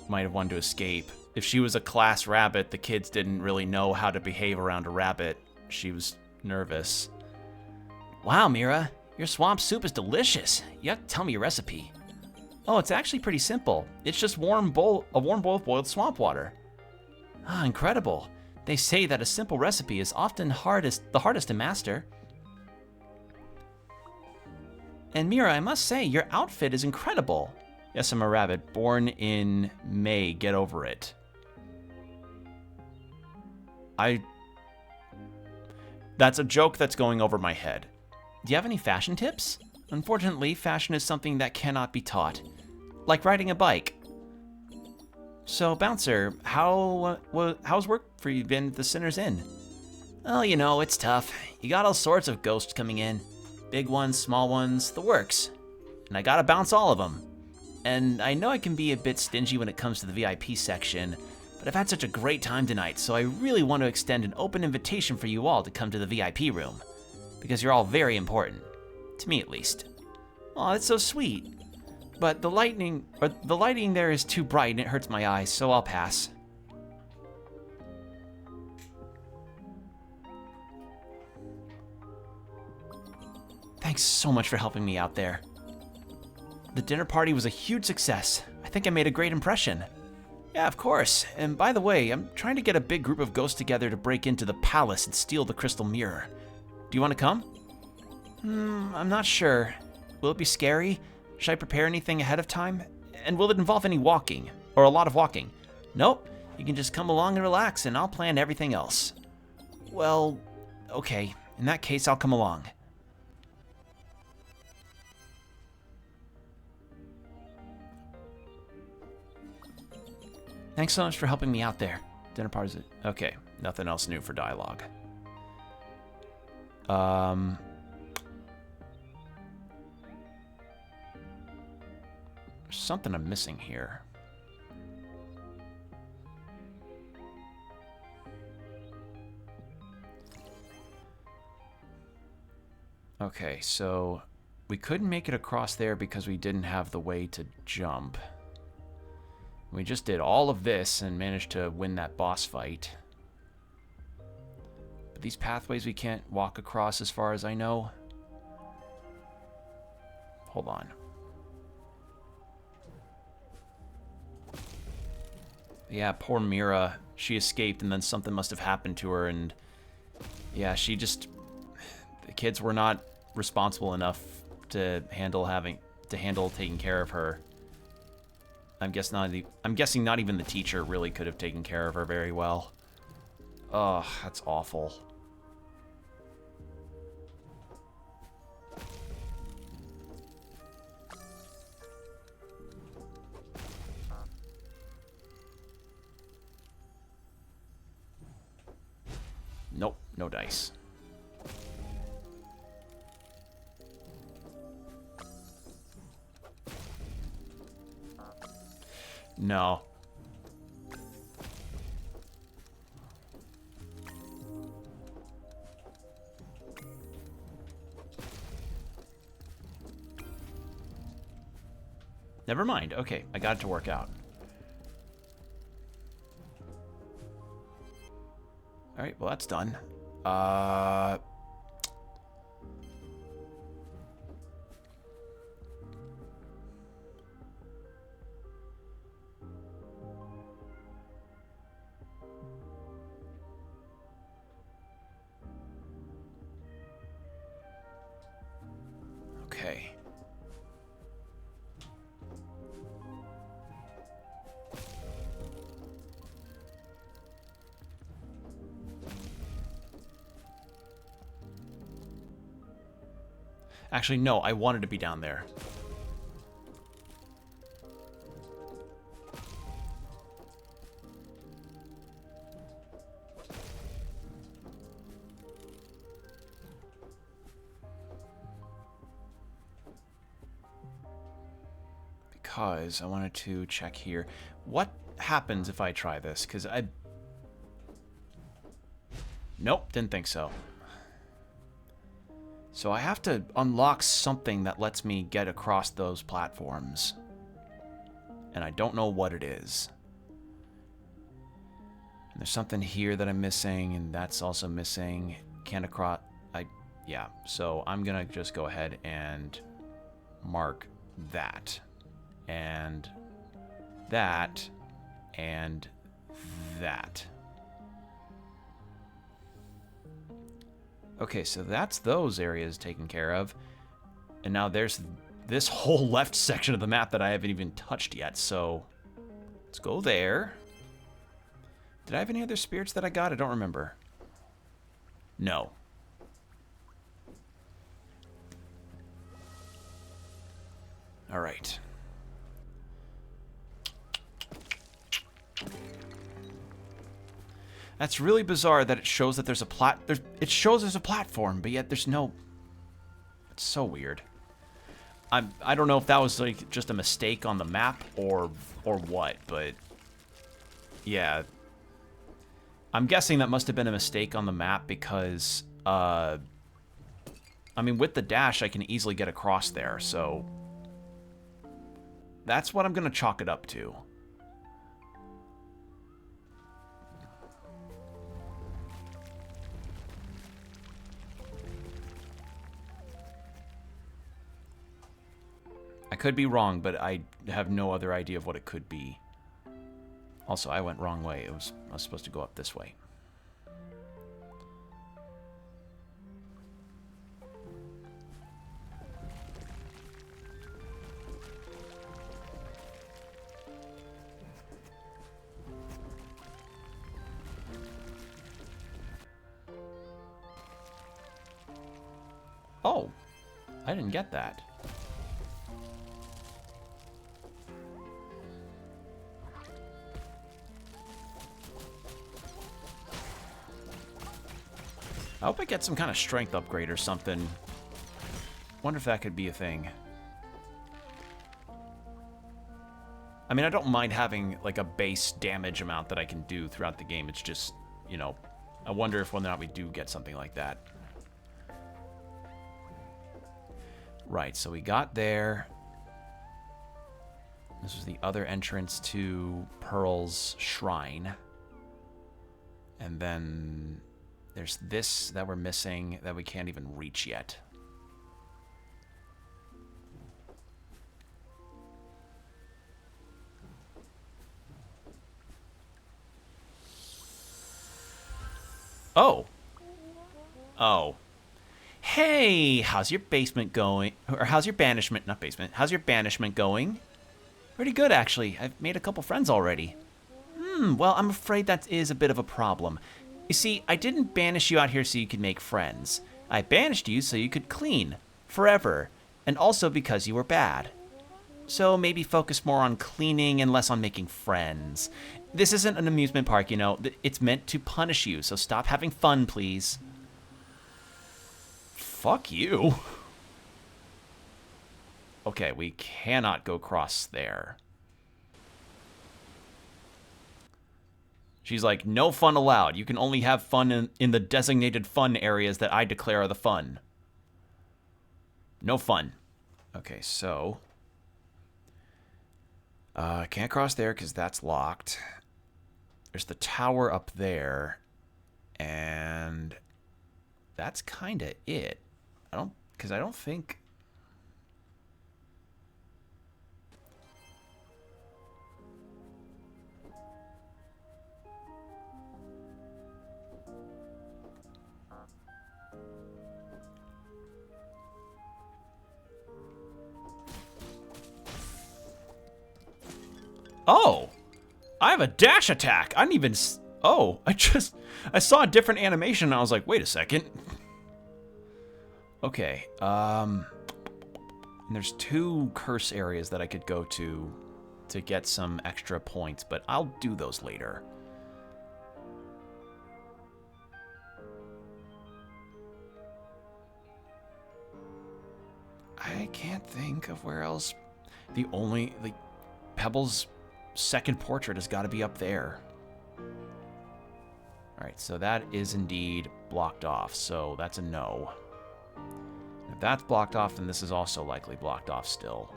might have wanted to escape. If she was a class rabbit, the kids didn't really know how to behave around a rabbit. She was nervous. Wow, Mira, your swamp soup is delicious. You have to tell me your recipe. Oh, it's actually pretty simple. It's just a warm bowl of boiled swamp water. Ah, incredible. They say that a simple recipe is often the hardest to master. And Mira, I must say, your outfit is incredible. Yes, I'm a rabbit, born in May. Get over it. That's a joke that's going over my head. Do you have any fashion tips? Unfortunately, fashion is something that cannot be taught. Like riding a bike. So, Bouncer, how's work for you been at the Sinner's Inn? Oh, you know, it's tough. You got all sorts of ghosts coming in. Big ones, small ones, the works. And I gotta bounce all of them. And I know I can be a bit stingy when it comes to the VIP section, but I've had such a great time tonight, so I really want to extend an open invitation for you all to come to the VIP room. Because you're all very important. To me, at least. Aw, that's so sweet. But the lighting there is too bright and it hurts my eyes, so I'll pass. Thanks so much for helping me out there. The dinner party was a huge success. I think I made a great impression. Yeah, of course. And by the way, I'm trying to get a big group of ghosts together to break into the palace and steal the crystal mirror. Do you want to come? I'm not sure. Will it be scary? Should I prepare anything ahead of time? And will it involve any walking? Or a lot of walking? Nope. You can just come along and relax, and I'll plan everything else. Well, okay. In that case, I'll come along. Thanks so much for helping me out there. Dinner party's... Okay, nothing else new for dialogue. There's something I'm missing here. Okay, so we couldn't make it across there because we didn't have the way to jump. We just did all of this and managed to win that boss fight. But these pathways we can't walk across as far as I know. Hold on. Yeah, poor Mira. She escaped and then something must have happened to her and... Yeah, she just... The kids were not responsible enough to handle taking care of her. I'm guessing not even the teacher really could have taken care of her very well. Oh, that's awful. Nope, no dice. No. Never mind. Okay, I got it to work out. Alright, well that's done. Okay. Actually, no, I wanted to be down there. Because I wanted to check here. What happens if I try this? Because I... Nope, didn't think so. So I have to unlock something that lets me get across those platforms. And I don't know what it is. And there's something here that I'm missing, and that's also missing. Can't across... Yeah, so I'm gonna just go ahead and mark that. And that. And that. Okay, so that's those areas taken care of. And now there's this whole left section of the map that I haven't even touched yet, so let's go there. Did I have any other spirits that I got? I don't remember. No. All right. That's really bizarre that it shows that there's a it shows there's a platform, but yet there's no. It's so weird. I don't know if that was like just a mistake on the map or what, but yeah. I'm guessing that must have been a mistake on the map because I mean, with the dash I can easily get across there, so that's what I'm going to chalk it up to. I could be wrong, but I have no other idea of what it could be. Also, I went wrong way. I was supposed to go up this way. Oh, I didn't get that. I hope I get some kind of strength upgrade or something. Wonder if that could be a thing. I mean, I don't mind having like a base damage amount that I can do throughout the game. It's just, you know, I wonder if whether or not we do get something like that. Right, so we got there. This was the other entrance to Pearl's shrine. And then there's this that we're missing that we can't even reach yet. Oh. Oh. Hey, how's your basement going? Or how's your banishment? Not basement. How's your banishment going? Pretty good, actually. I've made a couple friends already. Well, I'm afraid that is a bit of a problem. You see, I didn't banish you out here so you could make friends. I banished you so you could clean. Forever. And also because you were bad. So maybe focus more on cleaning and less on making friends. This isn't an amusement park, you know. It's meant to punish you, so stop having fun, please. Fuck you. Okay, we cannot go cross there. She's like, no fun allowed. You can only have fun in the designated fun areas that I declare are the fun. No fun. Okay, so can't cross there because that's locked. There's the tower up there. And that's kind of it. Because I don't think... Oh! I have a dash attack! I didn't even... Oh, I saw a different animation and I was like, wait a second. Okay, there's 2 curse areas that I could go to get some extra points, but I'll do those later. I can't think of where else. The only, like, Pebble's second portrait has got to be up there. Alright, so that is indeed blocked off, so that's a no. If that's blocked off, then this is also likely blocked off still.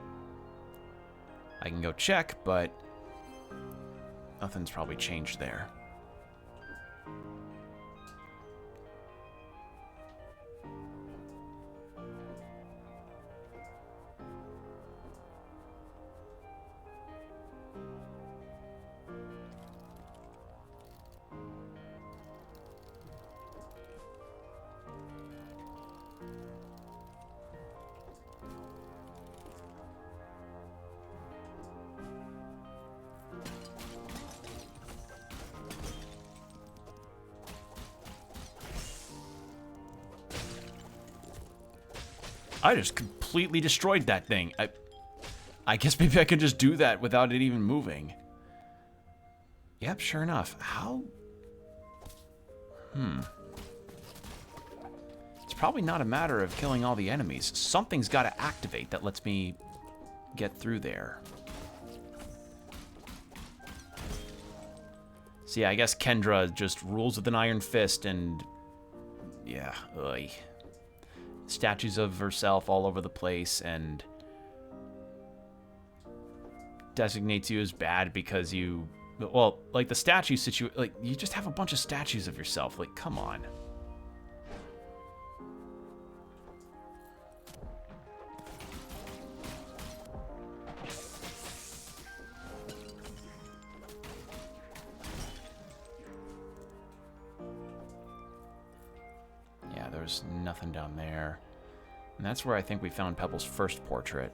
I can go check, but nothing's probably changed there. I just completely destroyed that thing. I guess maybe I could just do that without it even moving. Yep, sure enough. How? It's probably not a matter of killing all the enemies. Something's got to activate that lets me get through there. So yeah, I guess Kendra just rules with an iron fist and... yeah, ugh. Statues of herself all over the place and... designates you as bad because you... well, like the statue like, you just have a bunch of statues of yourself. Like, come on. Yeah, there's nothing down there. And that's where I think we found Pebble's first portrait.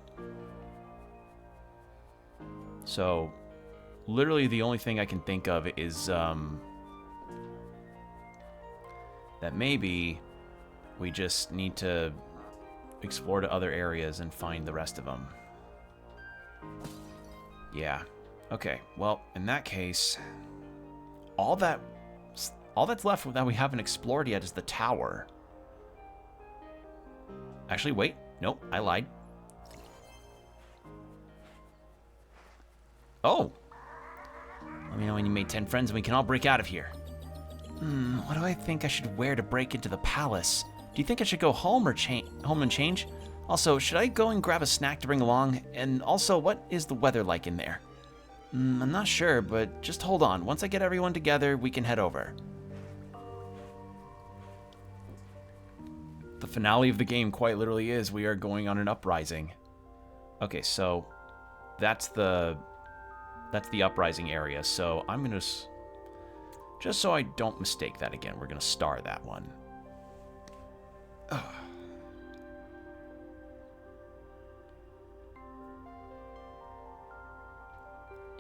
So, literally the only thing I can think of is, that maybe we just need to explore to other areas and find the rest of them. Yeah. Okay, well, in that case, all that's left that we haven't explored yet is the tower. Actually, wait. Nope, I lied. Oh! Let me know when you made 10 friends and we can all break out of here. What do I think I should wear to break into the palace? Do you think I should go home or home and change? Also, should I go and grab a snack to bring along? And also, what is the weather like in there? I'm not sure, but just hold on. Once I get everyone together, we can head over. The finale of the game quite literally is we are going on an uprising. Okay, so that's the uprising area. So I'm gonna, just so I don't mistake that again, we're gonna star that one. Ugh.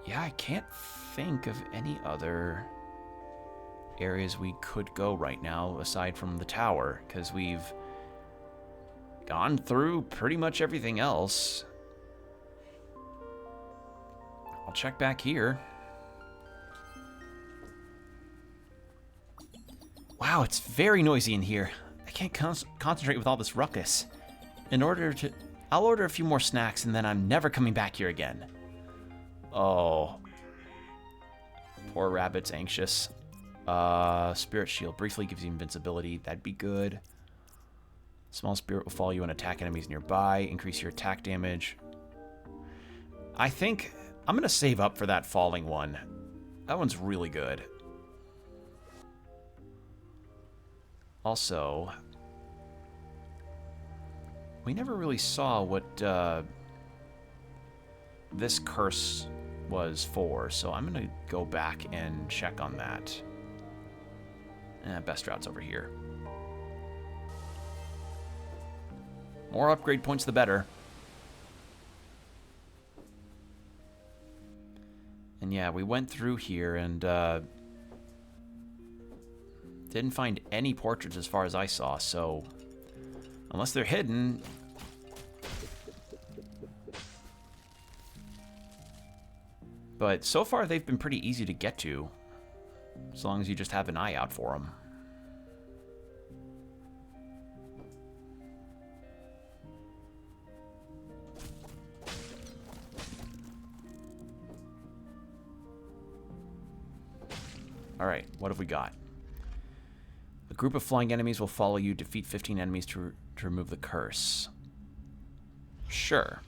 Yeah, I can't think of any other areas we could go right now aside from the tower, because we've gone through pretty much everything else. I'll check back here. Wow, it's very noisy in here. I can't concentrate with all this ruckus. I'll order a few more snacks and then I'm never coming back here again. Oh. Poor rabbit's anxious. Spirit shield briefly gives you invincibility. That'd be good. Small spirit will follow you and attack enemies nearby. Increase your attack damage. I think I'm gonna save up for that falling one. That one's really good. Also, we never really saw what this curse was for, so I'm gonna go back and check on that. Best route's over here. More upgrade points, the better. And yeah, we went through here and didn't find any portraits as far as I saw, so unless they're hidden. But so far they've been pretty easy to get to, as long as you just have an eye out for them. Alright, what have we got? A group of flying enemies will follow you. Defeat 15 enemies to remove the curse. Sure.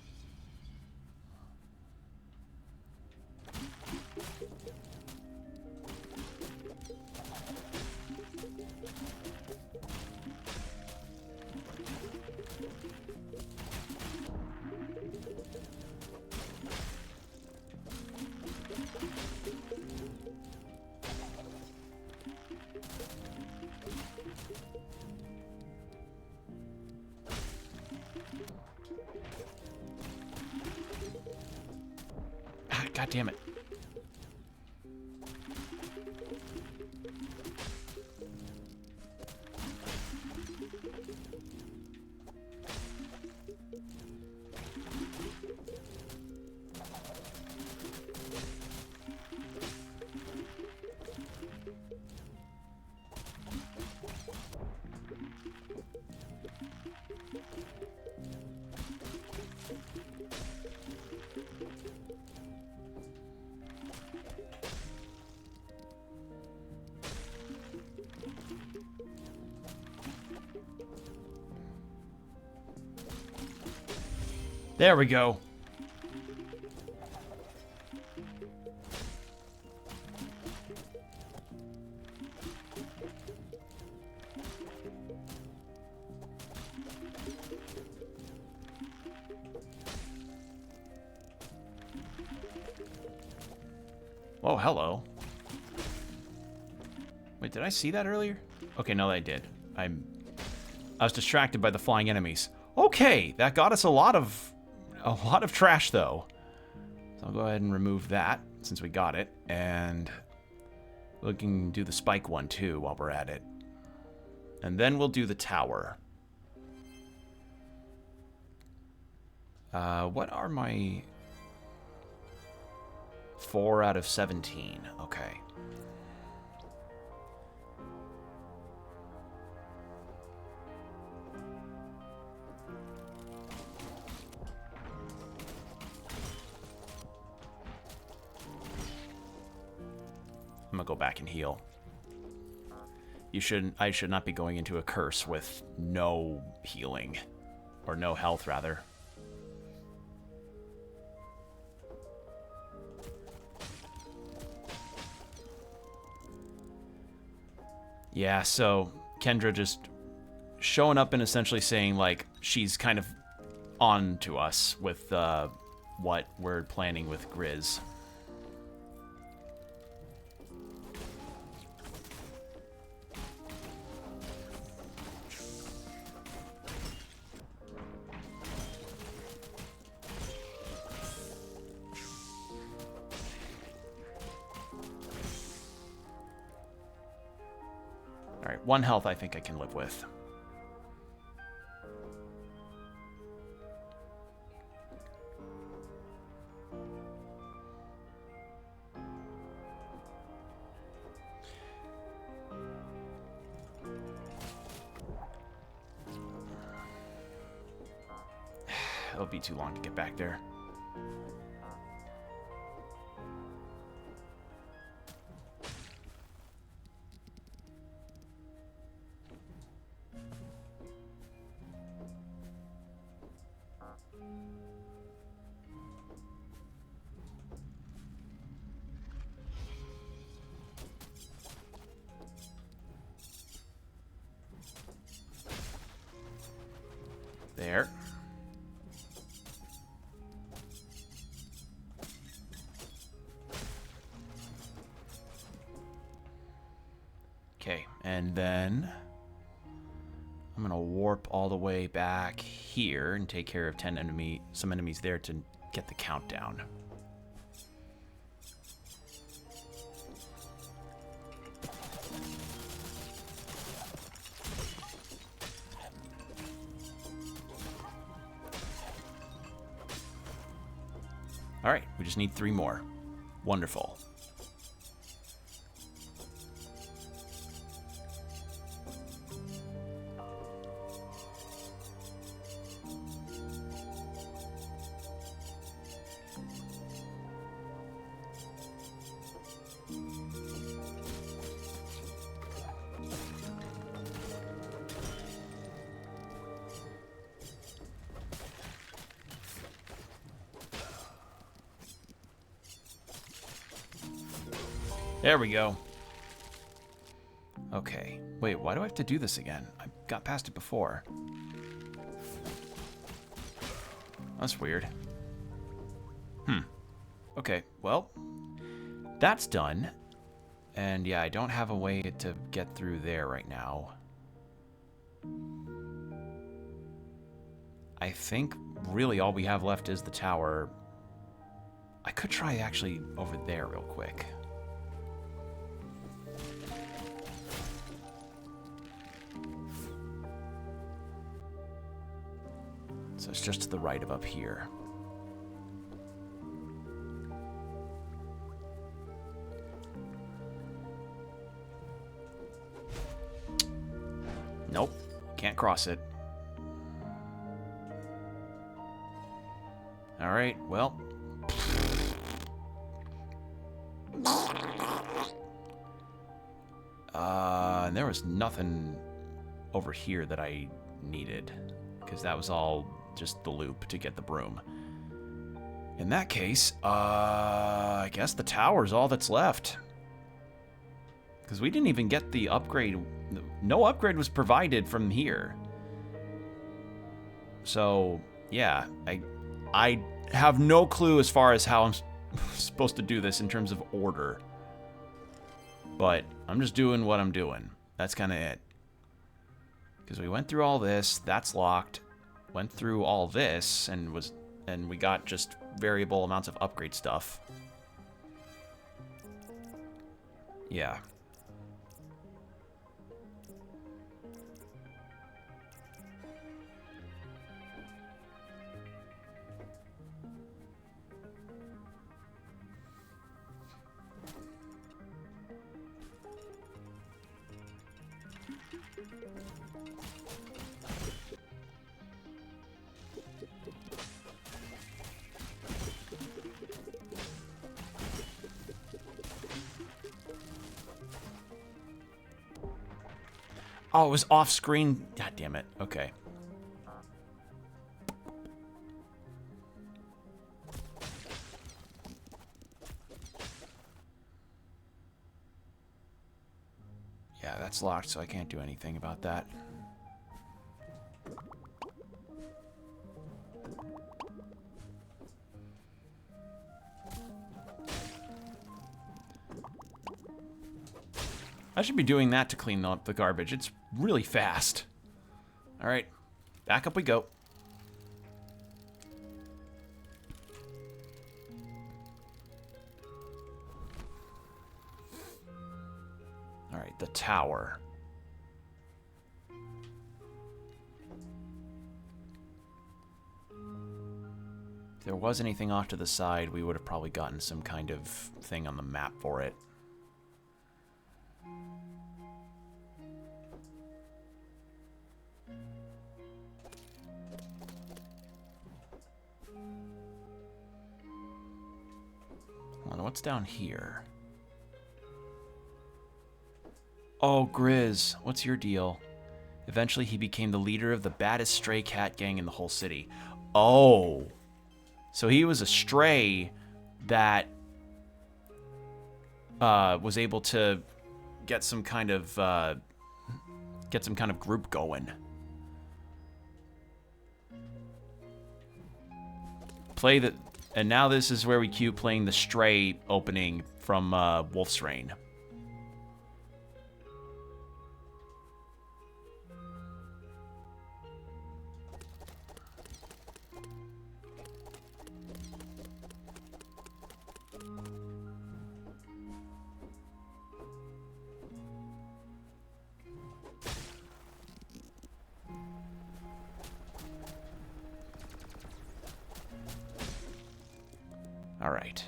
God damn it. There we go. Oh, hello. Wait, did I see that earlier? Okay, no, I did. I was distracted by the flying enemies. Okay, that got us a lot of trash though. So I'll go ahead and remove that since we got it, and we can do the spike one too while we're at it. And then we'll do the tower. What are my 4 out of 17? Okay. I'm gonna go back and heal. I should not be going into a curse with no healing. Or no health, rather. Yeah, so Kendra just showing up and essentially saying, like, she's kind of on to us with what we're planning with Grizz. Alright, 1 health I think I can live with. It'll be too long to get back there. There. Okay, and then I'm gonna warp all the way back here and take care of some enemies there to get the countdown. All right, we just need 3 more. Wonderful. There we go. Okay. Wait, why do I have to do this again? I got past it before. That's weird. Okay, well, that's done. And yeah, I don't have a way to get through there right now. I think really all we have left is the tower. I could try actually over there real quick. So it's just to the right of up here. Nope, can't cross it. All right, well. And there was nothing over here that I needed, because that was all just the loop to get the broom. In that case, I guess the tower's all that's left. Because we didn't even get the upgrade. No upgrade was provided from here. So, yeah, I have no clue as far as how I'm supposed to do this in terms of order. But I'm just doing what I'm doing. That's kind of it. Because we went through all this, that's locked. Went through all this, and we got just variable amounts of upgrade stuff. Yeah. Oh, it was off screen. God damn it. Okay. Yeah, that's locked, so I can't do anything about that. I should be doing that to clean up the garbage. It's really fast. All right, back up we go. All right, the tower. If there was anything off to the side, we would have probably gotten some kind of thing on the map for it. What's down here? Oh, Grizz, what's your deal? Eventually, he became the leader of the baddest stray cat gang in the whole city. Oh. So he was a stray that was able to get some kind of group going. Play the... And now this is where we cue playing the Stray opening from Wolf's Rain. All right.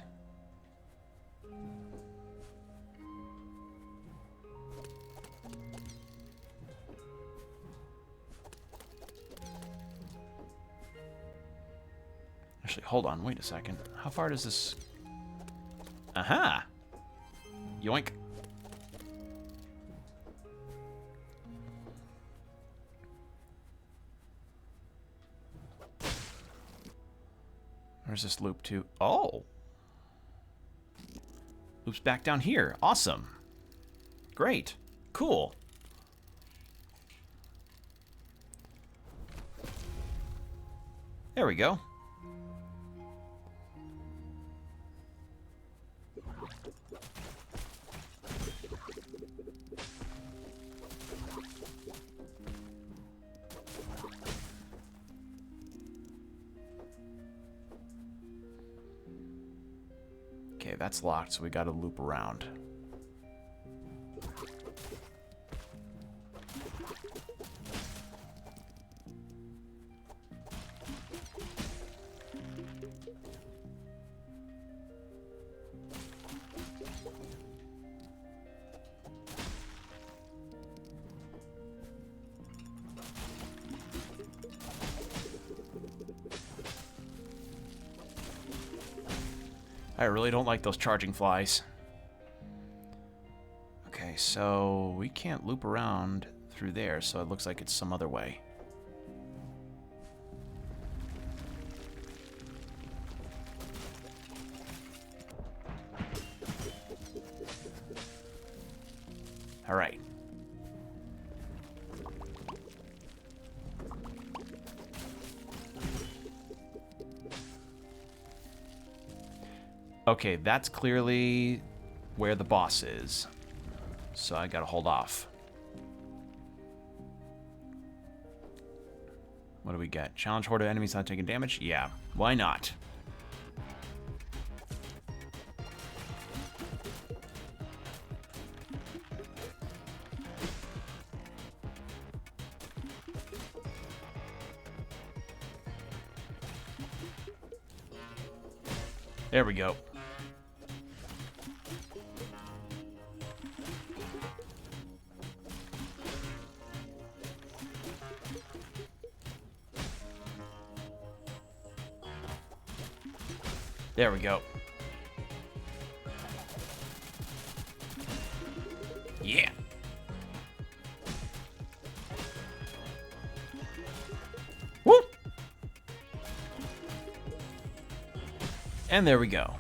Actually, hold on. Wait a second. How far does this... Aha! Yoink. Where's this loop to? Oh! Loops back down here. Awesome. Great. Cool. There we go. Okay, that's locked, so we gotta loop around. I really don't like those charging flies. Okay, so we can't loop around through there, so it looks like it's some other way. All right. Okay, that's clearly where the boss is. So I gotta hold off. What do we get? Challenge horde of enemies not taking damage? Yeah, why not? There we go. There we go. Yeah. Woo! And there we go.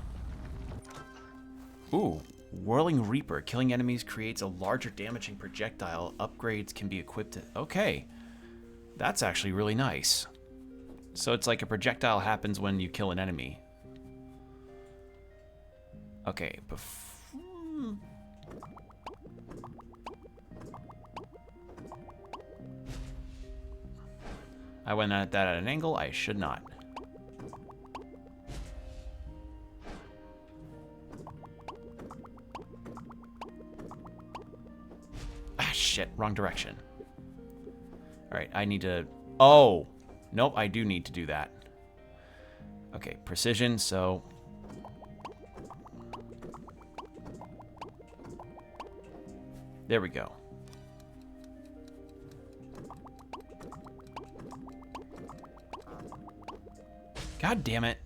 Ooh, Whirling Reaper. Killing enemies creates a larger damaging projectile. Upgrades can be equipped to... Okay. That's actually really nice. So it's like a projectile happens when you kill an enemy. Okay, I went at that at an angle I should not. Ah, shit, wrong direction. Alright, I need to... Oh! Nope, I do need to do that. Okay, precision, so... There we go. God damn it.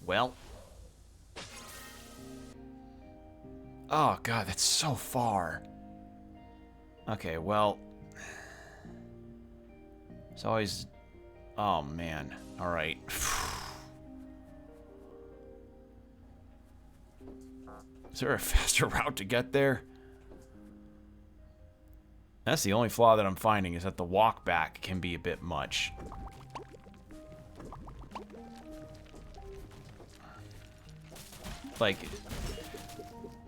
Well. Oh, God, that's so far. Okay, well. It's always... Oh, man. All right. Is there a faster route to get there? That's the only flaw that I'm finding, is that the walk back can be a bit much. Like,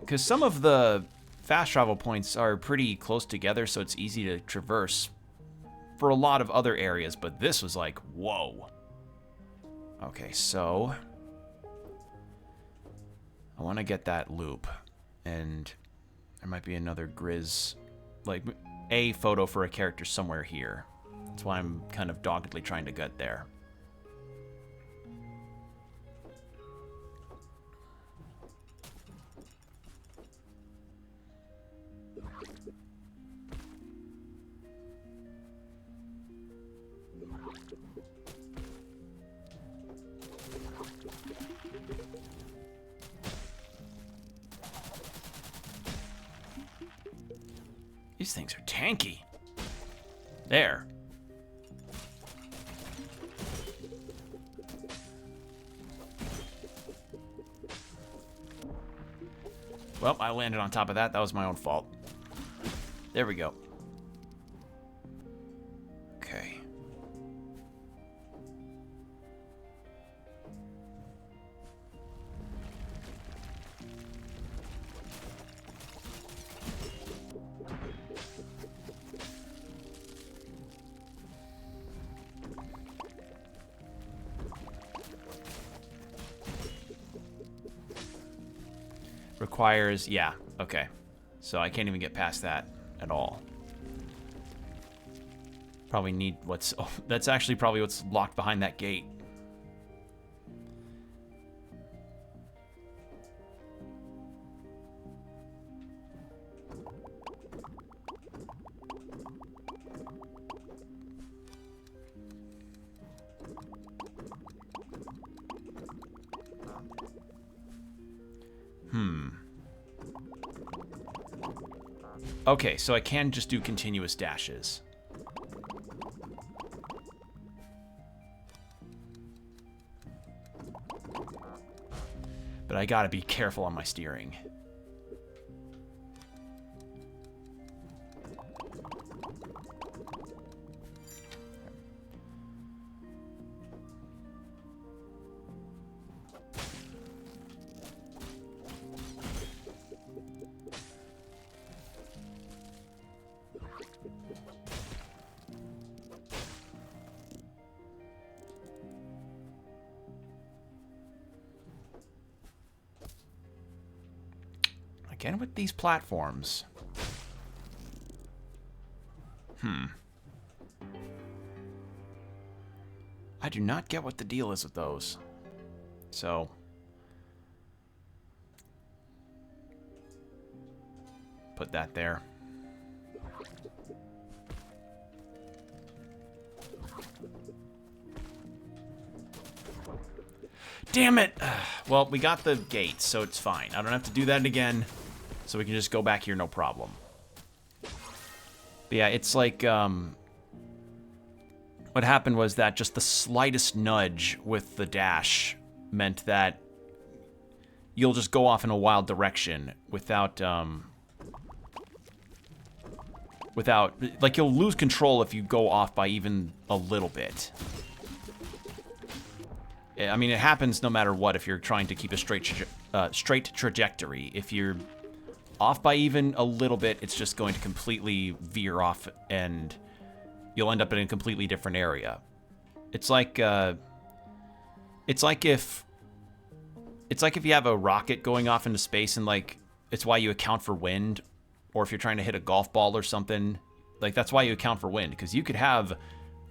because some of the fast travel points are pretty close together, so it's easy to traverse for a lot of other areas, but this was like, whoa. Okay, so... I want to get that loop, and there might be another Grizz, like a photo for a character somewhere here. That's why I'm kind of doggedly trying to get there. These things are tanky. There. Well, I landed on top of that. That was my own fault. There we go. Okay. Requires, yeah, okay. So I can't even get past that at all. Probably need what's, oh, that's actually probably what's locked behind that gate. Okay, so I can just do continuous dashes. But But I gotta be careful on my steering. Again with these platforms. I do not get what the deal is with those. So... put that there. Damn it! Well, we got the gate, so it's fine. I don't have to do that again. So we can just go back here, no problem. But yeah, it's like, what happened was that just the slightest nudge with the dash meant that you'll just go off in a wild direction without, like, you'll lose control if you go off by even a little bit. I mean, it happens no matter what if you're trying to keep a straight trajectory. If you're off by even a little bit, it's just going to completely veer off and you'll end up in a completely different area. It's like if you have a rocket going off into space and like it's why you account for wind, or if you're trying to hit a golf ball or something, like that's why you account for wind, because you could have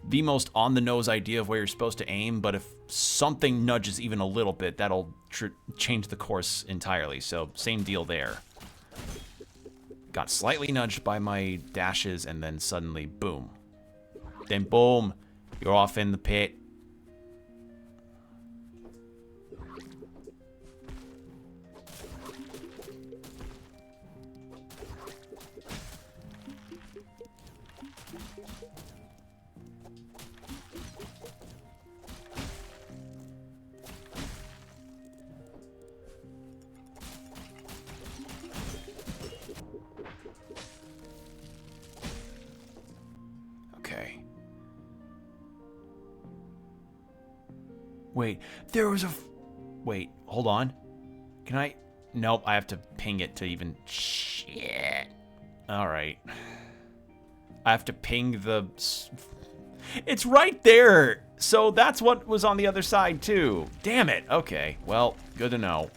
the most on-the-nose idea of where you're supposed to aim, but if something nudges even a little bit, that'll change the course entirely. So same deal there. Got slightly nudged by my dashes, and then suddenly, boom. Then boom, you're off in the pit. Wait, there was a... Wait, hold on. Can I... Nope, I have to ping it to even... Shit. Alright. I have to ping the... It's right there! So that's what was on the other side, too. Damn it. Okay, well, good to know.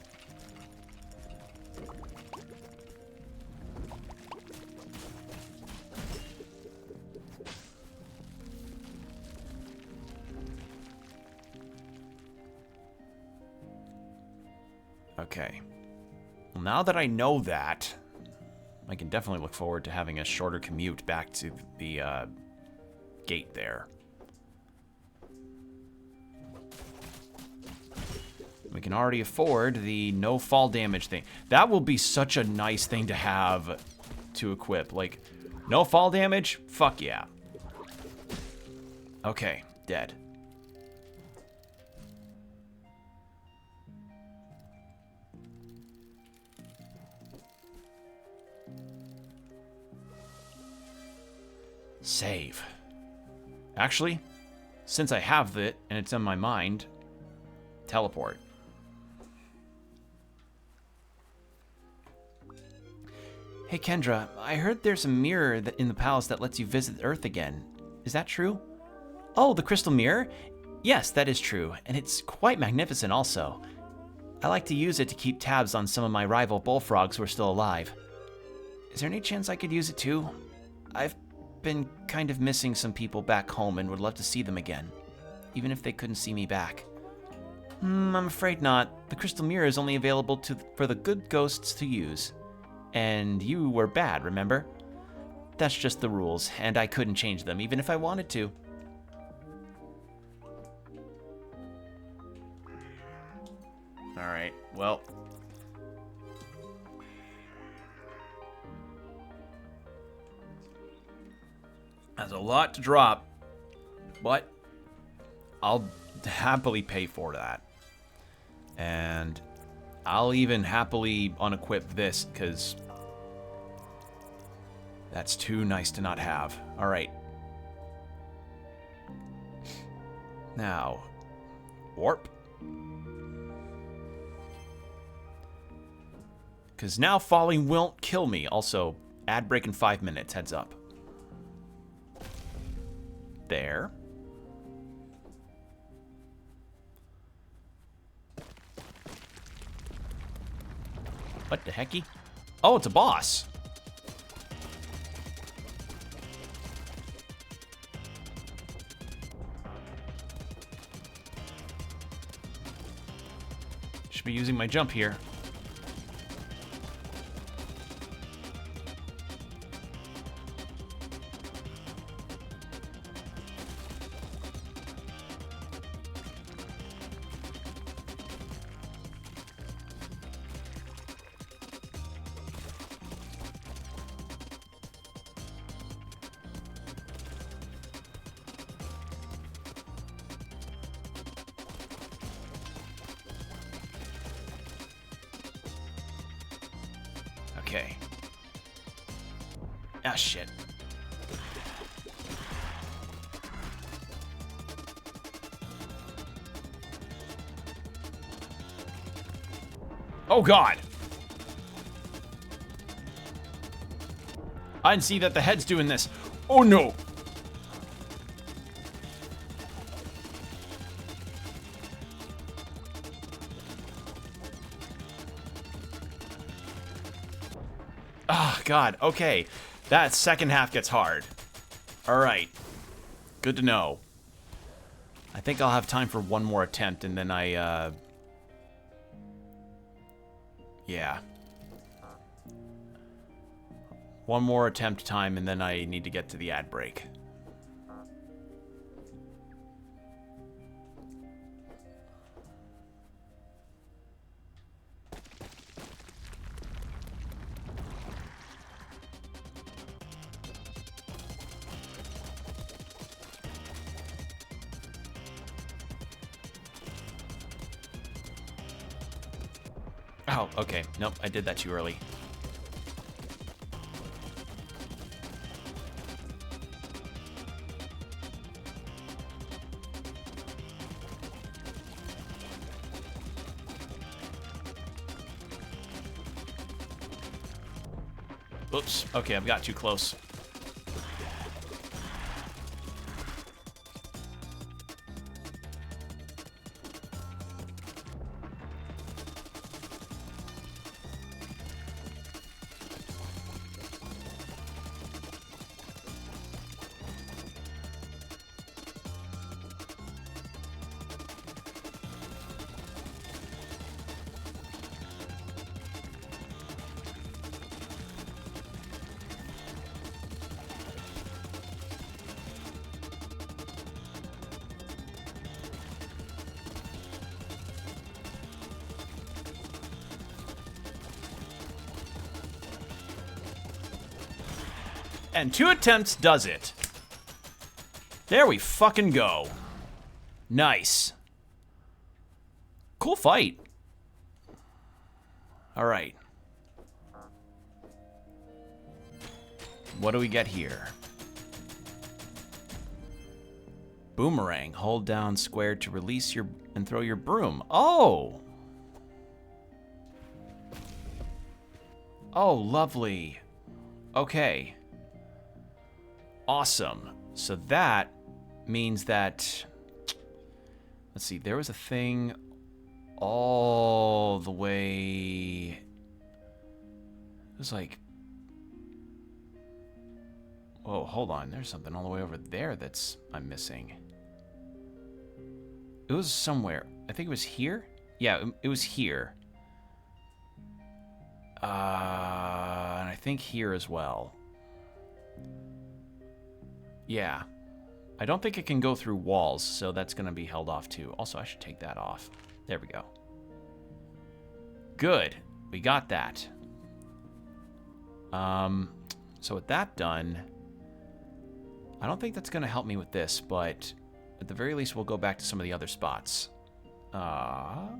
Okay. Well, now that I know that, I can definitely look forward to having a shorter commute back to the gate there. We can already afford the no fall damage thing. That will be such a nice thing to have to equip. Like, no fall damage? Fuck yeah. Okay, dead. Save. Actually, since I have it and it's in my mind, teleport. Hey Kendra, I heard there's a mirror in the palace that lets you visit Earth again. Is that true? Oh, the crystal mirror? Yes, that is true, and it's quite magnificent also. I like to use it to keep tabs on some of my rival bullfrogs who are still alive. Is there any chance I could use it too? I've been kind of missing some people back home and would love to see them again, even if they couldn't see me back. I'm afraid not. The crystal mirror is only available for the good ghosts to use. And you were bad, remember? That's just the rules, and I couldn't change them, even if I wanted to. Alright, well... That's a lot to drop, but I'll happily pay for that. And I'll even happily unequip this, because that's too nice to not have. Alright. Now, warp. Because now falling won't kill me. Also, ad break in 5 minutes, heads up. There. What the hecky? Oh, it's a boss. Should be using my jump here. Okay. Ah, shit. Oh, God. I didn't see that the head's doing this. Oh, no. Oh, God. Okay. That second half gets hard. All right. Good to know. I think I'll have time for one more attempt, and then yeah. One more attempt time, and then I need to get to the ad break. Oh, okay. Nope, I did that too early. Oops. Okay, I've got too close. And 2 attempts does it. There we fucking go. Nice. Cool fight. All right. What do we get here? Boomerang. Hold down square to release your and throw your broom. Oh. Oh, lovely. Okay. Awesome. So that means that, let's see, there was a thing all the way, it was like, whoa, hold on, there's something all the way over there that's I'm missing. It was somewhere, I think it was here? Yeah, it was here. And I think here as well. Yeah. I don't think it can go through walls, so that's going to be held off too. Also, I should take that off. There we go. Good. We got that. So with that done, I don't think that's going to help me with this, but at the very least, we'll go back to some of the other spots.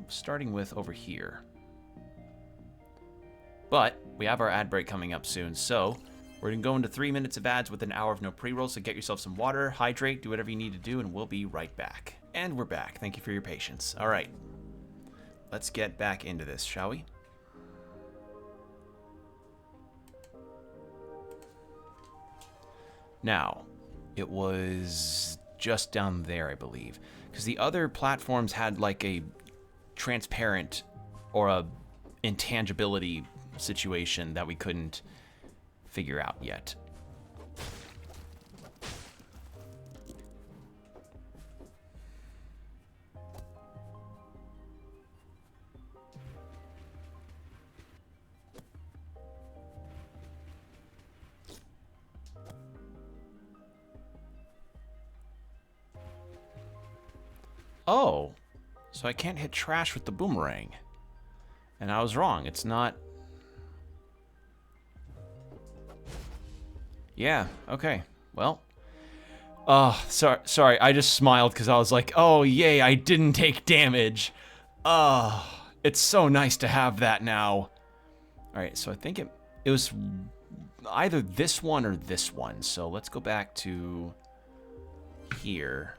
Starting with over here. But we have our ad break coming up soon, so we're going to go into 3 minutes of ads with an hour of no pre-roll, so get yourself some water, hydrate, do whatever you need to do, and we'll be right back. And we're back. Thank you for your patience. All right. Let's get back into this, shall we? Now, it was just down there, I believe, because the other platforms had like a transparent or a intangibility situation that we couldn't figure out yet. Oh, so I can't hit trash with the boomerang. And I was wrong. It's not... Yeah, okay. Well. Oh, sorry. I just smiled because I was like, oh, yay, I didn't take damage. Oh, it's so nice to have that now. All right, so I think it was either this one or this one. So let's go back to here.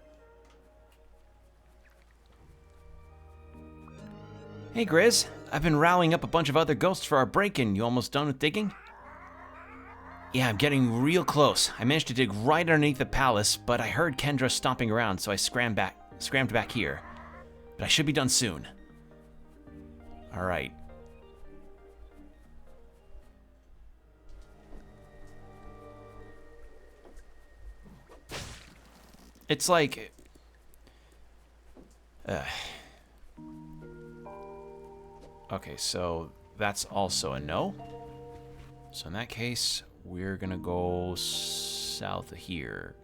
Hey, Grizz. I've been rallying up a bunch of other ghosts for our break-in. You almost done with digging? Yeah, I'm getting real close. I managed to dig right underneath the palace, but I heard Kendra stomping around, so I scrammed back here. But I should be done soon. All right. It's like... Okay, so that's also a no. So in that case, we're gonna go south of here.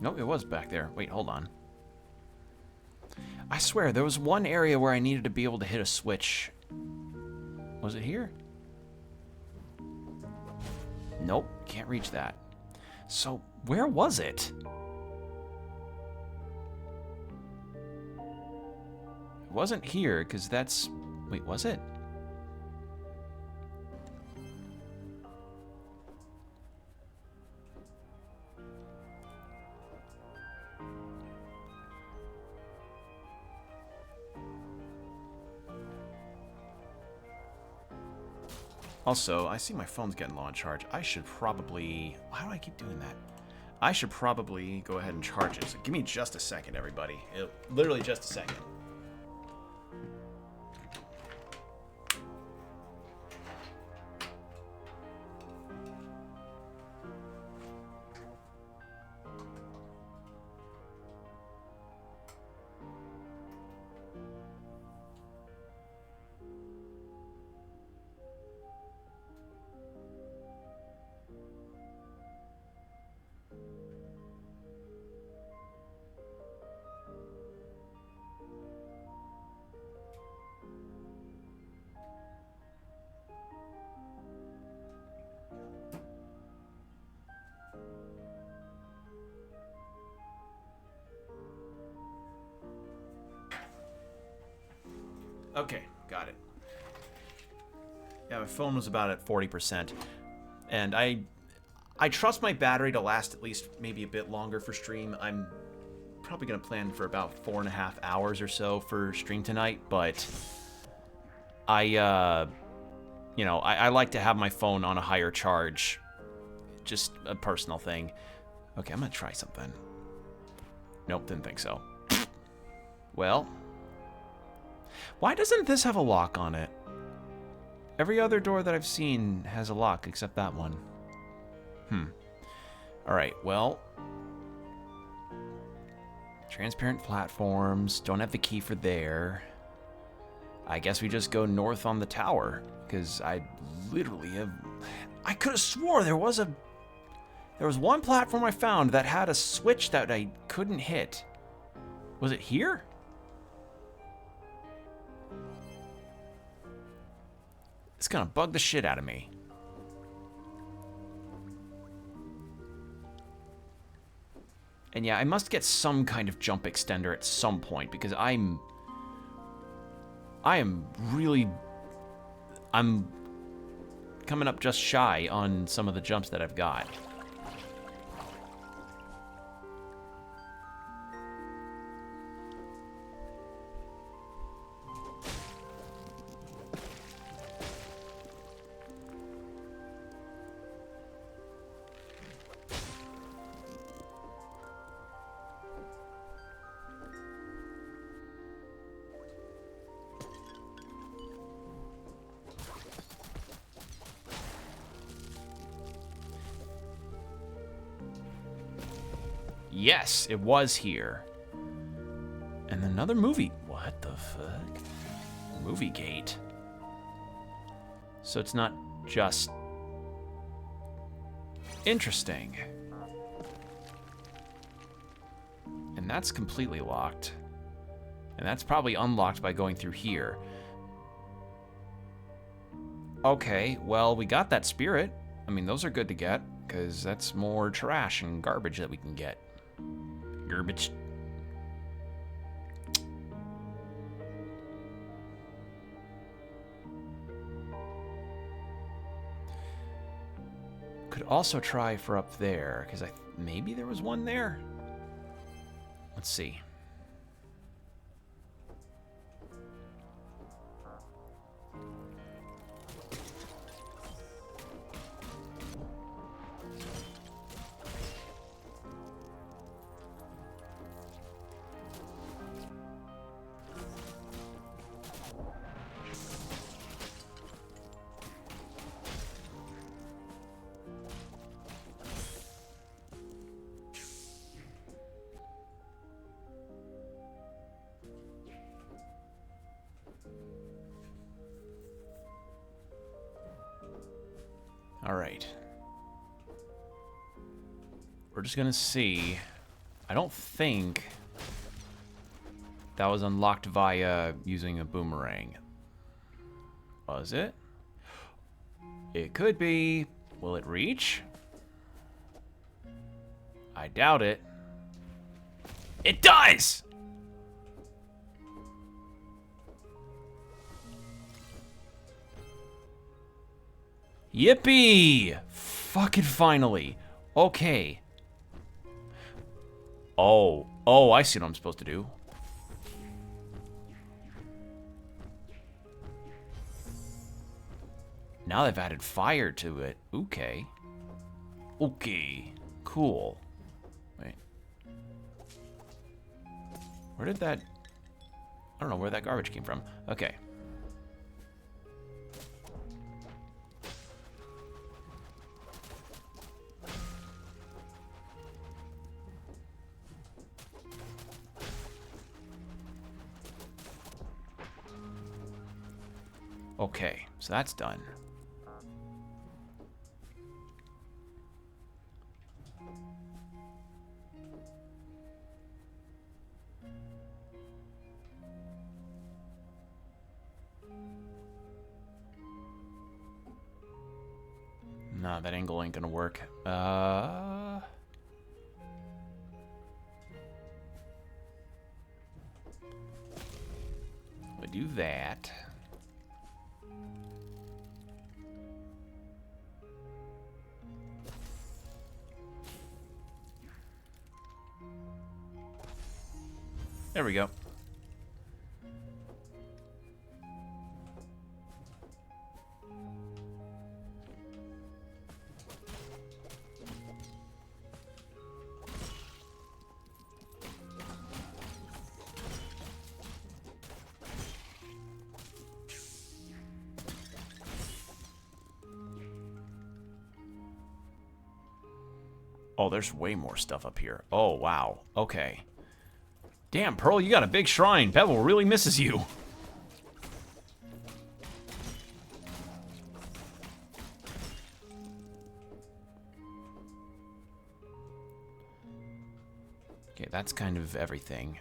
Nope, it was back there. Wait, hold on. I swear, there was one area where I needed to be able to hit a switch. Was it here? Nope, can't reach that. So, where was it? It wasn't here, because that's... Wait, was it? Also, I see my phone's getting low on charge. I should probably... Why do I keep doing that? I should probably go ahead and charge it. So give me just a second, everybody. Literally just a second. Okay, got it. Yeah, my phone was about at 40%. And I trust my battery to last at least maybe a bit longer for stream. I'm probably going to plan for about 4.5 hours or so for stream tonight, but I like to have my phone on a higher charge. Just a personal thing. Okay, I'm going to try something. Nope, didn't think so. Well... Why doesn't this have a lock on it? Every other door that I've seen has a lock except that one. Alright, well... Transparent platforms. Don't have the key for there. I guess we just go north on the tower. Because I literally have... I could have swore there was one platform I found that had a switch that I couldn't hit. Was it here? It's gonna bug the shit out of me. And yeah, I must get some kind of jump extender at some point because I'm coming up just shy on some of the jumps that I've got. Yes, it was here. And another movie. What the fuck? Movie gate. So it's not just interesting. And that's completely locked. And that's probably unlocked by going through here. Okay, well, we got that spirit. I mean, those are good to get, because that's more trash and garbage that we can get. Garbage. Could also try for up there, because maybe there was one there? Let's see. All right. We're just gonna see. I don't think that was unlocked via using a boomerang. Was it? It could be. Will it reach? I doubt it. It does! Yippee! Fucking finally. Okay. Oh, I see what I'm supposed to do. Now they've added fire to it. Okay. Okay. Cool. Wait. Where did that... I don't know where that garbage came from. Okay. Okay, so that's done. No, that angle ain't gonna work. We do that. There we go. Oh, there's way more stuff up here. Oh, wow. Okay. Damn, Pearl, you got a big shrine. Bevel really misses you. Okay, that's kind of everything.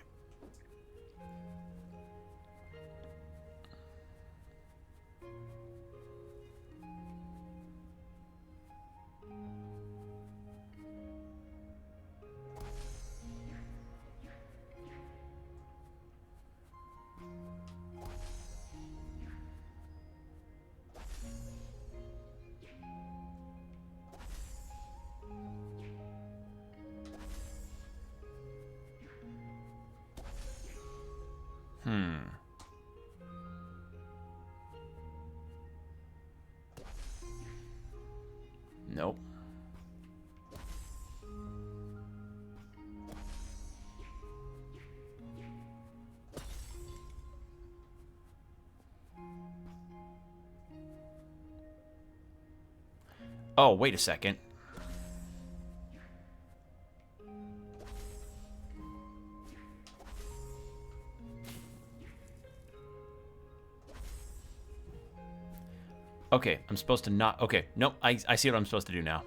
Nope. Oh, wait a second. Okay, I'm supposed to not... Okay, nope, I see what I'm supposed to do now.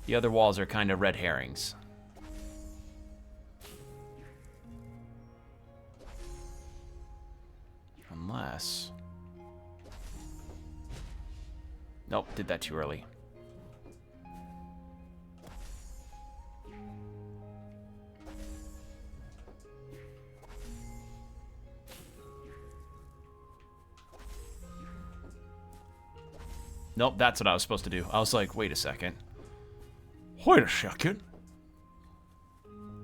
The other walls are kind of red herrings. Unless... Nope, did that too early. Nope, that's what I was supposed to do. I was like, wait a second. Wait a second.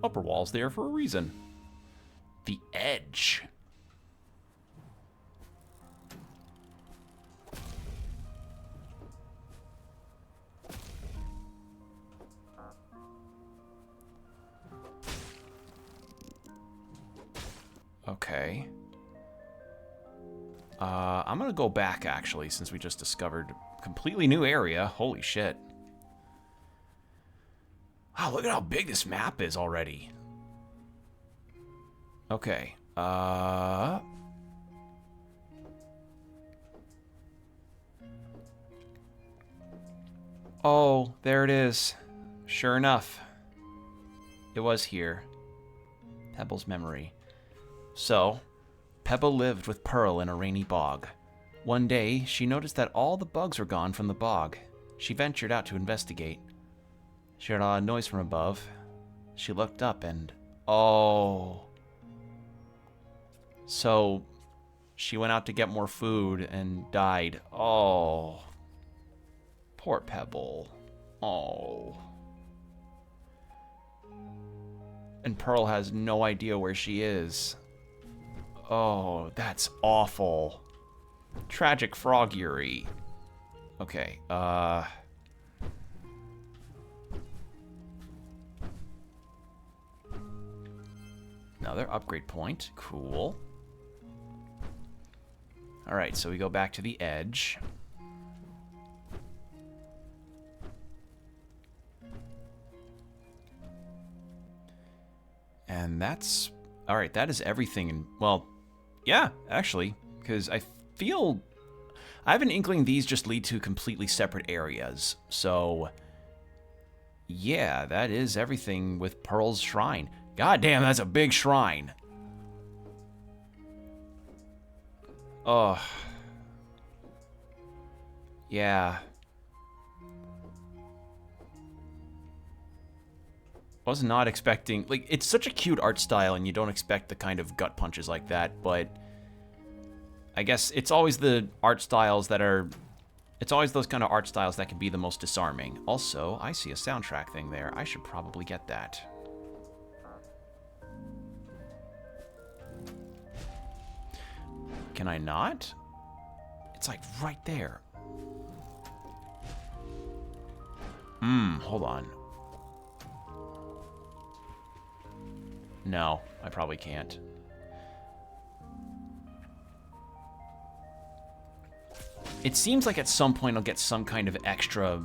Upper wall's there for a reason. The edge. Okay. I'm gonna go back, actually, since we just discovered a completely new area. Holy shit. Wow, look at how big this map is already. Okay. Oh, there it is. Sure enough. It was here. Pebble's memory. So, Pebble lived with Pearl in a rainy bog. One day, she noticed that all the bugs were gone from the bog. She ventured out to investigate. She heard a lot of noise from above. She looked up and... Oh. So, she went out to get more food and died. Oh. Poor Pebble. Oh. And Pearl has no idea where she is. Oh, that's awful. Tragic froggery. Okay, another upgrade point. Cool. Alright, so we go back to the edge. And that's... Alright, that is everything. And well, yeah, actually, because I feel... I have an inkling these just lead to completely separate areas. So, yeah, that is everything with Pearl's Shrine. God damn, that's a big shrine. Oh. Yeah. Was not expecting... Like, it's such a cute art style, and you don't expect the kind of gut punches like that, but... I guess it's always the art styles that are... It's always those kind of art styles that can be the most disarming. Also, I see a soundtrack thing there. I should probably get that. Can I not? It's like right there. Hold on. No, I probably can't. It seems like at some point I'll get some kind of extra,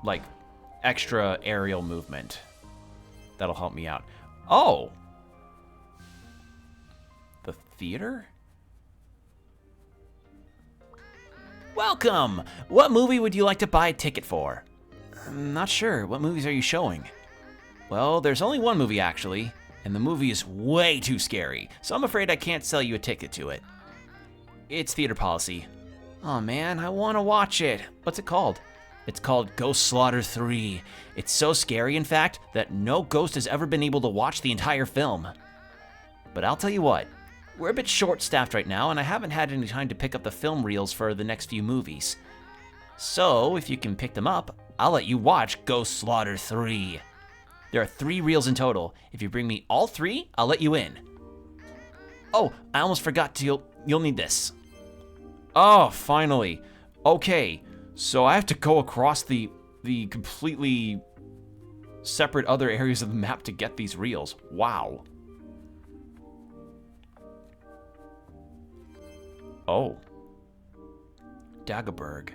like, extra aerial movement that'll help me out. Oh! The theater? Welcome! What movie would you like to buy a ticket for? I'm not sure. What movies are you showing? Well, there's only one movie, actually, and the movie is way too scary, so I'm afraid I can't sell you a ticket to it. It's theater policy. Oh man, I want to watch it. What's it called? It's called Ghost Slaughter 3. It's so scary, in fact, that no ghost has ever been able to watch the entire film. But I'll tell you what, we're a bit short-staffed right now, and I haven't had any time to pick up the film reels for the next few movies. So, if you can pick them up, I'll let you watch Ghost Slaughter 3. There are 3 reels in total. If you bring me all 3, I'll let you in. Oh, I almost forgot to. You'll need this. Oh, finally. Okay, so I have to go across the completely separate other areas of the map to get these reels. Wow. Oh. Dagobert.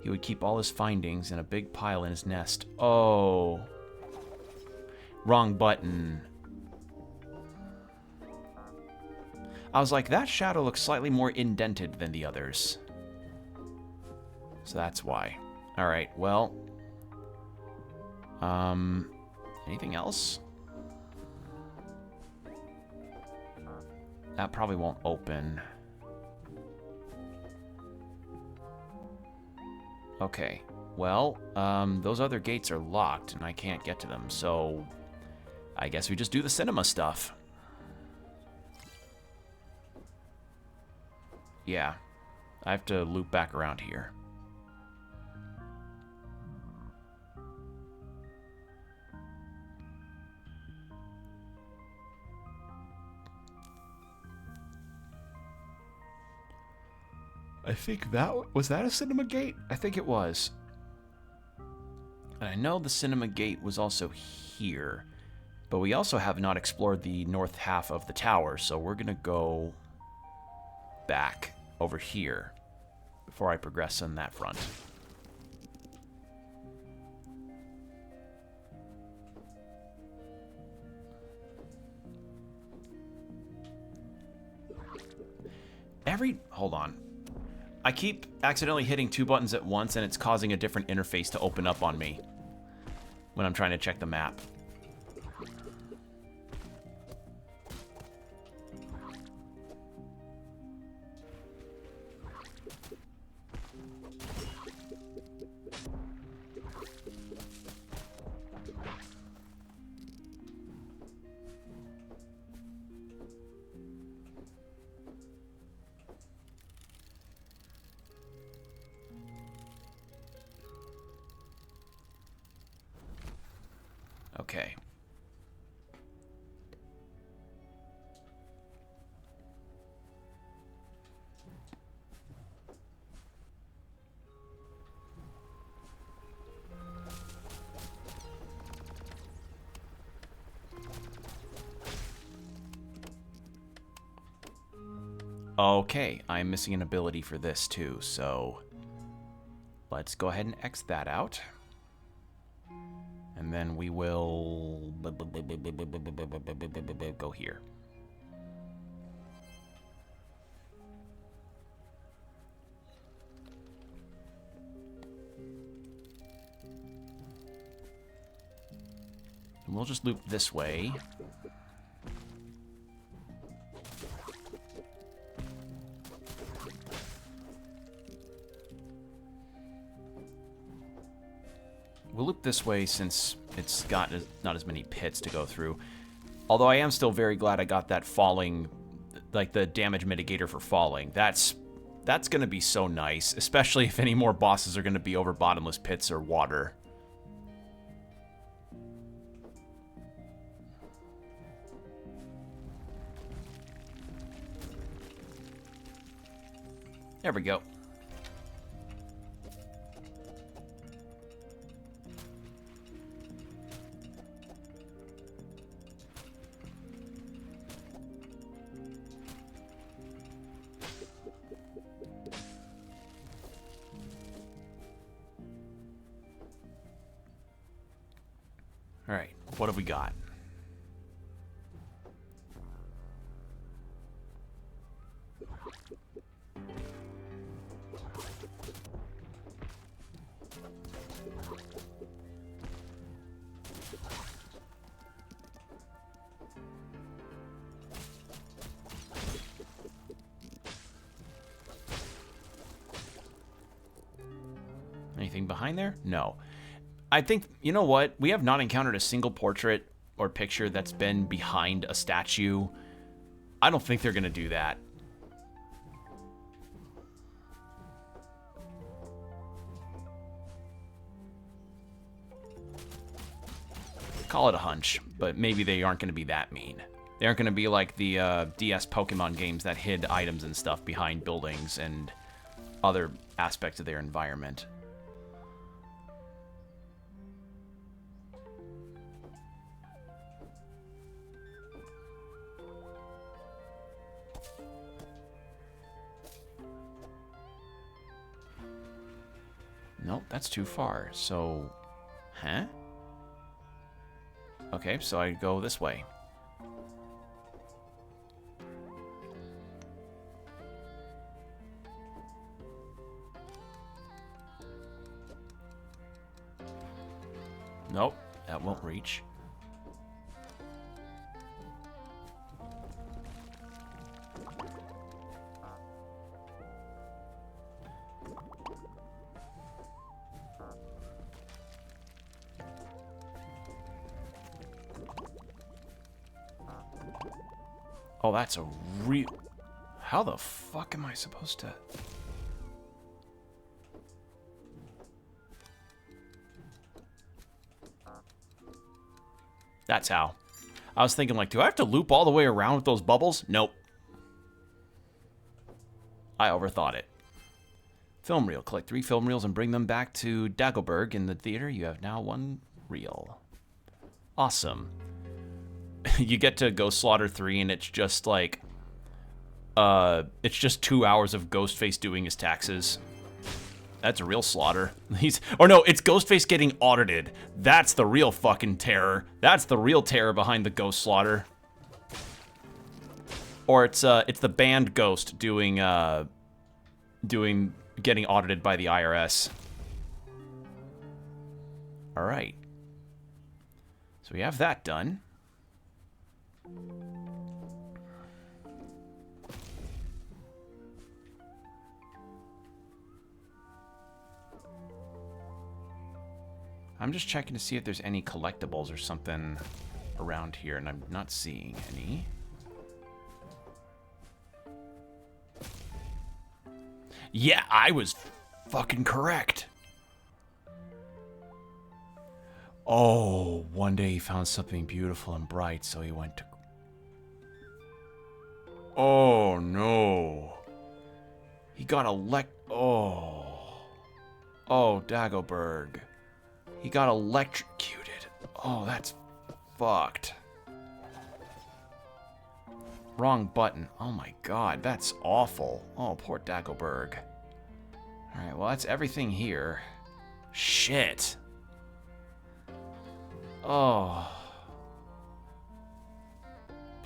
He would keep all his findings in a big pile in his nest. Oh. Wrong button. I was like, that shadow looks slightly more indented than the others. So that's why. Alright, well. Anything else? That probably won't open. Okay, well, those other gates are locked and I can't get to them, so I guess we just do the cinema stuff. Yeah, I have to loop back around here. I think was that a cinema gate? I think it was. And I know the cinema gate was also here, but we also have not explored the north half of the tower, so we're gonna go back over here before I progress on that front. Hold on. I keep accidentally hitting 2 buttons at once, and it's causing a different interface to open up on me when I'm trying to check the map. Okay. Okay, I'm missing an ability for this too, so let's go ahead and X that out. And then we will go here. And we'll just loop this way. We'll loop this way since it's got not as many pits to go through. Although I am still very glad I got that falling, like the damage mitigator for falling. That's going to be so nice, especially if any more bosses are going to be over bottomless pits or water. There we go. All right, what have we got? Anything behind there? No. I think, you know what? We have not encountered a single portrait or picture that's been behind a statue. I don't think they're going to do that. Call it a hunch, but maybe they aren't going to be that mean. They aren't going to be like the DS Pokemon games that hid items and stuff behind buildings and other aspects of their environment. Nope, that's too far. So, huh? Okay, so I go this way. Nope, that won't reach. Oh, that's a real... How the fuck am I supposed to... That's how. I was thinking, like, do I have to loop all the way around with those bubbles? Nope. I overthought it. Film reel. Collect 3 film reels and bring them back to Dagobert in the theater. You have now 1 reel. Awesome. You get to Ghost Slaughter 3 and it's just like... it's just 2 hours of Ghostface doing his taxes. That's a real slaughter. Or no, it's Ghostface getting audited. That's the real fucking terror. That's the real terror behind the Ghost Slaughter. Or it's the banned Ghost doing getting audited by the IRS. All right. So we have that done. I'm just checking to see if there's any collectibles or something around here, and I'm not seeing any. Yeah, I was fucking correct. Oh, one day he found something beautiful and bright, so he went to... Oh, no. He got Oh, Dagobert. He got electrocuted. Oh, that's fucked. Wrong button. Oh my god, that's awful. Oh, poor Dagobert. Alright, well, that's everything here. Shit. Oh.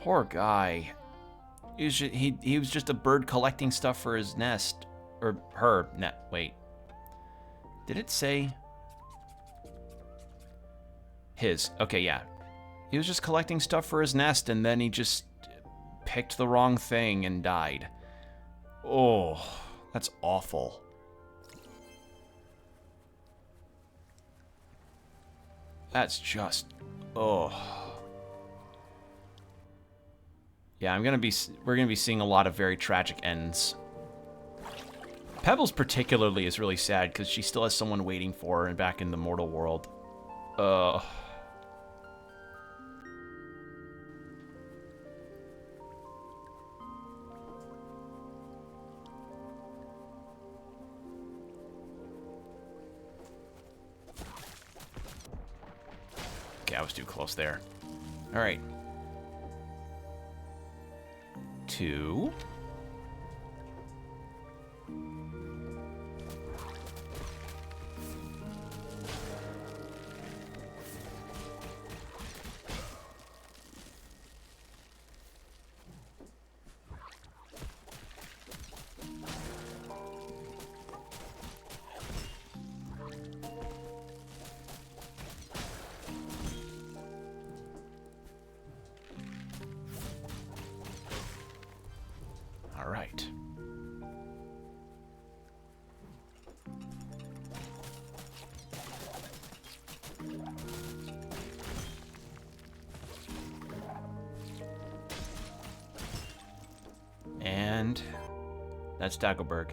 Poor guy. He was just a bird collecting stuff for his nest. Or her. Wait. Did it say... His. Okay, yeah. He was just collecting stuff for his nest, and then he just picked the wrong thing and died. Oh, that's awful. That's just... Oh. Yeah, we're gonna be seeing a lot of very tragic ends. Pebbles particularly is really sad, because she still has someone waiting for her back in the mortal world. Okay, I was too close there. All right. 2. All right. And that's Dagobert.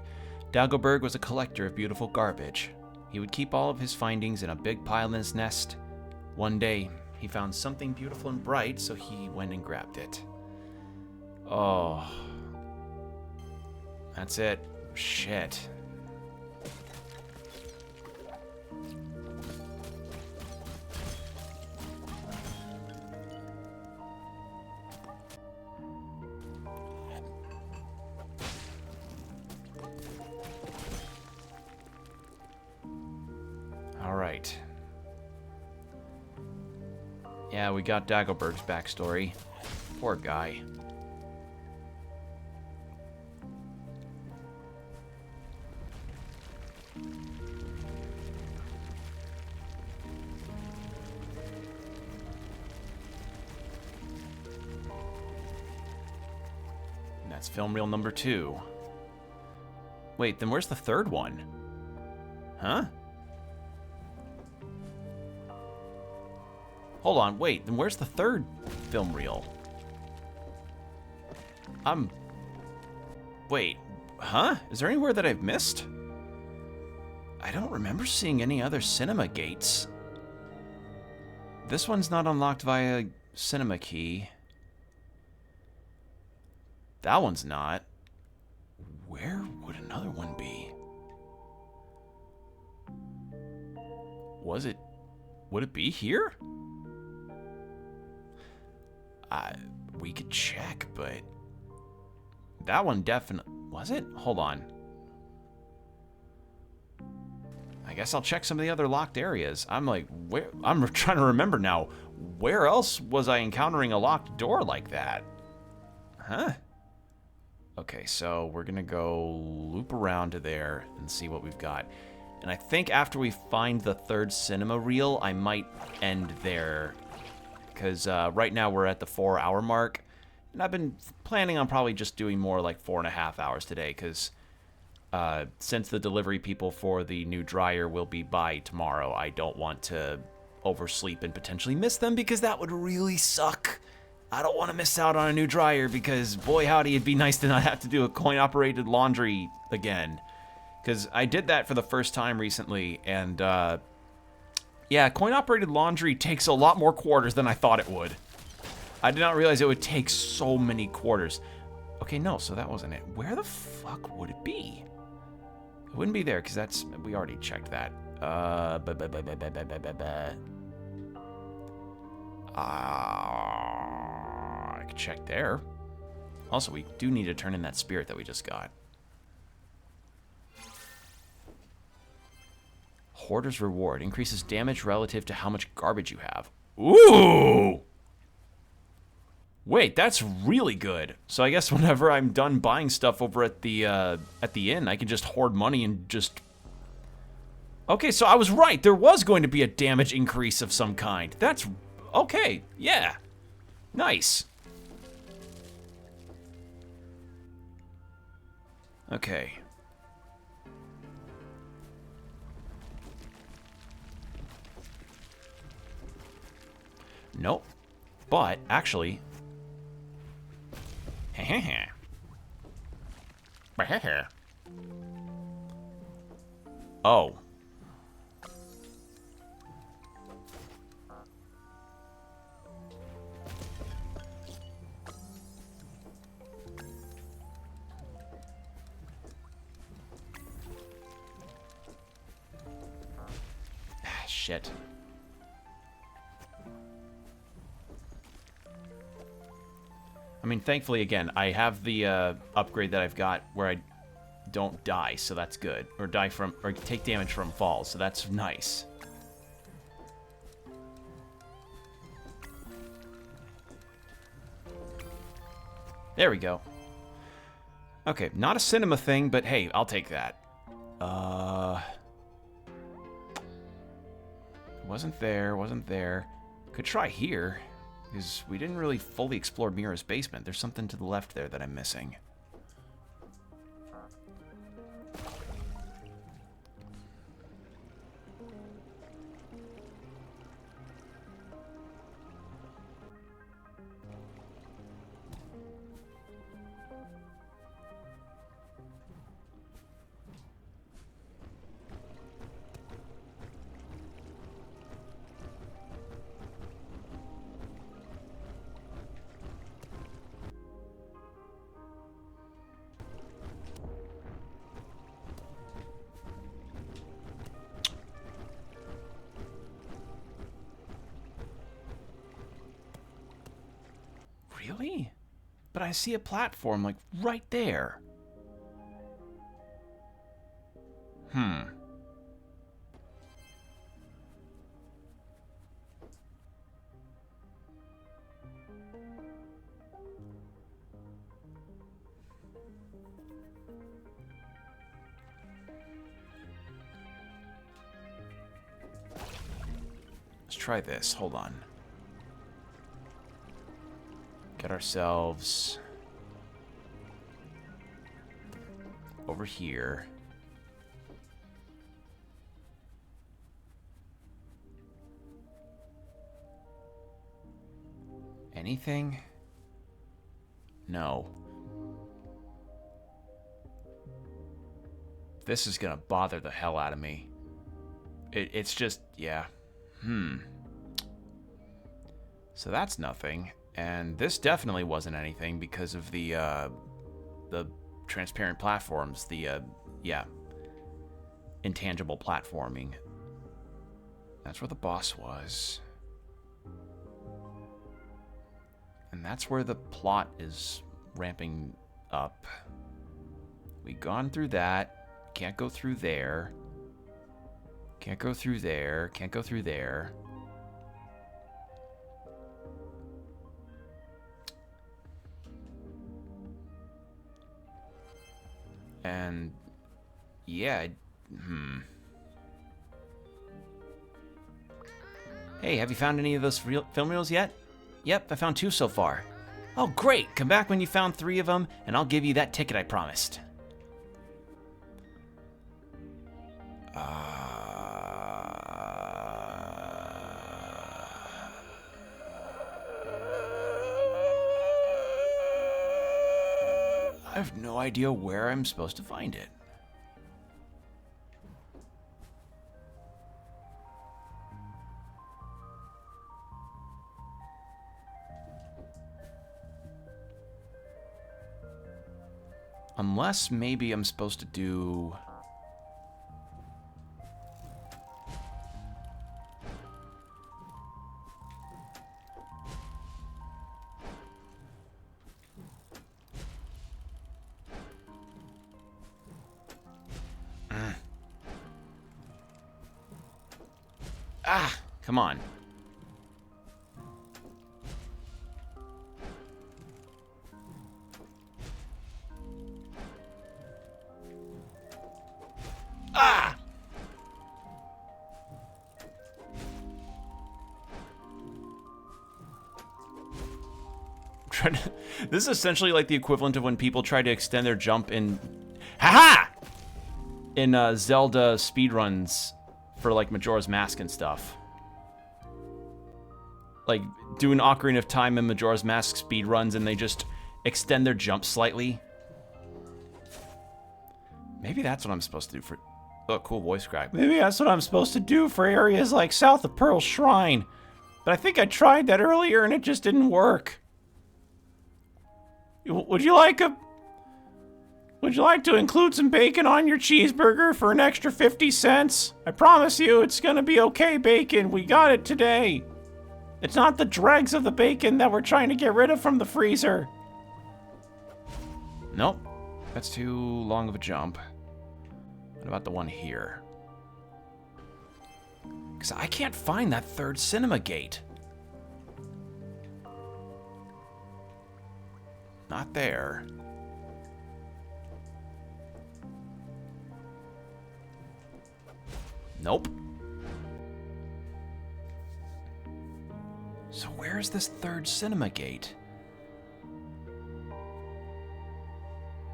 Dagobert was a collector of beautiful garbage. He would keep all of his findings in a big pile in his nest. One day, He found something beautiful and bright, so he went and grabbed it. Oh. That's it. Shit. All right. Yeah, we got Dagobert's backstory. Poor guy. And that's film reel number 2. Wait, then where's the third one? Huh? Hold on, wait, then where's the third film reel? Wait, huh? Is there anywhere that I've missed? I don't remember seeing any other cinema gates. This one's not unlocked via cinema key. That one's not. Where would another one be? Would it be here? We could check, but that one definitely was it? Hold on. I guess I'll check some of the other locked areas. I'm like, where? I'm trying to remember now. Where else was I encountering a locked door like that? Huh? Okay, so we're gonna go loop around to there and see what we've got. And I think after we find the third cinema reel, I might end there. Because right now we're at the 4-hour mark. And I've been planning on probably just doing more like 4.5 hours today. Because since the delivery people for the new dryer will be by tomorrow, I don't want to oversleep and potentially miss them. Because that would really suck. I don't want to miss out on a new dryer. Because boy howdy, it'd be nice to not have to do a coin-operated laundry again. Because I did that for the first time recently. And yeah, coin-operated laundry takes a lot more quarters than I thought it would. I did not realize it would take so many quarters. Okay, no, so that wasn't it. Where the fuck would it be? It wouldn't be there, because we already checked that. I could check there. Also, we do need to turn in that spirit that we just got. Hoarder's Reward. Increases damage relative to how much garbage you have. Ooh! Wait, that's really good. So I guess whenever I'm done buying stuff over at the inn, I can just hoard money and just... Okay, so I was right. There was going to be a damage increase of some kind. That's... Okay, yeah. Nice. Okay. Nope. But, actually... Oh. Shit. I mean, thankfully, again, I have the upgrade that I've got where I don't die, so that's good. Or take damage from falls, so that's nice. There we go. Okay, not a cinema thing, but hey, I'll take that. Wasn't there. Could try here. Because we didn't really fully explore Mira's basement. There's something to the left there that I'm missing. Really? But I see a platform, like, right there. Let's try this. Hold on. Get ourselves over here. Anything? No. This is gonna bother the hell out of me. It's just, yeah. So that's nothing. And this definitely wasn't anything because of the transparent platforms, yeah, intangible platforming. That's where the boss was. And that's where the plot is ramping up. We've gone through that. Can't go through there. Can't go through there. Can't go through there. And yeah, Hey, have you found any of those film reels yet? Yep, I found 2 so far. Oh, great! Come back when you found 3 of them, and I'll give you that ticket I promised. I have no idea where I'm supposed to find it. Unless maybe I'm supposed to do... Ah, come on. Ah! This is essentially like the equivalent of when people try to extend their jump in... Ha-ha! In Zelda speedruns for like Majora's Mask and stuff. Like doing Ocarina of Time and Majora's Mask speedruns and they just extend their jump slightly. Maybe that's what I'm supposed to do for... Oh, cool voice crack. Maybe that's what I'm supposed to do for areas like south of Pearl Shrine. But I think I tried that earlier and it just didn't work. Would you like to include some bacon on your cheeseburger for an extra 50 cents? I promise you it's gonna be okay, bacon. We got it today. It's not the dregs of the bacon that we're trying to get rid of from the freezer. Nope. That's too long of a jump. What about the one here? Because I can't find that third cinema gate. Not there. Nope. So where is this third cinema gate?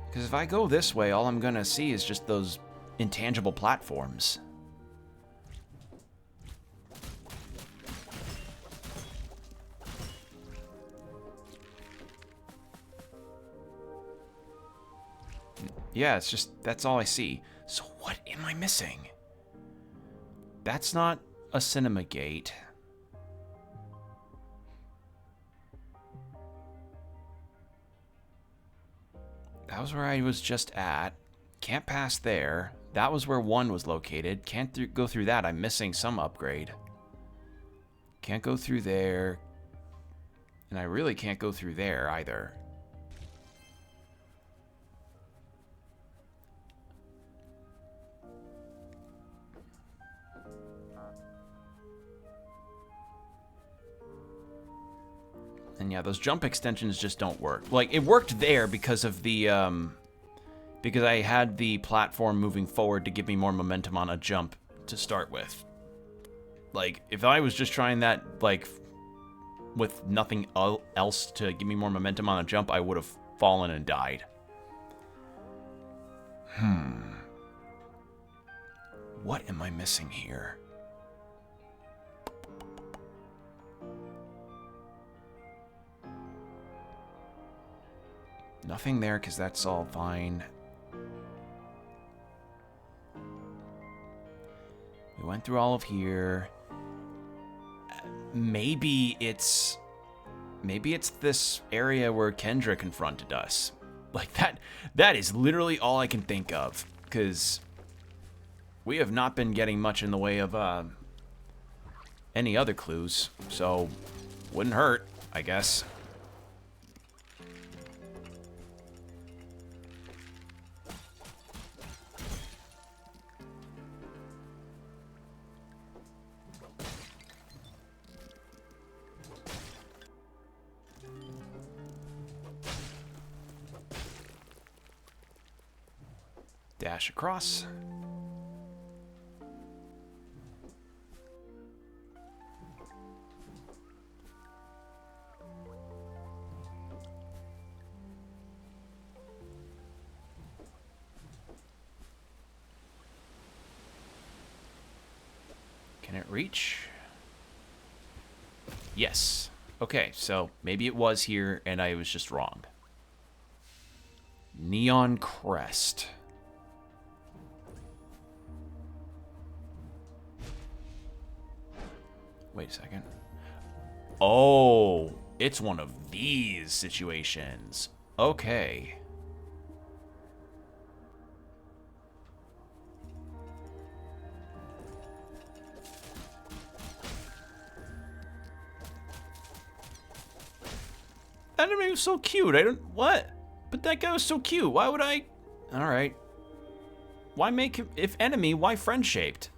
Because if I go this way, all I'm gonna see is just those intangible platforms. Yeah, it's just, that's all I see. So what am I missing? That's not a cinema gate. That was where I was just at. Can't pass there. That was where 1 was located. Can't go through that. I'm missing some upgrade. Can't go through there. And I really can't go through there either. And yeah, those jump extensions just don't work. Like, it worked there because of the, because I had the platform moving forward to give me more momentum on a jump to start with. Like, if I was just trying that, like, with nothing else to give me more momentum on a jump, I would have fallen and died. What am I missing here? Nothing there, because that's all fine. We went through all of here. Maybe it's this area where Kendra confronted us. Like, that is literally all I can think of, because we have not been getting much in the way of any other clues, so wouldn't hurt, I guess. Dash across. Can it reach? Yes. Okay, so maybe it was here and I was just wrong. Neon Crest. Wait a second. Oh, it's one of these situations. Okay. That enemy was so cute. I don't... What? But that guy was so cute. Why would I... Alright. Why make him... If enemy, why friend-shaped?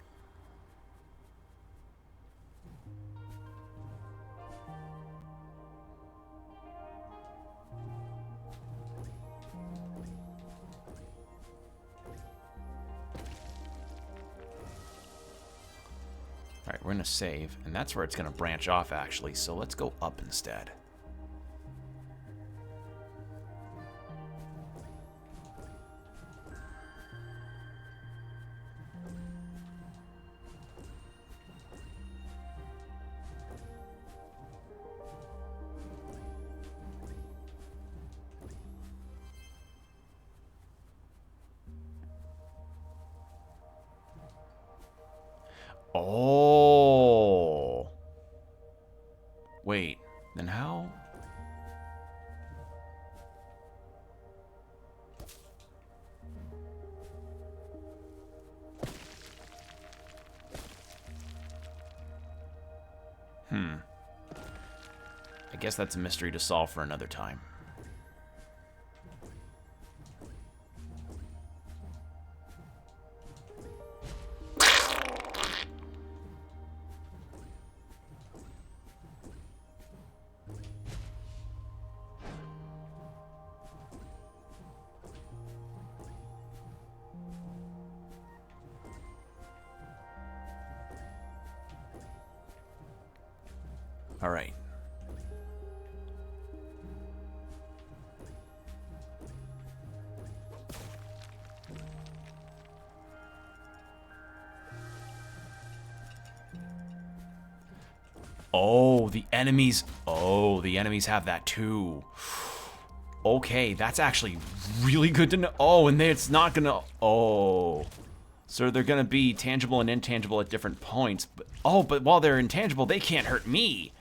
Alright, we're going to save, and that's where it's going to branch off, actually, so let's go up instead. Oh. Wait, then how? I guess that's a mystery to solve for another time. All right. Oh, the enemies. Oh, the enemies have that too. Okay, that's actually really good to know. Oh, and it's not gonna. Oh. So they're gonna be tangible and intangible at different points. But, oh, but while they're intangible, they can't hurt me.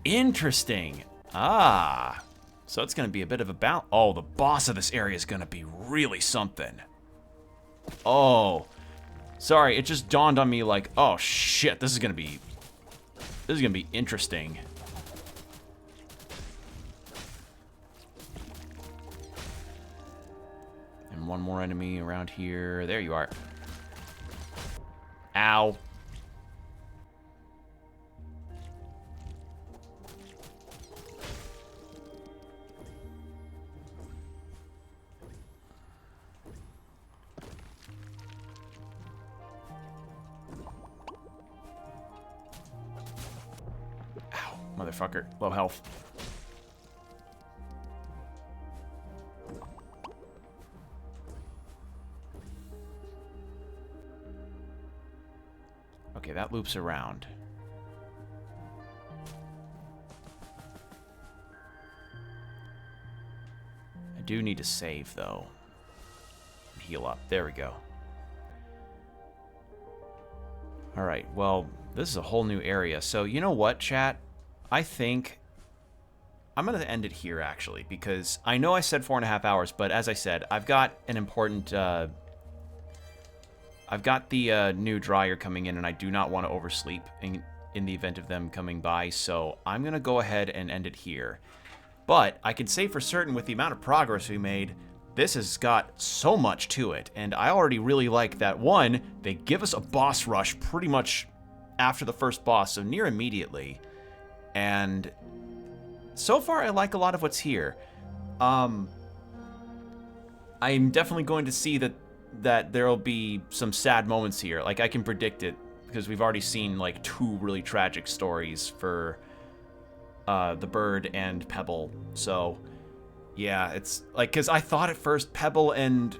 Interesting. Ah. So it's gonna be a bit of a balance. Oh, the boss of this area is gonna be really something. Oh. Sorry, it just dawned on me like, oh shit, this is gonna be interesting. one more enemy around here. There you are. Ow. Ow, motherfucker. Low health. Okay, that loops around. I do need to save, though. Heal up. There we go. Alright, well, this is a whole new area. So, you know what, chat? I think I'm going to end it here, actually, because I know I said 4.5 hours, but as I said, I've got an important... I've got the new dryer coming in, and I do not want to oversleep in the event of them coming by, so I'm going to go ahead and end it here. But I can say for certain, with the amount of progress we made, this has got so much to it, and I already really like that. One, they give us a boss rush pretty much after the first boss, so near immediately. And so far, I like a lot of what's here. I'm definitely going to see that there'll be some sad moments here. Like, I can predict it, because we've already seen, like, 2 really tragic stories for the bird and Pebble. So, yeah, it's, like, because I thought at first Pebble and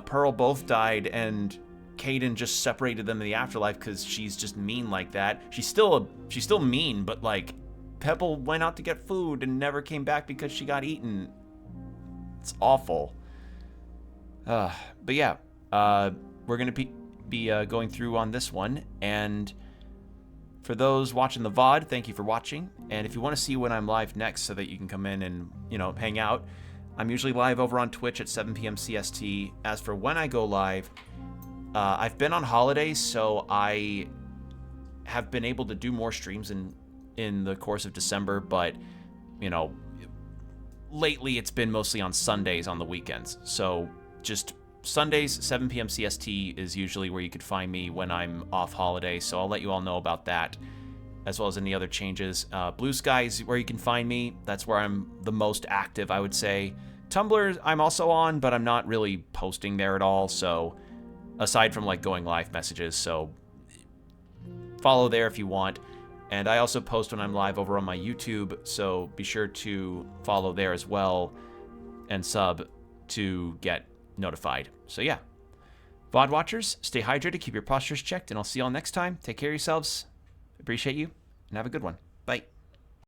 Pearl both died, and Caden just separated them in the afterlife because she's just mean like that. She's still mean, but, like, Pebble went out to get food and never came back because she got eaten. It's awful. But yeah, we're going to be going through on this one, and for those watching the VOD, thank you for watching, and if you want to see when I'm live next so that you can come in and, you know, hang out, I'm usually live over on Twitch at 7 p.m. CST. As for when I go live, I've been on holidays, so I have been able to do more streams in the course of December, but, you know, lately it's been mostly on Sundays on the weekends, so just Sundays, 7 p.m. CST is usually where you could find me when I'm off holiday, so I'll let you all know about that, as well as any other changes. Blue Sky is where you can find me. That's where I'm the most active, I would say. Tumblr, I'm also on, but I'm not really posting there at all, so aside from, like, going live messages, so follow there if you want. And I also post when I'm live over on my YouTube, so be sure to follow there as well and sub to get notified. So yeah, VOD watchers, stay hydrated, keep your postures checked, and I'll see y'all next time. Take care of yourselves. Appreciate you, and have a good one. Bye.